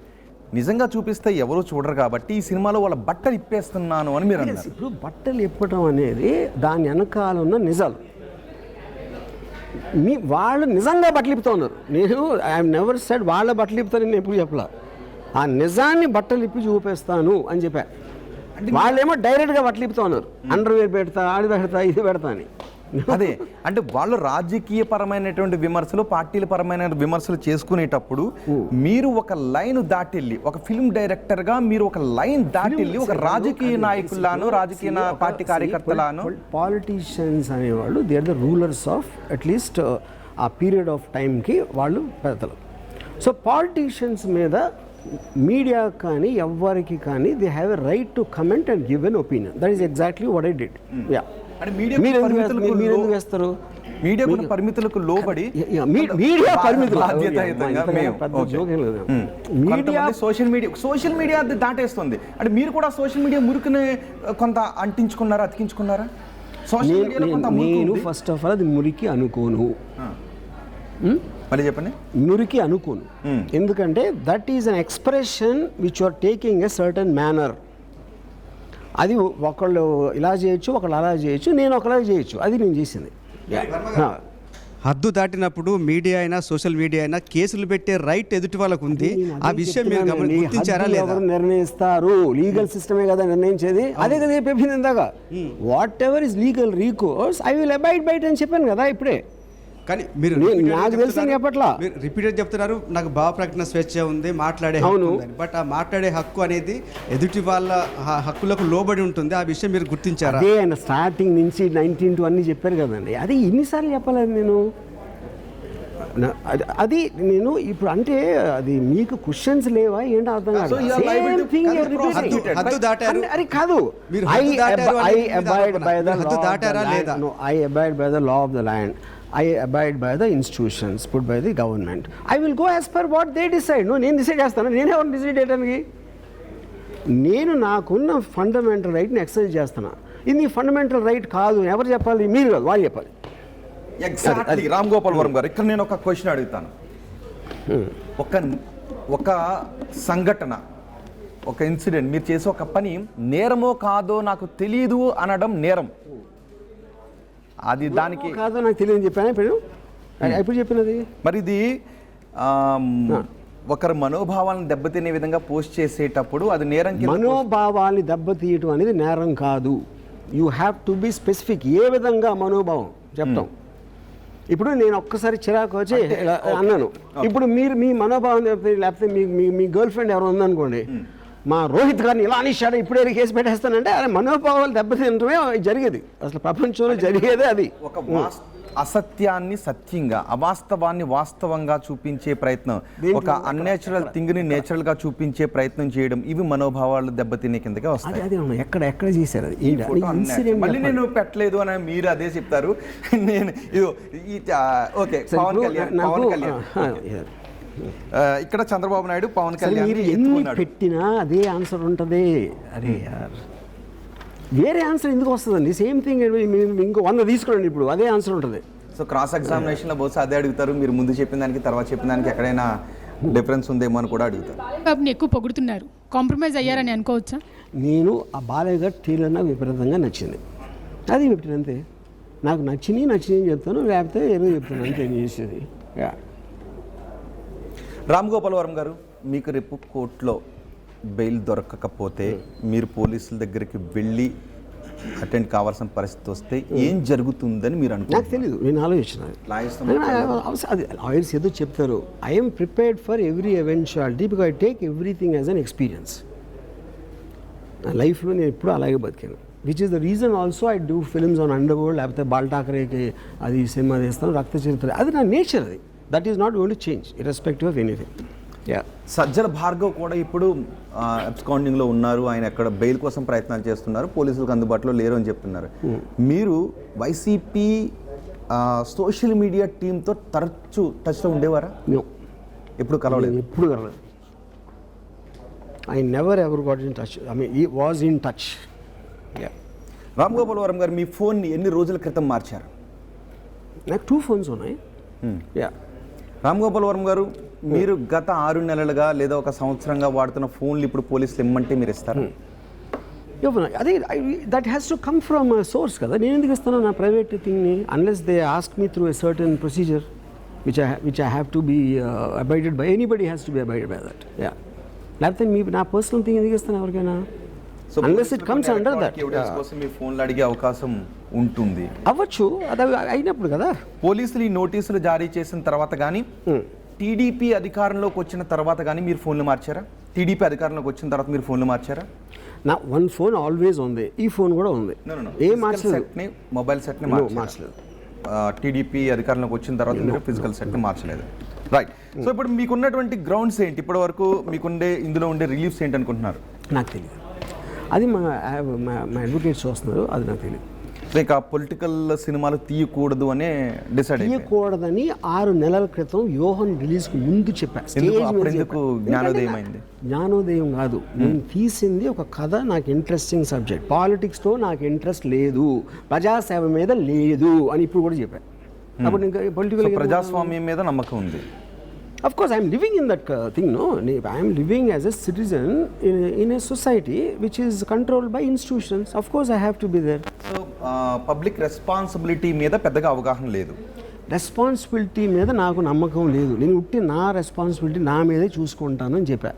నిజంగా చూపిస్తే ఎవరు చూడరు కాబట్టి ఈ సినిమాలో వాళ్ళ బట్టలు ఇప్పేస్తున్నాను అని మీరు అన్నారు. ఇప్పుడు బట్టలు ఇప్పటం అనేది దాని వెనకాల ఉన్న నిజాలు. వాళ్ళు నిజంగా బట్టలు ఇప్పుతూ ఉన్నారు. నేను ఐఎమ్ నెవర్ సెడ్ వాళ్ళ బట్టలు ఇప్పుతాను, నేను ఎప్పుడు చెప్పలా. ఆ నిజాన్ని బట్టలు ఇప్పి చూపిస్తాను అని చెప్పా. వాళ్ళేమో డైరెక్ట్గా బట్టలు ఇప్పుతూ ఉన్నారు, అండర్వేర్ పెడతా, ఆడి పెడతా, ఇది పెడతా అని. అదే అంటే వాళ్ళు రాజకీయ పరమైనటువంటి విమర్శలు, పార్టీల పరమైన విమర్శలు చేసుకునేటప్పుడు మీరు ఒక లైన్ దాటిల్లి, ఒక ఫిల్మ్ డైరెక్టర్గా మీరు ఒక లైన్ దాటిల్లి ఒక రాజకీయ నాయకులను, రాజకీయ పార్టీ కార్యకర్తలను, పాలిటీషియన్స్ అనేవాళ్ళు they are the rulers of at least ఆ పీరియడ్ ఆఫ్ టైంకి వాళ్ళు పెడతారు. సో పాలిటీషియన్స్ మీద మీడియా కానీ ఎవరికి కానీ they have a right to comment and give an opinion. That is exactly what I did. Yeah, media పరిమితులకు లోబడి సోషల్ మీడియా దాటేస్తుంది. అంటే మీరు కూడా సోషల్ మీడియా మురికిని కొంత అంటించుకున్నారా, అతికించుకున్నారా? నేను ఫస్ట్ ఆఫ్ ఆల్ అది మురికి అనుకోను. మళ్ళీ చెప్పండి. మురికి అనుకోను, ఎందుకంటే that is an expression which you are taking a certain manner. అది ఒకళ్ళు ఇలా చేయొచ్చు, ఒకళ్ళు అలా చేయొచ్చు, నేను ఒకలా చేయొచ్చు. అది నేను చేసింది. హద్దు దాటినప్పుడు మీడియా అయినా సోషల్ మీడియా అయినా కేసులు పెట్టే రైట్ ఎదుటి వాళ్ళకు ఉంది. ఆ విషయం మీరు గుర్తించారా లేదా? ఎవరు నిర్ణయిస్తారు? లీగల్ సిస్టమే కదా నిర్ణయించేది. అదే కదా చెప్పింది ఇందాక. What ever is legal recourse I will abide by it అని చెప్పాను కదా ఇప్పుడే. కానీ మీరు నాకు తెలిసి చెప్పట్లా. మీరు రిపీటెడ్ చెప్తున్నారు నాకు భావ ప్రకటన స్వేచ్ఛ ఉంది, మాట్లాడే హక్కు ఉందని. బట్ ఆ మాట్లాడే హక్కు అనేది ఎదుటి వాళ్ళ హక్కులకు లోబడి ఉంటుంది. ఆ విషయం మీరు గుర్తించారా? అదే ఆయన స్టార్టింగ్ నుంచి 19 to అన్నీ చెప్పారు కదండి. అది ఇన్నిసార్లు చెప్పలేదు నేను. అది నేను ఇప్పుడు అంటే అది మీకు క్వశ్చన్స్ లేవా ఏంటో అర్థం కాదు. హద్దు దాటారు. అది కాదు, I abide by the law of the land, I abide by the institutions put by the government. I will go as per what they decide. No, నేను డిసైడ్ చేస్తాను. నేనే ఎవరు డిసైడ్ చేయడానికి? నేను నాకున్న ఫండమెంటల్ రైట్ని ఎక్సర్సైజ్ చేస్తున్నా. ఇది ఫండమెంటల్ రైట్ కాదు. ఎవరు చెప్పాలి? మీరు కాదు, వాళ్ళు చెప్పాలి. ఎగ్జాక్ట్లీ. రామ్ గోపాల్ వర్మ గారు, ఇక్కడ నేను ఒక క్వశ్చన్ అడుగుతాను. ఒక సంఘటన, ఒక ఇన్సిడెంట్, మీరు చేసే ఒక పని నేరమో కాదో నాకు తెలియదు అనడం నేరం. అది దానికి కాదో నాకు తెలియదు చెప్పాను ఇప్పుడు చెప్పినది. మరి ఇది ఒకరి మనోభావాలను దెబ్బతినే విధంగా పోస్ట్ చేసేటప్పుడు అది నేరం. మనోభావాన్ని దెబ్బతీయటం అనేది నేరం కాదు. You have to be specific. ఏ విధంగా మనోభావం చెప్తాం. ఇప్పుడు నేను ఒక్కసారి చిరాకు వచ్చి అన్నాను, ఇప్పుడు మీరు మీ మనోభావం లేకపోతే మీ గర్ల్ ఫ్రెండ్ ఎవరు ఉందనుకోండి, మా రోహిత్ గారిని ఇలా అనేశాడు ఇప్పుడే కేసు పెట్టేస్తానంటే అదే మనోభావాలు దెబ్బతింటమే జరిగేది. అసలు ప్రపంచంలో జరిగేదే అది. ఒక అసత్యాన్ని సత్యంగా, అవాస్తవాన్ని వాస్తవంగా చూపించే ప్రయత్నం, ఒక అన్నేచురల్ థింగ్ని నేచురల్గా చూపించే ప్రయత్నం చేయడం, ఇవి మనోభావాలు దెబ్బతినే కిందకే వస్తాయి. అదే ఎక్కడ చేశారు అది? మళ్ళీ నేను పెట్టలేదు అని మీరు అదే చెప్తారు. నేను ఓకే, పవన్ కళ్యాణ్ ఇక్కడ చంద్రబాబు నాయుడు పవన్ కళ్యాణ్ మీరు ఎన్ని పెట్టినా అదే ఆన్సర్ ఉంటుంది. అరే యార్, వేరే ఆన్సర్ ఎందుకు వస్తుందండి? సేమ్ థింగ్ ఇంకో 100 తీసుకోండి, ఇప్పుడు అదే ఆన్సర్ ఉంటుంది. సో క్రాస్ ఎగ్జామినేషన్లో బహుశా అదే అడుగుతారు. మీరు ముందు చెప్పిన దానికి తర్వాత చెప్పిన దానికి ఎక్కడైనా డిఫరెన్స్ ఉందేమో అని కూడా అడుగుతారు. బాబుని ఎక్కువ పొగుడుతున్నారు, కాంప్రమైజ్ అయ్యారని అనుకోవచ్చా? నేను ఆ బాలయ్య ట్రైలర్ నాకు విపరీతంగా నచ్చింది. అది అంతే. నాకు నచ్చినాయి అని చెప్తాను, లేకపోతే ఏదో చెప్తాను అంతే చేసేది. రామ్ గోపాల్ వర్మ గారు, మీకు రేపు కోర్టులో బెయిల్ దొరకకపోతే మీరు పోలీసుల దగ్గరికి వెళ్ళి అటెండ్ కావాల్సిన పరిస్థితి వస్తే ఏం జరుగుతుందని మీరు అనుకుంటారు? నాకు తెలీదు, నేను ఆలోచించిన. లాయర్స్ ఏదో చెప్తారు. I'm prepared for every eventuality because I take everything as an experience. నా లైఫ్లో నేను ఎప్పుడూ అలాగే బతికాను. Which is the reason also I do films on underworld, లేకపోతే బాల్ ఠాకరేకి అది సినిమా తీస్తాను, రక్త చరిత్ర. అది నా నేచర్. అది that is not going to change irrespective of anything. Sajjala Bhargav కూడా ఇప్పుడు అబ్స్కాండింగ్లో ఉన్నారు. ఆయన ఎక్కడ బెయిల్ కోసం ప్రయత్నాలు చేస్తున్నారు, పోలీసులకు అందుబాటులో లేరు అని చెప్తున్నారు. మీరు వైసీపీ సోషల్ మీడియా టీంతో తరచు టచ్లో ఉండేవారా? ఎప్పుడు కలవలేదు? ఎప్పుడు కలవలేదు. I never ever got in touch. I mean he was in touch. Ram Gopal Varma గారు, మీ ఫోన్ని ఎన్ని రోజుల క్రితం మార్చారు? నాకు 2 phones ఉన్నాయి. రామ్ గోపాల్ వర్మ గారు, మీరు గత 6 నెలలుగా లేదా ఒక సంవత్సరంగా వాడుతున్న ఫోన్లు ఇప్పుడు పోలీసులు ఇమ్మంటే మీరు ఇస్తారు? అదే that has to come from source కదా. నేను ఎందుకు ఇస్తాను నా ప్రైవేట్ థింగ్ని unless they ask me through a certain procedure which I have to be abided by. Anybody has to be abided by that. లేకపోతే నా పర్సనల్ థింగ్ ఎందుకు ఇస్తాను ఎవరికైనా? Unless it comes under that. మీ ఫోన్లు అడిగే అవకాశం ఉంటుంది, అవ్వచ్చు. అది అయినప్పుడు కదా. పోలీసులు ఈ నోటీసులు జారీ చేసిన తర్వాత కానీ, టీడీపీ అధికారంలోకి వచ్చిన తర్వాత కానీ మీరు ఫోన్లు మార్చారా? టీడీపీ అధికారంలోకి వచ్చిన తర్వాత మీరు ఫోన్లు మార్చారా? నా 1 phone ఆల్వేస్ ఉంది. ఈ ఫోన్ కూడా ఉంది. ఏం మార్చలేదు. మొబైల్ సెట్ని మార్చలేదు. టీడీపీ అధికారంలోకి వచ్చిన తర్వాత మీరు ఫిజికల్ సెట్ని మార్చలేదు. రైట్. సో ఇప్పుడు మీకున్నటువంటి గ్రౌండ్స్ ఏంటి? ఇప్పటి వరకు మీకుండే ఇందులో ఉండే రిలీఫ్స్ ఏంటి అనుకుంటున్నారు? నాకు తెలియదు. అది మా అడ్వకేట్స్ చూస్తున్నారు. అది నాకు తెలియదు. లైక్ ఆ పొలిటికల్ సినిమాలు తీయకూడదు అనే డిసైడ్ తీయకూడదని 6 నెలల క్రితం యోహన్ రిలీజ్కి ముందు చెప్పాను. జ్ఞానోదయం అయింది. జ్ఞానోదయం కాదు, నేను తీసింది ఒక కథ. నాకు ఇంట్రెస్టింగ్ సబ్జెక్ట్. పాలిటిక్స్తో నాకు ఇంట్రెస్ట్ లేదు, ప్రజాసేవ మీద లేదు అని ఇప్పుడు కూడా చెప్పాను. అప్పుడు ఇంకా పొలిటికల్ ప్రజాస్వామ్యం మీద నమ్మకం ఉంది. Of course, I am living in that thing, no? I am living as a citizen in a society which is controlled by institutions. Of course, I have to be there. So, public responsibility మీద పెద్దగా అవగాహన లేదు. రెస్పాన్సిబిలిటీ మీద నాకు నమ్మకం లేదు. నేను ఉట్టి నా రెస్పాన్సిబిలిటీ నా మీదే చూసుకుంటాను అని చెప్పా.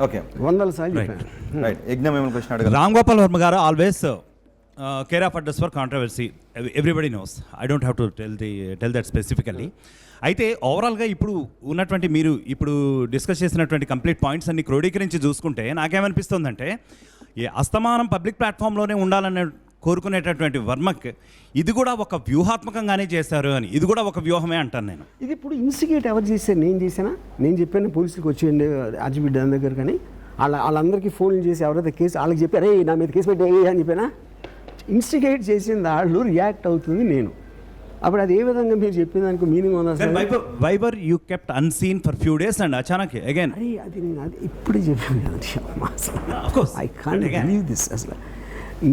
ఓకే, 100 సార్లు చెప్పాను. రైట్. యజ్ఞం ఏమైనా క్వశ్చన్ అడగాలి? రామ్ గోపాల్ వర్మ గారు always care of address for controversy everybody knows. I don't have to tell that specifically. అయితే ఓవరాల్గా ఇప్పుడు ఉన్నటువంటి మీరు ఇప్పుడు డిస్కస్ చేసినటువంటి కంప్లీట్ పాయింట్స్ అన్ని క్రోడీకరించి చూసుకుంటే నాకేమనిపిస్తుందంటే ఈ అస్తమానం పబ్లిక్ ప్లాట్ఫామ్లోనే ఉండాలనే కోరుకునేటటువంటి వర్మక్ ఇది కూడా ఒక వ్యూహాత్మకంగానే చేశారు అని, ఇది కూడా ఒక వ్యూహమే అంటాను నేను. ఇది ఇప్పుడు ఇన్సిగేట్ ఎవరు చేశారు? నేను చేశానా? నేను చెప్పాను పోలీసులకు వచ్చేయండి ఆర్జీబీ డ్యామ్ దగ్గర, కానీ వాళ్ళందరికీ ఫోన్లు చేసి ఎవరైతే కేసు వాళ్ళకి చెప్పారు రే నా మీద కేసు పెట్టే అని చెప్పానా? ఇన్స్టిగేట్ చేసిన వాళ్ళు రియాక్ట్ అవుతుంది నేను. అప్పుడు అది ఏ విధంగా మీరు చెప్పిన దానికి మీనింగ్ ఉందా sir? Viber you kept unseen for few days and అచానక్ అగైన్. అరే అది నేను అది ఇప్పుడే చెప్పాను కదా, ఐ కాంట్ బిలీవ్ దిస్. అసలు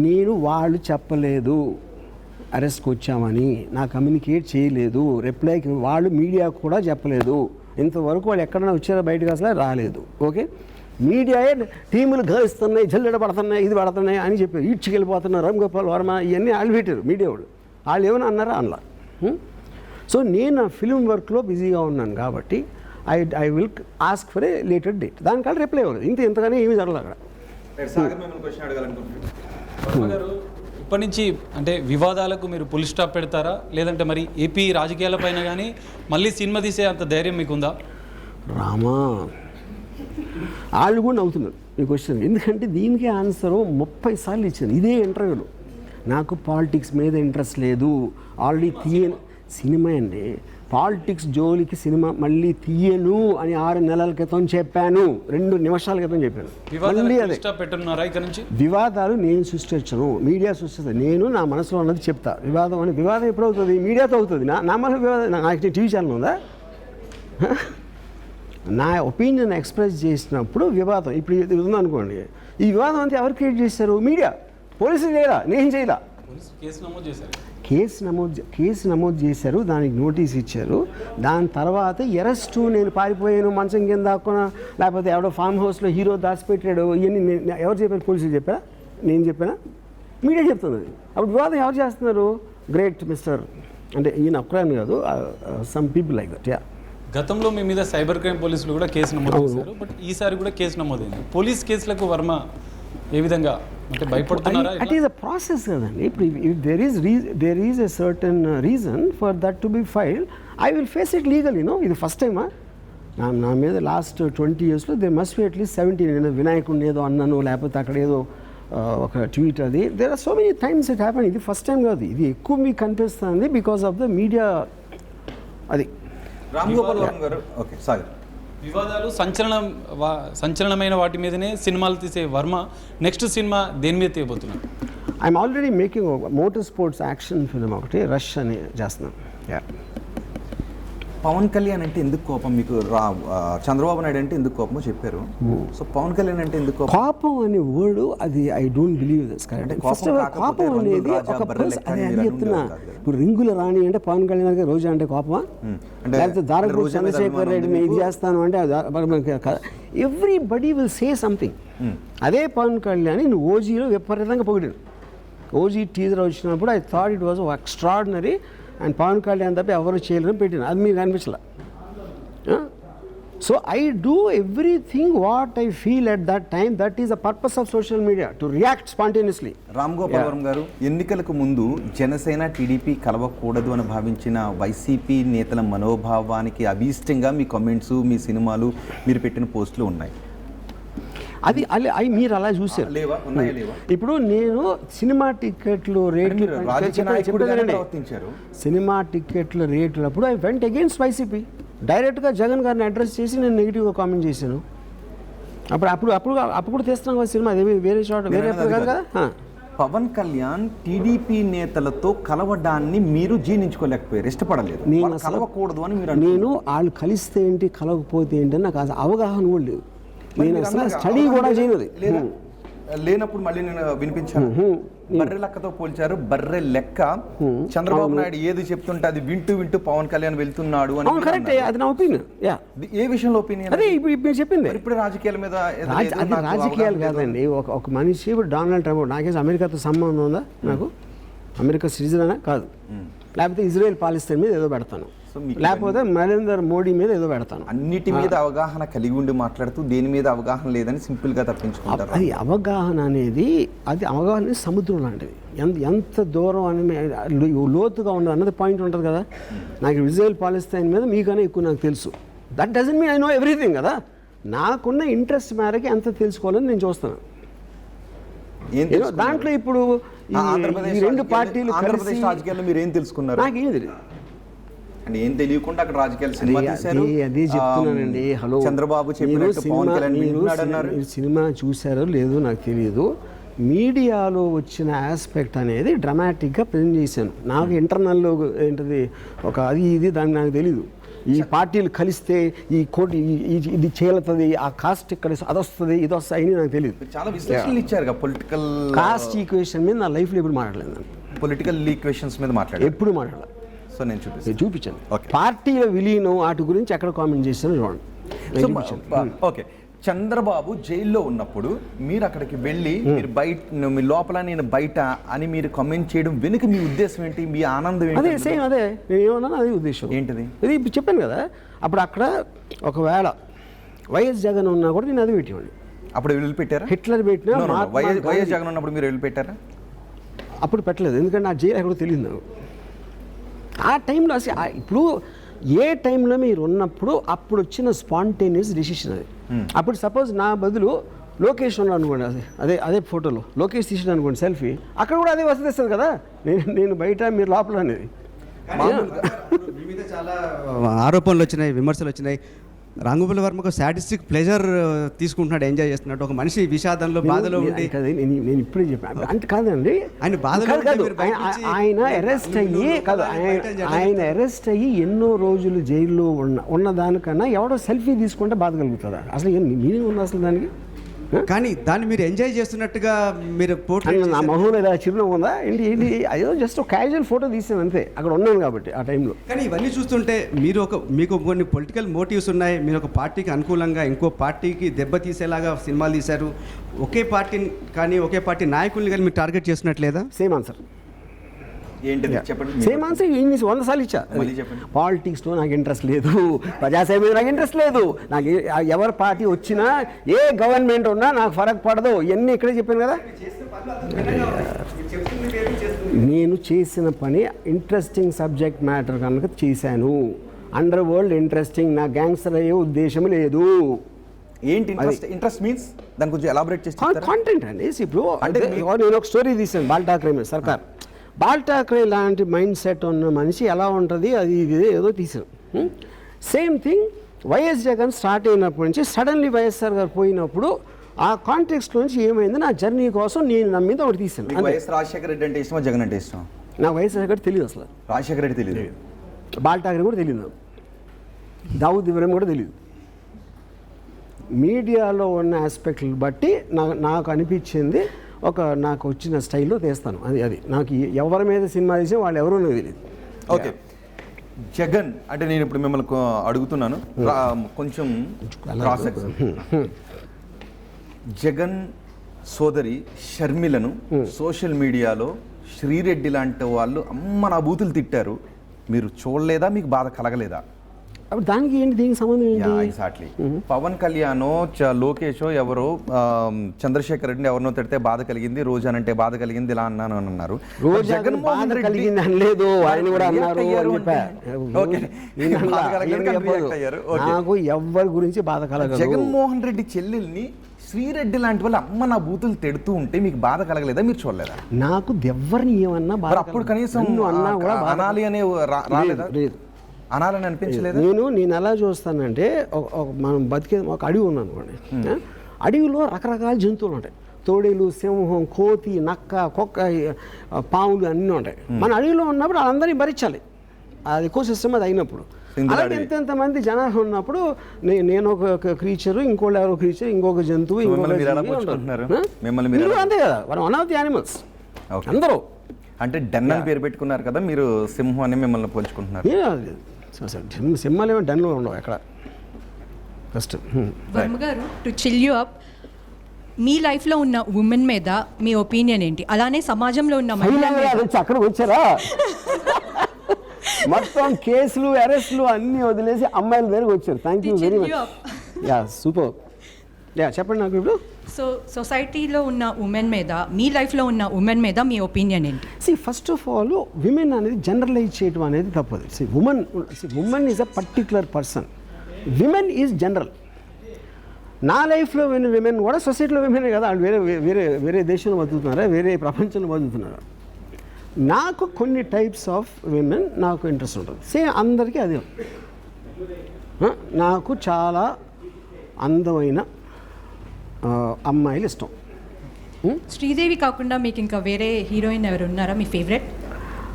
నేను వాళ్ళు చెప్పలేదు అరెస్ట్కి వచ్చామని, నా కమ్యూనికేట్ చేయలేదు, రిప్లైకి వాళ్ళు మీడియాకు కూడా చెప్పలేదు. ఇంతవరకు వాళ్ళు ఎక్కడైనా వచ్చారో బయటకు అసలు రాలేదు. ఓకే, మీడియాయే టీములు గలుస్తున్నాయి, జల్లెడ పడుతున్నాయి, ఇది పడుతున్నాయి అని చెప్పారు. ఈడ్చుకెళ్ళిపోతున్నారు రామ్ గోపాల్ వర్మ, ఇవన్నీ వాళ్ళు పెట్టారు మీడియా వాళ్ళు. వాళ్ళు ఏమైనా అన్నారా? అనలా. సో నేను నా ఫిల్మ్ వర్క్లో బిజీగా ఉన్నాను కాబట్టి I will ask for a later date. దానికల్లా రిప్లై అవ్వలేదు. ఇంతగానే ఏమీ జరగలేదు అక్కడ. ఇప్పటి నుంచి అంటే వివాదాలకు మీరు పుల్ స్టాప్ పెడతారా, లేదంటే మరి ఏపీ రాజకీయాలపైన కానీ మళ్ళీ సినిమా తీసే అంత ధైర్యం మీకుందా? రామా, వాళ్ళు కూడా నవ్వుతున్నారు ఈ క్వశ్చన్. ఎందుకంటే దీనికి ఆన్సరు 30 సార్లు ఇచ్చాను ఇదే ఇంటర్వ్యూలో. నాకు పాలిటిక్స్ మీద ఇంట్రెస్ట్ లేదు, ఆల్రెడీ తీయను సినిమా అండి. పాలిటిక్స్ జోలికి సినిమా మళ్ళీ తీయను అని 6 నెలల క్రితం చెప్పాను, 2 నిమిషాల క్రితం చెప్పాను. మళ్ళీ అదే వివాదాలు నేను సృష్టించను, మీడియా సృష్టిస్తాను. నేను నా మనసులో ఉన్నది చెప్తా. వివాదం ఎప్పుడు అవుతుంది? మీడియాతో అవుతుంది. నా మన వివాదం నాకు టీవీ ఛానల్ ఉందా? నా ఒపీనియన్ ఎక్స్ప్రెస్ చేసినప్పుడు వివాదం ఇప్పుడు ఇది ఉందనుకోండి, ఈ వివాదం అంతా ఎవరు క్రియేట్ చేశారు? మీడియా. పోలీసులు చేయరా, నేను చేయలా. కేసు నమోదు చేశారు, దానికి నోటీస్ ఇచ్చారు. దాని తర్వాత అరెస్టు, నేను పారిపోయాను, మంచం కింద దాక్కున్నా, లేకపోతే ఎవడో ఫామ్ హౌస్లో హీరో దాచిపెట్టాడు, ఇవన్నీ ఎవరు చెప్పారు? పోలీసులు చెప్పారా? నేను చెప్పానా? మీడియా చెప్తున్నది. అప్పుడు వివాదం ఎవరు చేస్తున్నారు? గ్రేట్ మిస్టర్ అంటే ఈయన ఒక్కరాని కాదు, some people like that. Yeah, గతంలో మీ మీద సైబర్ క్రైమ్ పోలీసులు కూడా కేసు నమోదు చేశారు, బట్ ఈసారి కూడా కేసు నమోదైంది. పోలీస్ కేసులకు వర్మ ఏ విధంగా అంటే భయపడుతున్నారా? ఇట్ ఈస్ అ ప్రాసెస్ కదండి. ఇప్పుడు there is a certain reason for that to be filed, I will face it legally. No, ఇది ఫస్ట్ టైమా నా మీద లాస్ట్ 20 yearsలో దే మస్ట్ బి అట్లీస్ట్ 17. నేను వినాయకుడిని ఏదో అన్నాను, లేకపోతే అక్కడ ఏదో ఒక ట్వీట్, అది there are so many times it happen. ఇది ఫస్ట్ టైం కాదు, ఇది ఎక్కువ మీకు కనిపిస్తుంది బికాస్ ఆఫ్ ద మీడియా. అది రామ్ గోపాల్ వర్మ గారు. ఓకే, సాగర్. వివాదాలు సంచలనమైన వాటి మీదనే సినిమాలు తీసే వర్మ నెక్స్ట్ సినిమా దేని మీద తీయబోతున్నారు? I'm already making motor sports action film ఒకటి, రష్ అని చేస్తున్నాను. పవన్ కళ్యాణ్ అంటే ఎందుకు కోపం మీకు? చంద్రబాబు నాయుడు అంటే ఎందుకు కోపమో చెప్పారు. సో పవన్ కళ్యాణ్ అంటే ఎందుకు కోపం అనే వర్డ్, అది I don't believe this. First కోపం అనేది ఒక అది చెప్తున్నా. ఇప్పుడు రింగుల రాణి అంటే పవన్ కళ్యాణ్ గారు రోజా అంటే కోపమా? లేకపోతే దారపూర్ చంద్రశేఖర్ రెడ్డిని ఇది చేస్తాను అంటే ఎవ్రీబడి విల్ సే సంథింగ్. అదే పవన్ కళ్యాణ్ నువ్వు ఓజీలో విపరీతంగా పొగిడాను. ఓజీ టీజర్ వచ్చినప్పుడు I thought it was extraordinary and Pawan Kalyan తప్ప ఎవరు చేయలేని పెట్టిన, అది మీకు అనిపించలే. So I do everything what I feel at that time. That is the purpose of social media, to react spontaneously. Ram Gopal Varma garu, ఎన్నికలకు ముందు జనసేన టీడీపీ కలవకూడదు అని భావించిన వైసీపీ నేతల మనోభావానికి అభీష్టంగా మీ కామెంట్స్, మీ సినిమాలు, మీరు పెట్టిన పోస్టులు ఉన్నాయి. అది మీరు అలా చూశారు. ఇప్పుడు నేను సినిమా టికెట్లు రేట్లు సినిమా టికెట్ల రేట్లు అప్పుడు ఐ వెంట్ అగైన్స్ వైసీపీ. డైరెక్ట్గా జగన్ గారిని అడ్రస్ చేసి నేను నెగిటివ్గా కామెంట్ చేశాను. అప్పుడు కూడా తీస్తున్నాం కదా సినిమా, అదే వేరే షాట్ వేరే కాదు కదా. పవన్ కళ్యాణ్ టీడీపీ నేతలతో కలవడాన్ని మీరు జీర్ణించుకోలేకపోయారు, ఇష్టపడలేదు. నేను కలవకూడదు అని మీరు. నేను వాళ్ళు కలిస్తే ఏంటి, కలవకపోతే ఏంటి అని నాకు అవగాహన కూడా లేదు. నేను అసలు స్టడీ కూడా చేయలేదు. లేనప్పుడు మళ్ళీ నేను వినిపించాను. బర్రె లెక్కతో పోల్చారు. బర్రె లెక్క చంద్రబాబు నాయుడు ఏది చెప్తుంటే అది వింటూ వింటూ పవన్ కళ్యాణ్ వెళ్తున్నాడు అని. కరెక్ట్, అది నా ఒపీనియన్. ఏ విషయంలో ఒపీనియన్? అదే ఇప్పుడు చెప్పింది. ఇప్పుడు రాజకీయాల మీద అది రాజకీయాలు కాదండి. ఒక మనిషి ఇప్పుడు డొనాల్డ్ ట్రంప్, నాకేసి అమెరికాతో సంబంధం ఉందా? నాకు అమెరికా సిటిజన్ కాదు. లేకపోతే ఇజ్రాయెల్ పాలిస్తీన్ మీద ఏదో పెడతాను, లేకపోతే నరేంద్ర మోడీ మీద ఏదో పెడతాను. అన్నిటి మీద అవగాహన కలిగి ఉండి మాట్లాడుతూ దేని మీద అవగాహన లేదని సింపుల్గా తప్పించుకుంటారు. అది అవగాహన అనేది సముద్రం లాంటిది. ఎంత దూరం అని లోతుగా ఉండదు అన్నది పాయింట్ ఉంటుంది కదా. నాకు ఇజ్రాయెల్ పాలిస్తీన్ మీద మీకన్నా ఎక్కువ నాకు తెలుసు. That doesn't mean I know everything కదా. నాకున్న ఇంట్రెస్ట్ మేరకి ఎంత తెలుసుకోవాలని నేను చూస్తాను. దాంట్లో ఇప్పుడు ఈ రెండు పార్టీలు ఆంధ్రప్రదేశ్ రాజకీయాల్లో మీరు ఏం తెలుసుకున్నారు? నాకేం తెలియదు అంటే ఏం తెలియకుండా అక్కడ రాజకీయాలు సినిమా తీశారు. అదే చెప్తున్నానండి. హలో, చంద్రబాబు చెప్పినట్టు పవన్ కళ్యాణ్ వింటున్నాడన్నారు. సినిమా చూసారో లేదో నాకు తెలియదు. మీడియాలో వచ్చిన ఆస్పెక్ట్ అనేది డ్రామాటిక్గా ప్రజెంట్ చేశాను. నాకు ఇంటర్నల్లో ఏంటిది ఒక అది ఇది దాన్ని నాకు తెలీదు. ఈ పార్టీలు కలిస్తే ఈ కోటి ఇది చేలుతుంది, ఆ కాస్ట్ ఇక్కడ అది వస్తుంది, ఇది వస్తాయి అని నాకు తెలియదు. చాలా విశ్లేషణలు ఇచ్చారు. పొలిటికల్ కాస్ట్ ఈక్వేషన్ మీద నా లైఫ్లో ఎప్పుడు మాట్లాడలేదు. పొలిటికల్ ఈక్వేషన్స్ మీద మాట్లాడారు ఎప్పుడు మాట్లాడాలి. సో నేను చూపించాను పార్టీల విలీనం వాటి గురించి ఎక్కడ కామెంట్ చేశాను చూడండి. ఓకే, చంద్రబాబు జైల్లో ఉన్నప్పుడు మీరు అక్కడికి వెళ్ళి మీరు బయట మీ లోపల నేను బయట అని మీరు కామెంట్ చేయడం వెనుక మీ ఉద్దేశం ఏంటి? మీ ఆనందం ఏంటి? అదే సేమ్ అదే నేను ఏమన్నాను, అదే ఉద్దేశం. ఏంటిది? ఇది ఇప్పుడు చెప్పాను కదా. అప్పుడు అక్కడ ఒకవేళ వైఎస్ జగన్ ఉన్నా కూడా నేను అది పెట్టేవాడిని. అప్పుడు వదిలిపెట్టారా? హిట్లర్ పెట్టినా వైఎస్ జగన్ ఉన్నప్పుడు మీరు వదిలిపెట్టారా? అప్పుడు పెట్టలేదు, ఎందుకంటే నా జైలు ఎక్కడో తెలియదు నాకు. ఆ టైంలో ఇప్పుడు ఏ టైంలో మీరు ఉన్నప్పుడు అప్పుడు వచ్చిన స్పాంటేనియస్ డిసిషన్ అది. అప్పుడు సపోజ్ నా బదులు లోకేష్ ఉన్నాను అనుకోండి, అదే ఫోటోలో లోకేష్ తీసాడు అనుకోండి సెల్ఫీ, అక్కడ కూడా అదే వస్తుంది కదా. నేను బయట మీరు లోపల అనేది. మీ మీద చాలా ఆరోపణలు వచ్చినాయి, విమర్శలు వచ్చినాయి. రాంగోపాల్ వర్మకు సాటిస్టిక్ ప్లెజర్ తీసుకుంటున్నాడు, ఎంజాయ్ చేస్తున్నాడు. ఒక మనిషి విషాదంలో బాధలో ఉండి నేను ఇప్పుడే చెప్పాను అంటే కాదండి. ఆయన అరెస్ట్ అయ్యి ఎన్నో రోజులు జైల్లో ఉన్న దానికన్నా ఎవడో సెల్ఫీ తీసుకుంటే బాధ కలుగుతుందా? అసలు ఏం మీనింగ్ ఉంది అసలు దానికి? కానీ దాన్ని మీరు ఎంజాయ్ చేస్తున్నట్టుగా మీరు నా మొహంలో ఏదో చిరునవ్వు ఉందా ఏంటి? ఏంటి అదో జస్ట్ ఒక క్యాజువల్ ఫోటో తీసాను అంతే, అక్కడ ఉన్నాను కాబట్టి ఆ టైంలో. కానీ ఇవన్నీ చూస్తుంటే మీకు కొన్ని పొలిటికల్ మోటివ్స్ ఉన్నాయి. మీరు ఒక పార్టీకి అనుకూలంగా ఇంకో పార్టీకి దెబ్బతీసేలాగా సినిమాలు తీశారు. ఒకే పార్టీని కానీ ఒకే పార్టీ నాయకుల్ని కానీ మీరు టార్గెట్ చేస్తున్నట్లేదా? Same answer. ఏంటిది చెప్పండి. సేమ్ ఆన్సర్ 100 సార్లు ఇచ్చా. పాలిటిక్స్లో నాకు ఇంట్రెస్ట్ లేదు, ప్రజాసేవ మీద నాకు ఇంట్రెస్ట్ లేదు, నాకు ఎవరి పార్టీ వచ్చినా ఏ గవర్నమెంట్ ఉన్నా నాకు ఫరక్ పడదు. ఇవన్నీ ఇక్కడే చెప్పాను కదా. నేను చేసిన పని ఇంట్రెస్టింగ్ సబ్జెక్ట్ మ్యాటర్ కనుక చేశాను. అండర్ వరల్డ్ ఇంట్రెస్టింగ్, నా గ్యాంగ్స్టర్ అయ్యే ఉద్దేశం లేదు. ఏంటి ఇంట్రెస్ట్ మీన్స్ దాని గురించి ఎలాబరేట్ చేసి కాంటెంట్ అండి. ఇప్పుడు అంటే నేను ఒక స్టోరీ తీసాను, బాల్ ఠాక్రే మీద సర్కార్. బాల్ ఠాక్రే లాంటి మైండ్ సెట్ ఉన్న మనిషి ఎలా ఉంటుంది అది ఇది ఏదో తీసాను. Same thing YS Jagan start అయినప్పటి నుంచి సడన్లీ వైఎస్ఆర్ గారు పోయినప్పుడు ఆ కాంటెక్స్ట్ నుంచి ఏమైంది నా జర్నీ కోసం నేను నా మీద ఒకటి తీసాను. వైఎస్ రాజశేఖర రెడ్డి అంటే ఇష్టమా జగన్ అంటే ఇష్టం? నాకు వైఎస్ రాజశేఖర్ తెలియదు, అసలు రాజశేఖర రెడ్డి తెలియదు, బాల్ ఠాక్రే కూడా తెలియదు, దావుద్ ఇబ్రహీం కూడా తెలియదు. మీడియాలో ఉన్న ఆస్పెక్ట్ని బట్టి నాకు అనిపించింది నాకు వచ్చిన స్టైల్లో తీస్తాను. అది నాకు ఎవరి మీద సినిమా తీసి వాళ్ళు ఎవరో నాకు తెలియదు. ఓకే, జగన్ అంటే నేను ఇప్పుడు మిమ్మల్ని అడుగుతున్నాను కొంచెం జగన్ సోదరి షర్మిలను సోషల్ మీడియాలో శ్రీరెడ్డి లాంటి వాళ్ళు అమ్మ నా బూతులు తిట్టారు, మీరు చూడలేదా? మీకు బాధ కలగలేదా? అప్పుడు దానికి ఏంటి, దీనికి సంబంధం ఏంటి? ఎగ్జాక్ట్లీ పవన్ కళ్యాణ్ లోకేష్ ఎవరో చంద్రశేఖర్ రెడ్డిని ఎవరినో తిడితే బాధ కలిగింది, రోజాన్ అంటే బాధ కలిగింది ఇలా అన్నాను అని అన్నారు. జగన్మోహన్ రెడ్డి అనలేదు, ఆయన కూడా అన్నారు. నాకు ఎవరి గురించి బాధ కలగదు. జగన్మోహన్ రెడ్డి చెల్లెల్ని శ్రీరెడ్డి లాంటి వాళ్ళు అమ్మ నా బూతులు తిడుతూ ఉంటే మీకు బాధ కలగలేదా? మీరు చూడలేదా? నాకు ఎవరిని ఏమన్నా బాధ, అప్పుడు కనీసం అన్నా కూడా అనాలి అనే రాలేదా? అనాలని అనిపించలేదు. నేను ఎలా చూస్తానంటే మనం బతికే ఒక అడవి ఉంది అనుకోండి, అడవిలో రకరకాల జంతువులు ఉంటాయి. తోడేలు, సింహం, కోతి, నక్క, కుక్క, పాములు అన్నీ ఉంటాయి. మన అడవిలో ఉన్నప్పుడు వాళ్ళందరినీ భరించాలి, అది ఎకోసిస్టమ్ అది అయినప్పుడు. అలాగే ఎంతమంది జనాలు ఉన్నప్పుడు నేను ఒక క్రీచరు, ఇంకోళ్ళు ఎవరో క్రీచర్, ఇంకొక జంతువు, అంతే కదా. మనం వన్ ఆఫ్ ది యానిమల్స్ అందరూ. అంటే డెన్ అని పేరు పెట్టుకున్నారు కదా మీరు, సింహం అని మిమ్మల్ని పోల్చుకుంటున్నారు. సింహాలు ఏమో డెన్లో ఉండవు ఎక్కడ. ఫస్ట్ వర్మ గారు, టు చిల్ యూ అప్, మీ లైఫ్లో ఉన్న ఉమెన్ మీద మీ ఒపీనియన్ ఏంటి? అలానే సమాజంలో ఉన్న అక్కడ వచ్చారా? మొత్తం కేసులు అరెస్టులు అన్నీ వదిలేసి అమ్మాయిల దగ్గరకు వచ్చారు. Thank you very much. Yeah super. Yeah చెప్పండి నాకు ఇప్పుడు. సో సొసైటీలో ఉన్న ఉమెన్ మీద, మీ లైఫ్లో ఉన్న ఉమెన్ మీద మీ ఒపీనియన్ ఏంటి? ఫస్ట్ ఆఫ్ ఆల్ విమెన్ అనేది జనరలైజ్ చేయడం అనేది తప్పదు. Women is a particular person, women is general. నా లైఫ్లో విమెన్ కూడా సొసైటీలో విమెన్ కదా, వాళ్ళు వేరే వేరే వేరే దేశంలో బతుకుతున్నారా, వేరే ప్రపంచంలో బతుకుతున్నారా. నాకు కొన్ని టైప్స్ ఆఫ్ విమెన్ నాకు ఇంట్రెస్ట్ ఉంటుంది. అందరికీ అదే. నాకు చాలా అందమైన అమ్మాయిలు ఇష్టం. శ్రీదేవి కాకుండా మీకు ఇంకా వేరే హీరోయిన్ ఎవరు ఉన్నారా మీ ఫేవరెట్?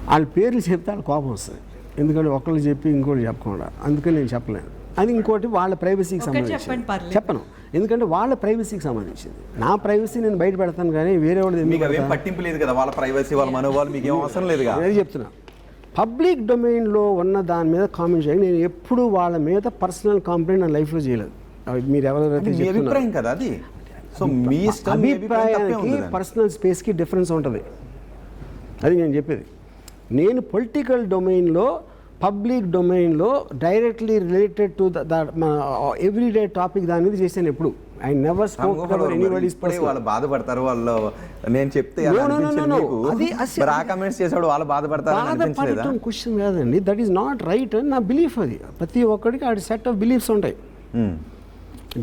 వాళ్ళ పేర్లు చెప్తే వాళ్ళ కోపం వస్తుంది, ఎందుకంటే ఒకళ్ళు చెప్పి ఇంకోటి చెప్పకుండా, అందుకని నేను చెప్పలేను. అది ఇంకోటి వాళ్ళ ప్రైవసీకి సంబంధించింది చెప్పను, ఎందుకంటే వాళ్ళ ప్రైవసీకి సంబంధించింది. నా ప్రైవసీ నేను బయట పెడతాను, కానీ వేరే వాళ్ళు పట్టింపు లేదు కదా, వాళ్ళ ప్రైవసీ వాళ్ళ మనోభావాలు మీకు ఏం అవసరం లేదు. నేను చెప్తున్నా, పబ్లిక్ డొమైన్లో ఉన్న దాని మీద కామెంట్ చేయండి. నేను ఎప్పుడు వాళ్ళ మీద పర్సనల్ కంప్లైంట్ నా లైఫ్లో చేయలేదు. మీరు ఎవరైతే అభిప్రాయం కదా అది. సో మీ అభిప్రాయానికి పర్సనల్ స్పేస్కి డిఫరెన్స్ ఉంటుంది, అది నేను చెప్పేది. నేను పొలిటికల్ డొమైన్లో, పబ్లిక్ డొమైన్లో directly related to everyday topic దాని మీద చేశాను ఎప్పుడు. I never spoke about anybody's personal. వాళ్ళు బాధపడతారు, వాళ్ళు నేను చెప్తే కామెంట్స్ చేసాడు వాళ్ళు బాధపడతారు. క్వశ్చన్ కాదండి, దట్ ఈస్ నాట్ రైట్ అని నా బిలీఫ్. అది ప్రతి ఒక్కడికి ఆ సెట్ ఆఫ్ బిలీఫ్స్ ఉంటాయి.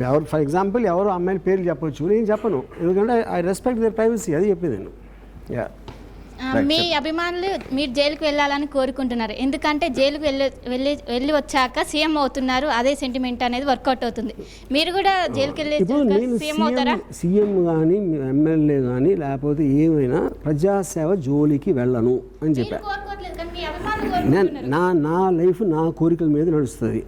ఎవరు ఫర్ ఎగ్జాంపుల్ ఎవరు అమ్మాయిల పేర్లు చెప్పొచ్చు, నేను చెప్పను, ఎందుకంటే ఐ రెస్పెక్ట్ దేర్ ప్రైవసీ. అది చెప్పేది నేను. యా మీ అభిమానులు మీరు జైలుకి వెళ్ళాలని కోరుకుంటున్నారు, ఎందుకంటే జైలుకి వెళ్ళి వచ్చాక సీఎం అవుతున్నారు, అదే సెంటిమెంట్ అనేది వర్కౌట్ అవుతుంది. మీరు కూడా జైలుకి వెళ్ళి సీఎం అవుతారా? సీఎం కానీ ఎమ్మెల్యే కానీ లేకపోతే ఏమైనా ప్రజాసేవ జోలికి వెళ్ళను అని చెప్పాను. నా లైఫ్ నా కోరికల మీద నడుస్తుంది.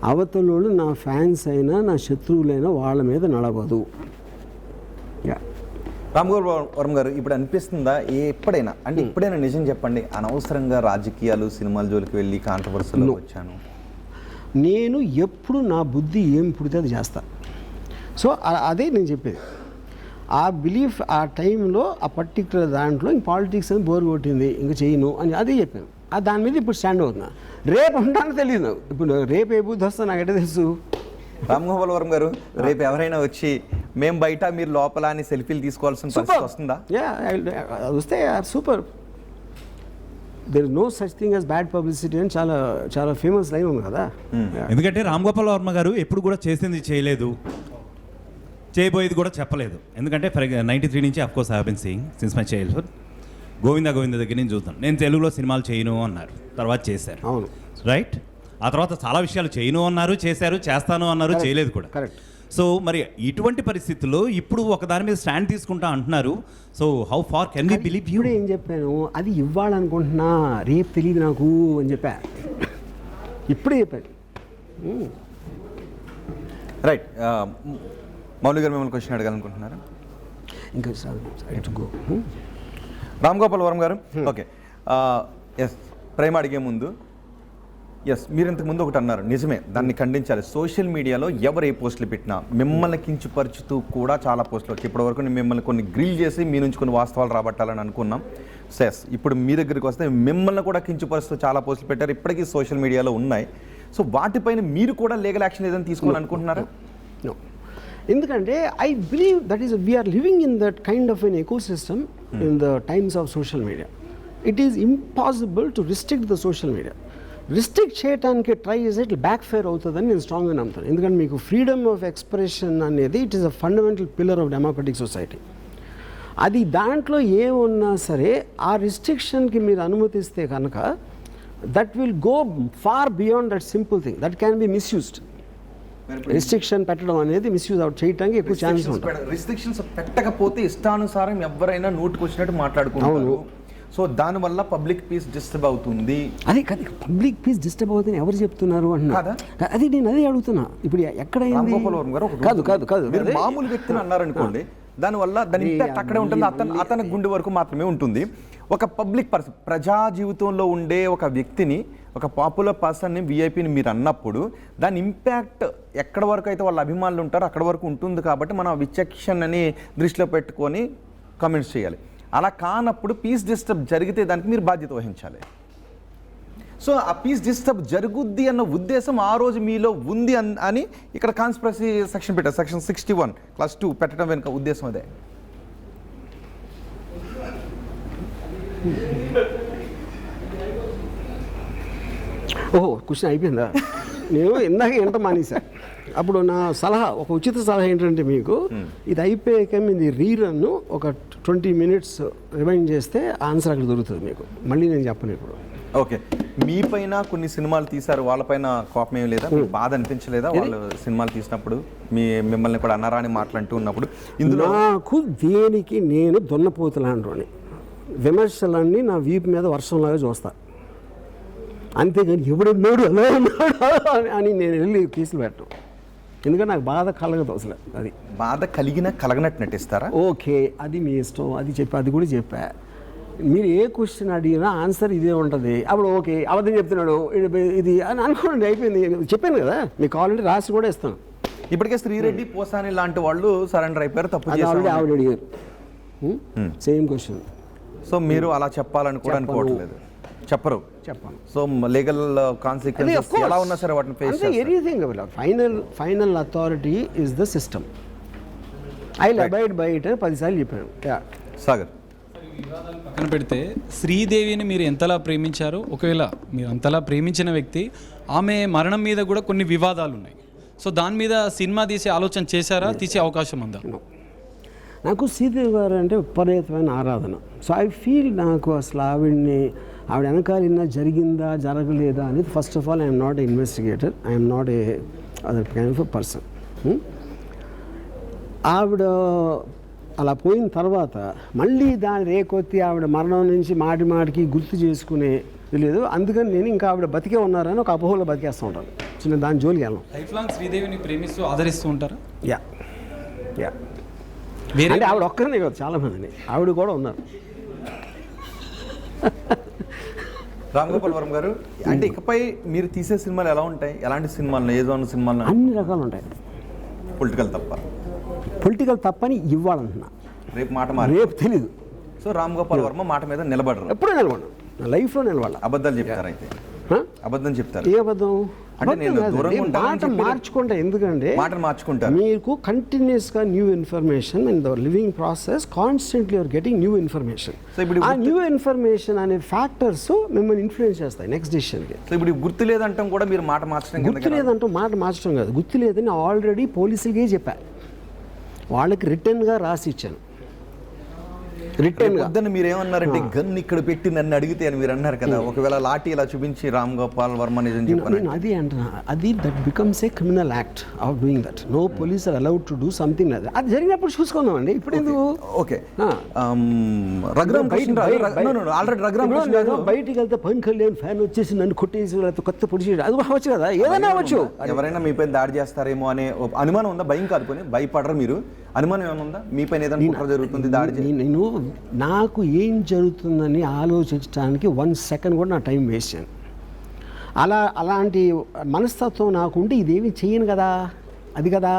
అవతలోళ్ళు నా ఫ్యాన్స్ అయినా నా శత్రువులైనా వాళ్ళ మీద నడవదు. రామ్ గోపాల్ వర్మ గారు, ఇప్పుడు అనిపిస్తుందా ఎప్పుడైనా, అంటే ఎప్పుడైనా నిజం చెప్పండి, అనవసరంగా రాజకీయాలు సినిమాల జోలికి వెళ్ళి కాంట్రవర్సీలో వచ్చాను? నేను ఎప్పుడు నా బుద్ధి ఏం పుడితే అది చేస్తా. సో అదే నేను చెప్పేది. ఆ బిలీఫ్ ఆ టైంలో ఆ పర్టికులర్ దాంట్లో ఇంక పాలిటిక్స్ అని బోర్ కొట్టింది, ఇంక చేయను అని అదే చెప్పాను. దాని మీద ఇప్పుడు స్టాండ్ అవుతున్నా. రేపు ఉంటానో తెలియదు, ఇప్పుడు రేపు ఏ బుద్ధి వస్తా నాకైతే తెలుసు. రామ్ గోపాల్ వర్మ గారు, రేపు ఎవరైనా వచ్చి మేము బయట మీరు లోపల అని సెల్ఫీలు తీసుకోవాల్సిన పరిస్థితి వస్తుందా? వస్తే super. There is no such thing as bad publicity అని చాలా చాలా ఫేమస్ లైన్ ఉంది కదా. ఎందుకంటే రామ్ గోపాల్ వర్మ గారు ఎప్పుడు కూడా చేసింది చేయలేదు, చేయబోయేది కూడా చెప్పలేదు. ఎందుకంటే 93 నుంచి of course I have been seeing since my childhood. Govinda దగ్గర నుంచి చూస్తాను. నేను తెలుగులో సినిమాలు చేయను అన్నారు, తర్వాత చేశారు. అవును, రైట్. ఆ తర్వాత చాలా విషయాలు చేయను అన్నారు, చేశారు, చేస్తాను అన్నారు, చేయలేదు కూడా. కరెక్ట్. సో మరి ఇటువంటి పరిస్థితుల్లో ఇప్పుడు ఒక దాని మీద స్టాండ్ తీసుకుంటా అంటున్నారు. So how far can we believe you? ఏం చెప్పాను, అది ఇవ్వాలనుకుంటున్నా, రేపు తెలియదు నాకు అని చెప్పా. ఇప్పుడే చెప్పాను. రైట్. మౌలి గారు మిమ్మల్ని క్వశ్చన్ అడగాలనుకుంటున్నారా? ఇంకా రామ్ గోపాల్ వర్మ గారు, ఓకే, ఎస్, ప్రేమ అడిగే ముందు మీరు ఇంతకుముందు ఒకటి అన్నారు, నిజమే, దాన్ని ఖండించాలి. సోషల్ మీడియాలో ఎవరు ఏ పోస్టులు పెట్టినా మిమ్మల్ని కించపరుచుతూ కూడా చాలా పోస్టులు వచ్చాయి. ఇప్పటివరకు మిమ్మల్ని కొన్ని గ్రిల్ చేసి మీ నుంచి కొన్ని వాస్తవాలు రాబట్టాలని అనుకున్నాం. ఎస్, ఇప్పుడు మీ దగ్గరికి వస్తే మిమ్మల్ని కూడా కించపరుస్తూ చాలా పోస్టులు పెట్టారు, ఇప్పటికీ సోషల్ మీడియాలో ఉన్నాయి. సో వాటిపైన మీరు కూడా లీగల్ యాక్షన్ ఏదైనా తీసుకోవాలని అనుకుంటున్నారా? ఎందుకంటే I believe that is we're living in that kind of an ecosystem in the times of social media. It is impossible to restrict the social media. Restrict చేయడానికి ట్రై చేస్తే ఇట్లా బ్యాక్ ఫైర్ అవుతుందని నేను స్ట్రాంగ్గా నమ్ముతాను. ఎందుకంటే మీకు ఫ్రీడమ్ ఆఫ్ ఎక్స్ప్రెషన్ అనేది it is a fundamental pillar of democratic society. అది దాంట్లో ఏమున్నా సరే ఆ రిస్ట్రిక్షన్కి మీరు అనుమతిస్తే కనుక that will go far beyond that simple thing that can be misused. Restriction పెట్టడం అనేది మిస్యూజ్ అవుట్ చేయడానికి ఎక్కువ ఛాన్సెస్ ఉంటాయి. రిస్ట్రిక్షన్స్ పెట్టకపోతే ఇష్టానుసారం ఎవరైనా నోటుకు వచ్చినట్టు మాట్లాడుకుంటారు. సో దానివల్ల పబ్లిక్ పీస్ డిస్టర్బ్ అవుతుంది. అది కాదు, పబ్లిక్ పీస్ డిస్టర్బ్ అవుతుంది ఎవరు చెప్తున్నారు అంటున్నా. అది నేను అదే అడుగుతున్నా. ఇప్పుడు ఎక్కడైంది? కాదు కాదు కాదు, మామూలు వ్యక్తిని అన్నారనుకోండి, దానివల్ల దాని ఇంపాక్ట్ అక్కడే ఉంటుంది, అతని గుండె వరకు మాత్రమే ఉంటుంది. ఒక పబ్లిక్ పర్సన్, ప్రజా జీవితంలో ఉండే ఒక వ్యక్తిని, ఒక పాపులర్ పర్సన్ని, విఐపిని మీరు అన్నప్పుడు దాని ఇంపాక్ట్ ఎక్కడ వరకు అయితే వాళ్ళ అభిమానులు ఉంటారో అక్కడ వరకు ఉంటుంది. కాబట్టి మనం విచక్షణని దృష్టిలో పెట్టుకొని కామెంట్స్ చేయాలి. అలా కానప్పుడు పీస్ డిస్టర్బ్ జరిగితే దానికి మీరు బాధ్యత వహించాలి. సో ఆ పీస్ డిస్టర్బ్ జరుగుద్ది అన్న ఉద్దేశం ఆ రోజు మీలో ఉంది అని ఇక్కడ కాన్స్పిరసీ సెక్షన్ పెట్టారు, సెక్షన్ 61 క్లాస్ 2 పెట్టడం వెనుక ఉద్దేశం అదే. ఓహో క్వశ్చన్ అయిపోయిందా? నేను ఇందాక ఎంట మానేసా. అప్పుడు నా సలహా, ఒక ఉచిత సలహా ఏంటంటే మీకు ఇది అయిపోయాక ఇది రీరన్ ఒక 20 minutes రిమైండ్ చేస్తే ఆన్సర్ అక్కడ దొరుకుతుంది మీకు. మళ్ళీ నేను చెప్పను ఇప్పుడు. ఓకే, మీ పైన కొన్ని సినిమాలు తీశారు, వాళ్ళపైన కోపం ఏం లేదా? మీకు బాధ అనిపించలేదా వాళ్ళు సినిమాలు తీసినప్పుడు మిమ్మల్ని కూడా అన్నారాని మాట్లాడుతూ ఉన్నప్పుడు? ఇందులో నాకు దేనికి నేను దున్నపోతులాంటి విమర్శలన్నీ నా వీపు మీద వర్షంలాగా చూస్తా, అంతేగాని ఎవడున్నాడు అలా ఉన్నాడు అని నేను వెళ్ళి కేసులు పెట్టను. ఎందుకంటే నాకు బాధ కలగదు అసలు. అది బాధ కలగనట్టు నటిస్తారా? ఓకే, అది మీ ఇష్టం. అది కూడా చెప్పా. మీరు ఏ క్వశ్చన్ అడిగినా ఆన్సర్ ఇదే ఉంటుంది. అప్పుడు ఓకే అబద్ధం చెప్తున్నాడు ఇది అని అనుకోండి, అయిపోయింది. చెప్పాను కదా, మీకు కావాలంటే రాసి కూడా ఇస్తాను. ఇప్పటికే శ్రీరెడ్డి, పోసాని లాంటి వాళ్ళు సరెండర్ అయిపోయారు, తప్పు ఆవిడ అడిగారు సేమ్ క్వశ్చన్. సో మీరు అలా చెప్పాలని కూడా అనుకోవట్లేదు? చెప్పను. సో లీగల్ కాన్సిక్వెన్సెస్ ఎలా ఉన్నా సరే వాటిని ఫేస్ చేస్తారు. Anything final authority is the system. I will abide by it 10 సార్లు చెప్పాను. సాగర్, పక్కన పెడితే శ్రీదేవిని మీరు ఎంతలా ప్రేమించారో, ఒకవేళ మీరు అంతలా ప్రేమించిన వ్యక్తి ఆమె మరణం మీద కూడా కొన్ని వివాదాలు ఉన్నాయి. సో దాని మీద సినిమా తీసే ఆలోచన చేశారా? తీసే అవకాశం ఉందా? నాకు శ్రీదేవి గారు అంటే విపరీతమైన ఆరాధన. సో ఐ ఫీల్ నాకు అసలు ఆవిడ వెనకాల జరిగిందా జరగలేదా అనేది first of all I'm not a investigator, I'm not a other kind of person. ఆవిడ అలా పోయిన తర్వాత మళ్ళీ దాని రేకొత్తి ఆవిడ మరణం నుంచి మాటికి గుర్తు చేసుకునే లేదు. అందుకని నేను ఇంకా ఆవిడ బతికే ఉన్నారని ఒక అపోహలో బతికేస్తూ ఉంటాను. చిన్న దాని జోలికి వెళ్ళాం. లైఫ్ లాంగ్ శ్రీదేవిని ప్రేమిస్తూ ఆదరిస్తూ ఉంటారా? యా అంటే ఆవిడ ఒక్కరినే కాదు, చాలా మందిని. ఆవిడ కూడా ఉన్నారు. రామ్ గోపాల్ వర్మ గారు, అంటే ఇకపై మీరు తీసే సినిమాలు ఎలా ఉంటాయి? ఎలాంటి సినిమాలు? ఏ జోన్ సినిమాలు? అన్ని రకాలు ఉంటాయి. పొలిటికల్ తప్పని ఇవ్వాలంటున్నా. రేపు తెలీదు. సో రామ్ గోపాల్ వర్మ మాట మీద నిలబడరు? ఎప్పుడూ నిలబడరు, నా లైఫ్లో నిలబడాలి. అబద్ధాలు చెప్తారు? అయితే అబద్ధం చెప్తారు? ఏ అబద్ధం? మాట మార్చుకుంటా. ఎందుకంటే మీకు కంటిన్యూస్గా new information in the living process, constantly you're getting new information. ఆ న్యూ ఇన్ఫర్మేషన్ అనే ఫ్యాక్టర్స్ మిమ్మల్ని ఇన్ఫ్లుయెన్స్ చేస్తాయి నెక్స్ట్ డిసిషన్కి. సో ఇప్పుడు గుర్తు లేదంటాం కూడా మీరు మాట మార్చడం? గుర్తు లేదంటాం మాట మార్చడం కాదు, గుర్తు లేదని ఆల్రెడీ పోలీసులకే చెప్పా, వాళ్ళకి రిటర్న్గా రాసి ఇచ్చాను. వద్దని మీరు ఏమన్నారంటే గన్ ఇక్కడ పెట్టి నన్ను అడిగితే అని మీరు అన్నారు కదా, ఒకవేళ లాఠీ ఇలా చూపించి రామ్ గోపాల్ వర్మ నిజం చెప్పాను. అది అంటున్నా, అది that becomes a criminal act of doing that. No police are allowed to do something. అది జరిగినప్పుడు చూసుకుందాం అండి. ఇప్పుడు ఎందుకు? ఓకే, బయటికి వెళ్తే పవన్ కళ్యాణ్ ఫ్యాన్ వచ్చేసి నన్ను కొట్టేసి కొత్త పొడిచి అది అవ్వచ్చు కదా, ఏదైనా అవ్వచ్చు. ఎవరైనా మీపై దాడి చేస్తారేమో అనే అనుమానం ఉందా? భయం కాదు, కొని భయపడరు మీరు? అనుమానం ఏమైనా ఉందా మీపైన? ఏదైనా జరుగుతుంది దాడి? నేను నాకు ఏం జరుగుతుందని ఆలోచించడానికి 1 second కూడా నా టైం వేస్ట్ చేయను. అలాంటి మనస్తత్వం నాకు ఉంటే ఇదేమీ చేయను కదా. అది కదా.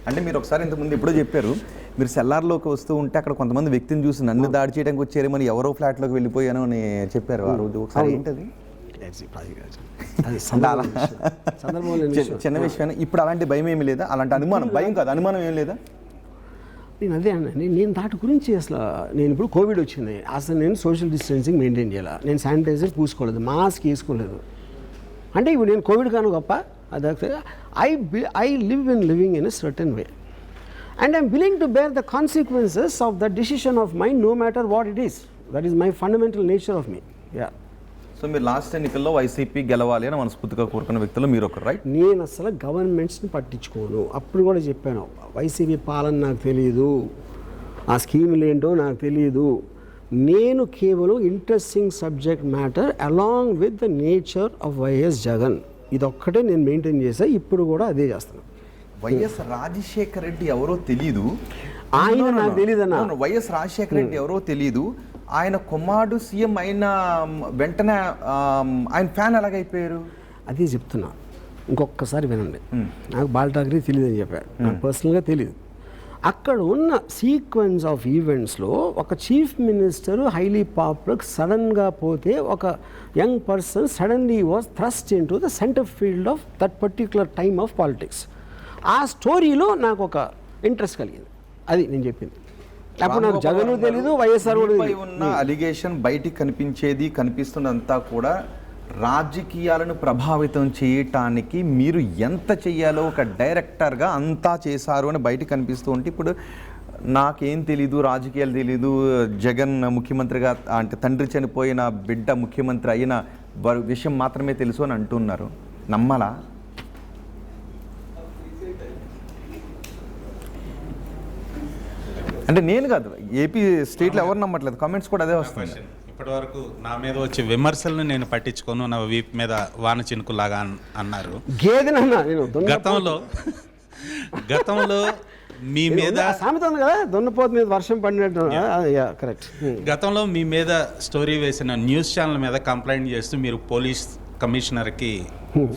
అంటే మీరు ఒకసారి ఇంతకుముందు ఎప్పుడో చెప్పారు, మీరు సెల్లార్లోకి వస్తూ ఉంటే అక్కడ కొంతమంది వ్యక్తిని చూసి నన్ను దాడి చేయడానికి వచ్చారేమని ఎవరో ఫ్లాట్లోకి వెళ్ళిపోయాను అని చెప్పారు ఆ రోజు. ఒకసారి ఏంటది? చిన్న విషయం. ఇప్పుడు అలాంటి భయం ఏమి లేదా? అలాంటి అనుమానం, భయం కాదు, అనుమానం ఏం లేదా? నేను అదే అండి, నేను దాటి గురించి అసలు నేను ఇప్పుడు కోవిడ్ వచ్చింది, అసలు నేను సోషల్ డిస్టెన్సింగ్ మెయింటైన్ చేయాలి, నేను శానిటైజర్ పూసుకోలేదు, మాస్క్ వేసుకోలేదు. అంటే ఇప్పుడు నేను కోవిడ్ కాను గొప్ప అది. I living in a certain way and I'm willing to bear the consequences of the decision of mind, no matter what it is. That is my fundamental nature of me. So మీరు లాస్ట్ ఎన్నికల్లో వైసీపీ గెలవాలి అని మనస్ఫూర్తిగా కోరుకున్న వ్యక్తులు మీరు ఒకరు, రైట్? నేను అసలు గవర్నమెంట్స్ని పట్టించుకోను. అప్పుడు కూడా చెప్పాను, వైసీపీ పాలన నాకు తెలియదు, ఆ స్కీములు ఏంటో నాకు తెలియదు. నేను కేవలం interesting subject matter along with the nature of YS Jagan, ఇదొక్కటే నేను మెయింటైన్ చేసా. ఇప్పుడు కూడా అదే చేస్తాను. వైఎస్ రాజశేఖర రెడ్డి ఎవరో తెలియదు, ఆయన నాకు తెలియదు అన్న. వైఎస్ రాజశేఖర రెడ్డి ఎవరో తెలియదు, ఆయన కుమారుడు సీఎం అయిన వెంటనే ఆయన ఫ్యాన్ ఎలాగైపోయారు? అదే చెప్తున్నా, ఇంకొకసారి వినండి. నాకు బాల్ ఠాకరే తెలియదు అని చెప్పారు, నాకు పర్సనల్గా తెలియదు. అక్కడ ఉన్న సీక్వెన్స్ ఆఫ్ ఈవెంట్స్లో ఒక చీఫ్ మినిస్టర్ హైలీ పాపులర్ సడన్గా పోతే ఒక young person suddenly was thrust in to the centre field of that particular time of politics. ఆ స్టోరీలో నాకు ఒక ఇంట్రెస్ట్ కలిగింది, అది నేను చెప్పింది. అప్పుడు నాకు జగన్ తెలీదు, వైఎస్ఆర్ కూడా ఉన్న అలిగేషన్ బయటికి కనిపిస్తున్నంతా కూడా రాజకీయాలను ప్రభావితం చేయటానికి మీరు ఎంత చెయ్యాలో ఒక డైరెక్టర్గా అంతా చేశారు అని బయటికి కనిపిస్తూ ఉంటే, ఇప్పుడు నాకేం తెలీదు, రాజకీయాలు తెలీదు, జగన్ ముఖ్యమంత్రిగా అంటే తండ్రి చనిపోయిన బిడ్డ ముఖ్యమంత్రి అయిన విషయం మాత్రమే తెలుసు అని అంటున్నారు. నమ్మాలా? అంటే నేను కాదు, ఏపీ స్టేట్లో ఎవరు నమ్మట్లేదు, కామెంట్స్ కూడా అదే వస్తుంది. ఇప్పటి వరకు నా మీద వచ్చే విమర్శలను నేను పట్టించుకోను, నా వీపు మీద వాన చినుకులాగా అన్నారు. గతంలో మీ మీద సామెత ఉంది కదా, దున్నపోతు మీద వర్షం పడినట్టు. కరెక్ట్. గతంలో మీ మీద స్టోరీ వేసిన న్యూస్ ఛానల్ మీద కంప్లైంట్ చేస్తూ మీరు పోలీస్ కమిషనర్కి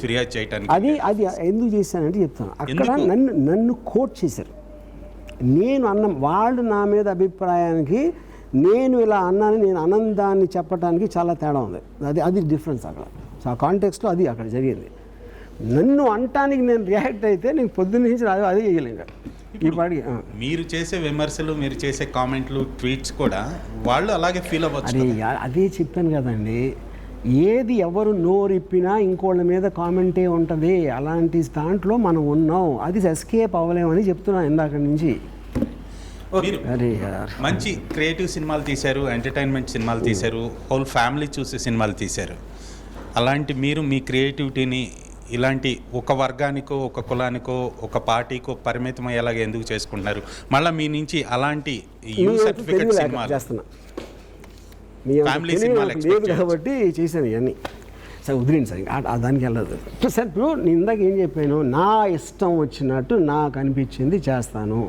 ఫిర్యాదు చేయడానికి అది ఎందుకు చేశానంటే చెప్తాను. అక్కడ నన్ను కోట్ చేశారు. నేను వాళ్ళు నా మీద అభిప్రాయానికి నేను ఇలా అన్నాను, నేను ఆనందాన్ని చెప్పడానికి చాలా తేడా ఉంది. అది డిఫరెన్స్ అక్కడ. సో ఆ కాంటెక్స్లో అది అక్కడ జరిగింది. నన్ను అంటానికి నేను రియాక్ట్ అయితే నేను పొద్దున్న నుంచి అదే చేయలేను. ఈ పాటికి మీరు చేసే విమర్శలు, మీరు చేసే కామెంట్లు, ట్వీట్స్ కూడా వాళ్ళు అలాగే ఫీల్ అవ్వచ్చు. అదే చెప్పాను కదండి, ఏది ఎవరు నోరిప్పినా ఇంకోళ్ళ మీద కామెంటే ఉంటుంది. అలాంటి దాంట్లో మనం ఉన్నాం, అది ఎస్కేప్ అవ్వలేమని చెప్తున్నాను ఇందాక నుంచి. మంచి క్రియేటివ్ సినిమాలు తీశారు, ఎంటర్టైన్మెంట్ సినిమాలు తీశారు, హోల్ ఫ్యామిలీ చూసే సినిమాలు తీశారు. అలాంటి మీరు మీ క్రియేటివిటీని ఇలాంటి ఒక వర్గానికో, ఒక కులానికో, ఒక పార్టీకో పరిమితం అయ్యేలాగా ఎందుకు చేసుకుంటున్నారు? మళ్ళీ మీ నుంచి అలాంటి యూ సర్టిఫికేట్ సినిమాలు, ఫ్యామిలీ సినిమాలు లేదు కాబట్టి చేశాను ఇవన్నీ. సార్ వదిలేండి సార్, దానికి వెళ్ళదు సార్. ఇప్పుడు నేను ఇందాక ఏం చెప్పాను, నా ఇష్టం వచ్చినట్టు నాకు అనిపించింది చేస్తాను.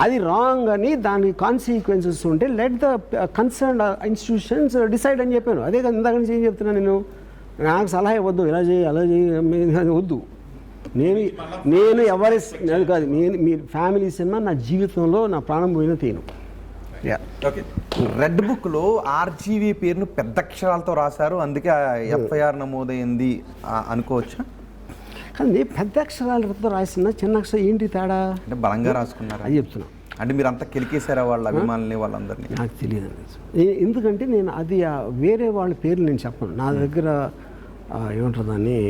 అది రాంగ్ అని దానికి కాన్సిక్వెన్సెస్ ఉంటే let the concern institutions decide అని చెప్పాను. అదే కదా ఇందాక నుంచి ఏం చెప్తున్నాను, నాకు సలహా ఇవ్వద్దు, ఇలా చేయి అలా చేయి వద్దు. నేను ఎవరి అది కాదు, మీ ఫ్యామిలీ సినిమా నా జీవితంలో నా ప్రాణం పోయినా తీను. ఓకే, రెడ్ బుక్లో ఆర్జీవీ పేరును పెద్ద అక్షరాలతో రాశారు, అందుకే ఎఫ్ఐఆర్ నమోదైంది అనుకోవచ్చా? కానీ పెద్ద అక్షరాలతో రాసిన చిన్న అక్షరం ఏంటి తేడా? అంటే బలంగా రాసుకున్నారు అది చెప్తున్నా. అంటే మీరు అంతా కెలికేశారా వాళ్ళ అభిమానుల్ని, వాళ్ళందరినీ? నాకు తెలియదు, ఎందుకంటే నేను అది వేరే వాళ్ళ పేర్లు నేను చెప్పను. నా దగ్గర ఏమంటారు దాన్ని,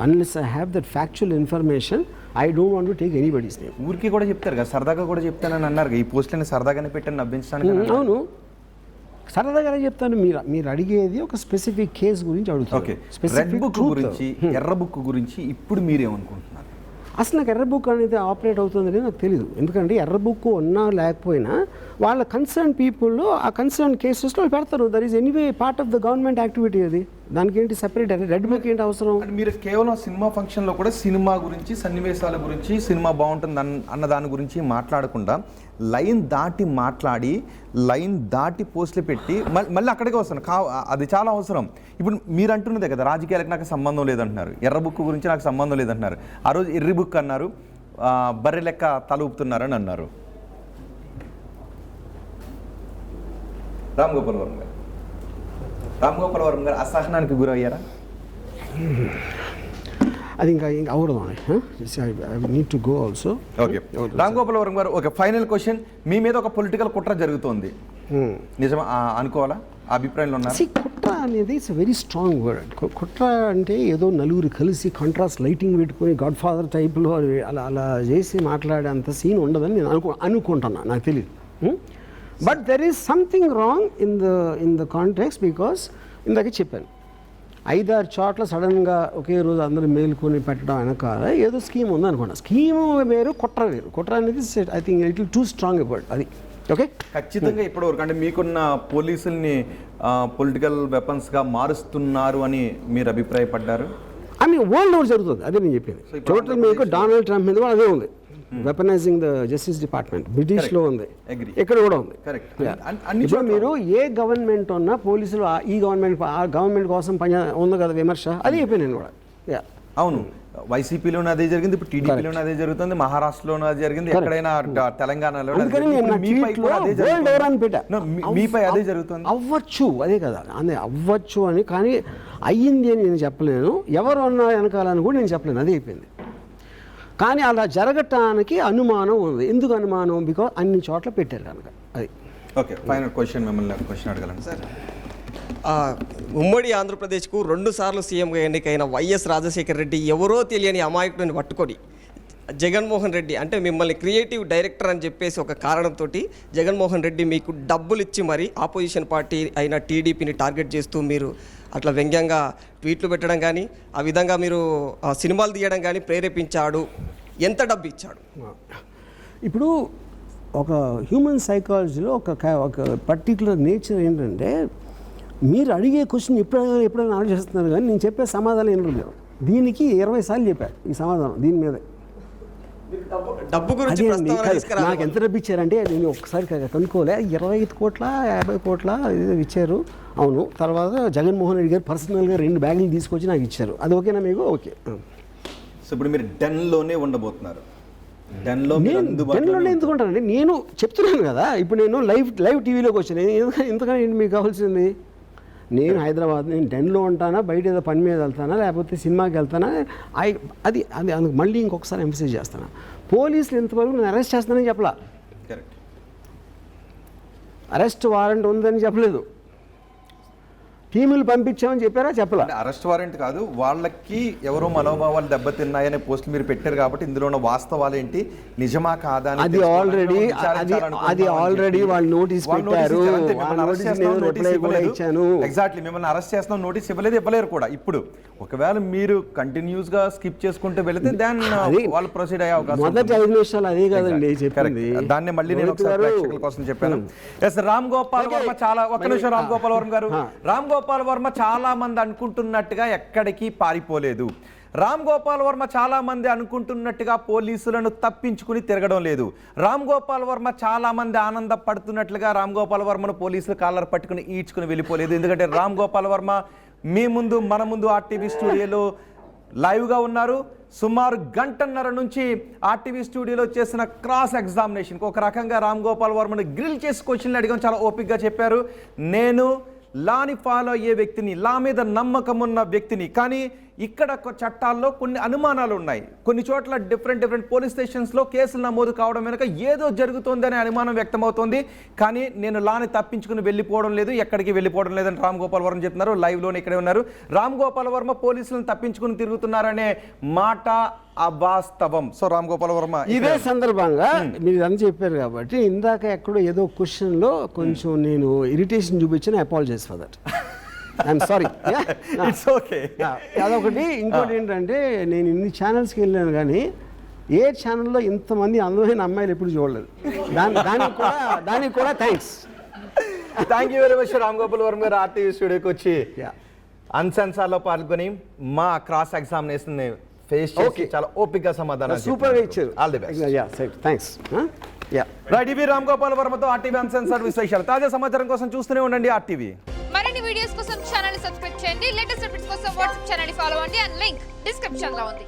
unless I have that factual information I don't want to take anybody's name. ఊరికి కూడా చెప్తారు కదా, సరదాగా కూడా చెప్తానని అన్నారు, ఈ పోస్టులని సరదాగానే పెట్టని నవ్వించడానికి. అవును, సరదాగా చెప్తాను. మీరు అడిగేది ఒక స్పెసిఫిక్ కేసు గురించి అడుగుతారు. ఓకే, రెడ్ బుక్ గురించి, ఎర్ర బుక్ గురించి ఇప్పుడు మీరేమనుకుంటున్నారు? అసలు నాకు ఎర్ర బుక్ అనేది ఆపరేట్ అవుతుందని నాకు తెలియదు. ఎందుకంటే ఎర్ర బుక్ ఉన్నా లేకపోయినా వాళ్ళ కన్సర్న్ పీపుల్లో ఆ కన్సర్న్ కేసెస్లో పెడతారు. That is anyway part of the government activity. అది దానికి ఏంటి సెపరేట్ రెడ్ బుక్ ఏంటి అవసరం? మీరు కేవలం సినిమా ఫంక్షన్లో కూడా సినిమా గురించి, సన్నివేశాల గురించి, సినిమా బాగుంటుంది అన్న దాని గురించి మాట్లాడకుండా లైన్ దాటి మాట్లాడి, లైన్ దాటి పోస్టులు పెట్టి మళ్ళీ అక్కడికే వస్తాను. అది చాలా అవసరం. ఇప్పుడు మీరు అంటున్నదే కదా, రాజకీయాలకు నాకు సంబంధం లేదంటున్నారు, ఎర్ర బుక్ గురించి నాకు సంబంధం లేదంటున్నారు. ఆ రోజు ఎర్రి బుక్ అన్నారు, బర్రె లెక్క తల ఊపుతున్నారని అన్నారు. రామ్ గోపాల్ వర్మ గారు అసహనానికి గురయ్యారా? అది ఇంకా అవడం need to go also. Okay, Ram Gopal Varma గారు, ఒక ఫైనల్ క్వశ్చన్. మీ మీద ఒక పొలిటికల్ కుట్ర జరుగుతోంది, నిజమా అనుకోవాలా? అభిప్రాయంలో ఉన్నారు? కుట్ర అనేది ఇట్స్ వెరీ స్ట్రాంగ్ వర్డ్. కుట్ర అంటే ఏదో నలుగురు కలిసి కాంట్రాస్ట్ లైటింగ్ పెట్టుకొని గాడ్ ఫాదర్ టైప్లో అలా చేసి మాట్లాడేంత సీన్ ఉండదని నేను అనుకుంటున్నా, నాకు తెలియదు. But there is something wrong in the context, because ఇందాక చెప్పాను 5-6 చోట్ల సడన్గా ఒకే రోజు అందరూ మేల్కొని పెట్టడం వెనకాల ఏదో స్కీమ్ ఉందనుకోండి. స్కీము వేరు, కుట్ర వేరు. కుట్ర అనేది I think it will two strong word అది. ఓకే, ఖచ్చితంగా ఇప్పటివరకు అంటే మీకున్న పోలీసుల్ని పొలిటికల్ వెపన్స్గా మారుస్తున్నారు అని మీరు అభిప్రాయపడ్డారు? ఐ మీన్ వరల్డ్ ఓవర్ జరుగుతుంది, అదే నేను చెప్పింది. టోటల్ మీకు డొనాల్డ్ ట్రంప్ మీద కూడా అదే ఉంది, వెపనైజింగ్ ద జస్టిస్ డిపార్ట్మెంట్. బ్రిటిష్లో ఉంది, ఇక్కడ కూడా ఉంది. ఇప్పుడు మీరు ఏ గవర్నమెంట్ ఉన్నా పోలీసులు ఈ గవర్నమెంట్ ఆ గవర్నమెంట్ కోసం పని ఉంది కదా విమర్శ, అది చెప్పాను నేను కూడా. అవును, వైసీపీలోనే అదే జరిగింది, ఇప్పుడు టీడీపీలోనే అదే జరుగుతుంది, మహారాష్ట్రలోనూ అదే జరిగింది, ఎక్కడైనా తెలంగాణలో మీపై అదే జరుగుతుంది. అవ్వచ్చు, అదే కదా అదే అవ్వచ్చు అని, కానీ అయ్యింది అని నేను చెప్పలేను, ఎవరు అన్నా వెనకాలని కూడా నేను చెప్పలేను, అదే అయిపోయింది. కానీ అలా జరగటానికి అనుమానం ఉంది. ఎందుకు అనుమానం? బికాజ్ అన్ని చోట్ల పెట్టారు కనుక. అది ఓకే. ఫైనల్ క్వశ్చన్, మిమ్మల్ని క్వశ్చన్ అడగలను సార్. ఉమ్మడి ఆంధ్రప్రదేశ్కు 2 సార్లు సీఎంగా ఎన్నికైన వైఎస్ రాజశేఖర రెడ్డి ఎవరో తెలియని అమాయకుడిని పట్టుకొని జగన్మోహన్ రెడ్డి అంటే మిమ్మల్ని క్రియేటివ్ డైరెక్టర్ అని చెప్పేసి ఒక కారణంతో జగన్మోహన్ రెడ్డి మీకు డబ్బులు ఇచ్చి మరి ఆపోజిషన్ పార్టీ అయిన టీడీపీని టార్గెట్ చేస్తూ మీరు అట్లా వ్యంగ్యంగా ట్వీట్లు పెట్టడం కానీ ఆ విధంగా మీరు సినిమాలు తీయడం కానీ ప్రేరేపించాడు. ఎంత డబ్బు ఇచ్చాడు? ఇప్పుడు ఒక హ్యూమన్ సైకాలజీలో ఒక పర్టికులర్ నేచర్ ఏంటంటే, మీరు అడిగే క్వశ్చన్ ఎప్పుడైనా ఆలోచిస్తున్నారు, కానీ నేను చెప్పే సమాధానం ఏంటో లేదు. దీనికి 20 సార్లు చెప్పారు ఈ సమాధానం దీని మీద. డబ్బు గురించి నాకు ఎంత డబ్బు ఇచ్చారంటే నేను ఒకసారి కనుక్కోలే, 25 కోట్ల 50 కోట్ల ఇచ్చారు. అవును. తర్వాత జగన్మోహన్ రెడ్డి గారు పర్సనల్గా 2 బ్యాగులు తీసుకొచ్చి నాకు ఇచ్చారు. అది ఓకేనా మీకు? ఓకే. సో ఇప్పుడు మీరు డెన్లోనే ఉండబోతున్నారు. డెన్లోనే ఎందుకుంటానండి, నేను చెప్తున్నాను కదా. ఇప్పుడు నేను లైవ్ టీవీలోకి వచ్చాను. ఎందుకని మీకు కావాల్సింది? నేను హైదరాబాద్, నేను డెన్లో ఉంటానా, బయట ఏదో పని మీద వెళ్తానా, లేకపోతే సినిమాకి వెళ్తానా, అది అందుకు మళ్ళీ ఇంకొకసారి ఎంఫసైజ్ చేస్తాను. పోలీసులు ఇంతవరకు నేను అరెస్ట్ చేస్తానని చెప్పలా, అరెస్ట్ వారెంట్ ఉందని చెప్పలేదు, టీములు పంపించామని చెప్పారా? చెప్పలా. అరెస్ట్ వారెంట్ కాదు, వాళ్ళకి ఎవరో మనోభావాలు దెబ్బతిన్నాయనే పోస్టులు మీరు పెట్టారు కాబట్టి ఇందులో ఉన్న వాస్తవాలు ఏంటి, నిజమా కాదా అని అది ఆల్రెడీ వాళ్ళు నోటీస్ పెట్టారు. ఎగ్జాక్ట్లీ, మిమ్మల్ని అరెస్ట్ చేస్తున్నాం నోటీస్ ఇవ్వలేరు కూడా. ఇప్పుడు ఒకవేళ మీరు కంటిన్యూస్ గా స్కిప్ చేసుకుంటూ వెళితే దాన్ని వాళ్ళు ప్రొసీడ్ అయ్యే అవకాశం. మొదటి 5 నిమిషాలు అదే కదండి చెప్పింది. దాన్ని మళ్ళీ నేను ఒకసారి ప్రేక్షకుల కోసం చెప్పాను. ఎస్, రామ్ గోపాల్ వర్మ చాలా, ఒక్క నిమిషం రామ్ గోపాల్ వర్మ గారు. రామ్ గోపాల్ వర్మ చాలా మంది అనుకుంటున్నట్టుగా ఎక్కడికి పారిపోలేదు. రామ్ గోపాల్ వర్మ చాలా మంది అనుకుంటున్నట్టుగా పోలీసులను తప్పించుకుని తిరగడం లేదు. రామ్ గోపాల్ వర్మ చాలా మంది ఆనందపడుతున్నట్లుగా రామ్ గోపాల్ వర్మను పోలీసులు కాలర్ పట్టుకుని ఈడ్చుకుని వెళ్ళిపోలేదు. ఎందుకంటే రామ్ గోపాల్ వర్మ మీ ముందు, మన ముందు ఆర్టీవీ స్టూడియోలో లైవ్గా ఉన్నారు. సుమారు 1.5 గంటల నుంచి ఆర్టీవీ స్టూడియోలో చేసిన క్రాస్ ఎగ్జామినేషన్కి ఒక రకంగా రామ్ గోపాల్ వర్మను గ్రిల్ చేసి క్వశ్చన్లు అడిగాం. చాలా ఓపిక్గా చెప్పారు. నేను లాని ఫాలో అయ్యే వ్యక్తిని, లా మీద నమ్మకం ఉన్న వ్యక్తిని, కానీ ఇక్కడ చట్టాల్లో కొన్ని అనుమానాలు ఉన్నాయి. కొన్ని చోట్ల డిఫరెంట్ పోలీస్ స్టేషన్స్లో కేసులు నమోదు కావడం వెనుక ఏదో జరుగుతుందనే అనుమానం వ్యక్తమవుతోంది. కానీ నేను లాని తప్పించుకుని వెళ్ళిపోవడం లేదు, ఎక్కడికి వెళ్ళిపోవడం లేదని రామ్ గోపాల్ వర్మ చెప్తున్నారు. లైవ్లోనే ఇక్కడే ఉన్నారు. రామ్ గోపాల్ వర్మ పోలీసులను తప్పించుకుని తిరుగుతున్నారనే మాట అవాస్తవం. సో రామ్ గోపాల్ వర్మ ఇదే సందర్భంగా మీరు అని చెప్పారు కాబట్టి ఇందాక ఎక్కడో ఏదో క్వశ్చన్లో కొంచెం నేను ఇరిటేషన్ చూపించిన, apologise for that. I'm sorry. It's okay. అదొకటి. ఇంకోటి ఏంటంటే, నేను ఇన్ని ఛానల్స్కి వెళ్ళాను కానీ ఏ ఛానల్లో ఇంతమంది అందమైన అమ్మాయిలు ఎప్పుడు చూడలేదు. దానికి కూడా thanks. Thank you very much Ram Gopal Varma గారు ఆర్టీవీ స్టూడియోకి వచ్చి అన్సెన్సార్లో పాల్గొని మా క్రాస్ ఎగ్జామినేషన్ ఫేస్ చేసి చాలా ఓపికగా సమాధానం సూపర్గా ఇచ్చారు. All the best. Thanks. Right, ఇవి రామ్ గోపాల్ వర్మతో ఆర్టీవీ అన్సెన్సార్డ్ విశేషాలు. తాజా సమాచారం కోసం చూస్తూనే ఉండండి ఆర్టీవీ. మరిన్ని వీడియోస్ కోసం ఛానల్ సబ్స్క్రైబ్ చేయండి. లేటెస్ట్ అప్డేట్స్ కోసం వాట్సాప్ ఛానల్ ఫాలో అవ్వండి. అండ్ లింక్ డిస్క్రిప్షన్ లో ఉంది.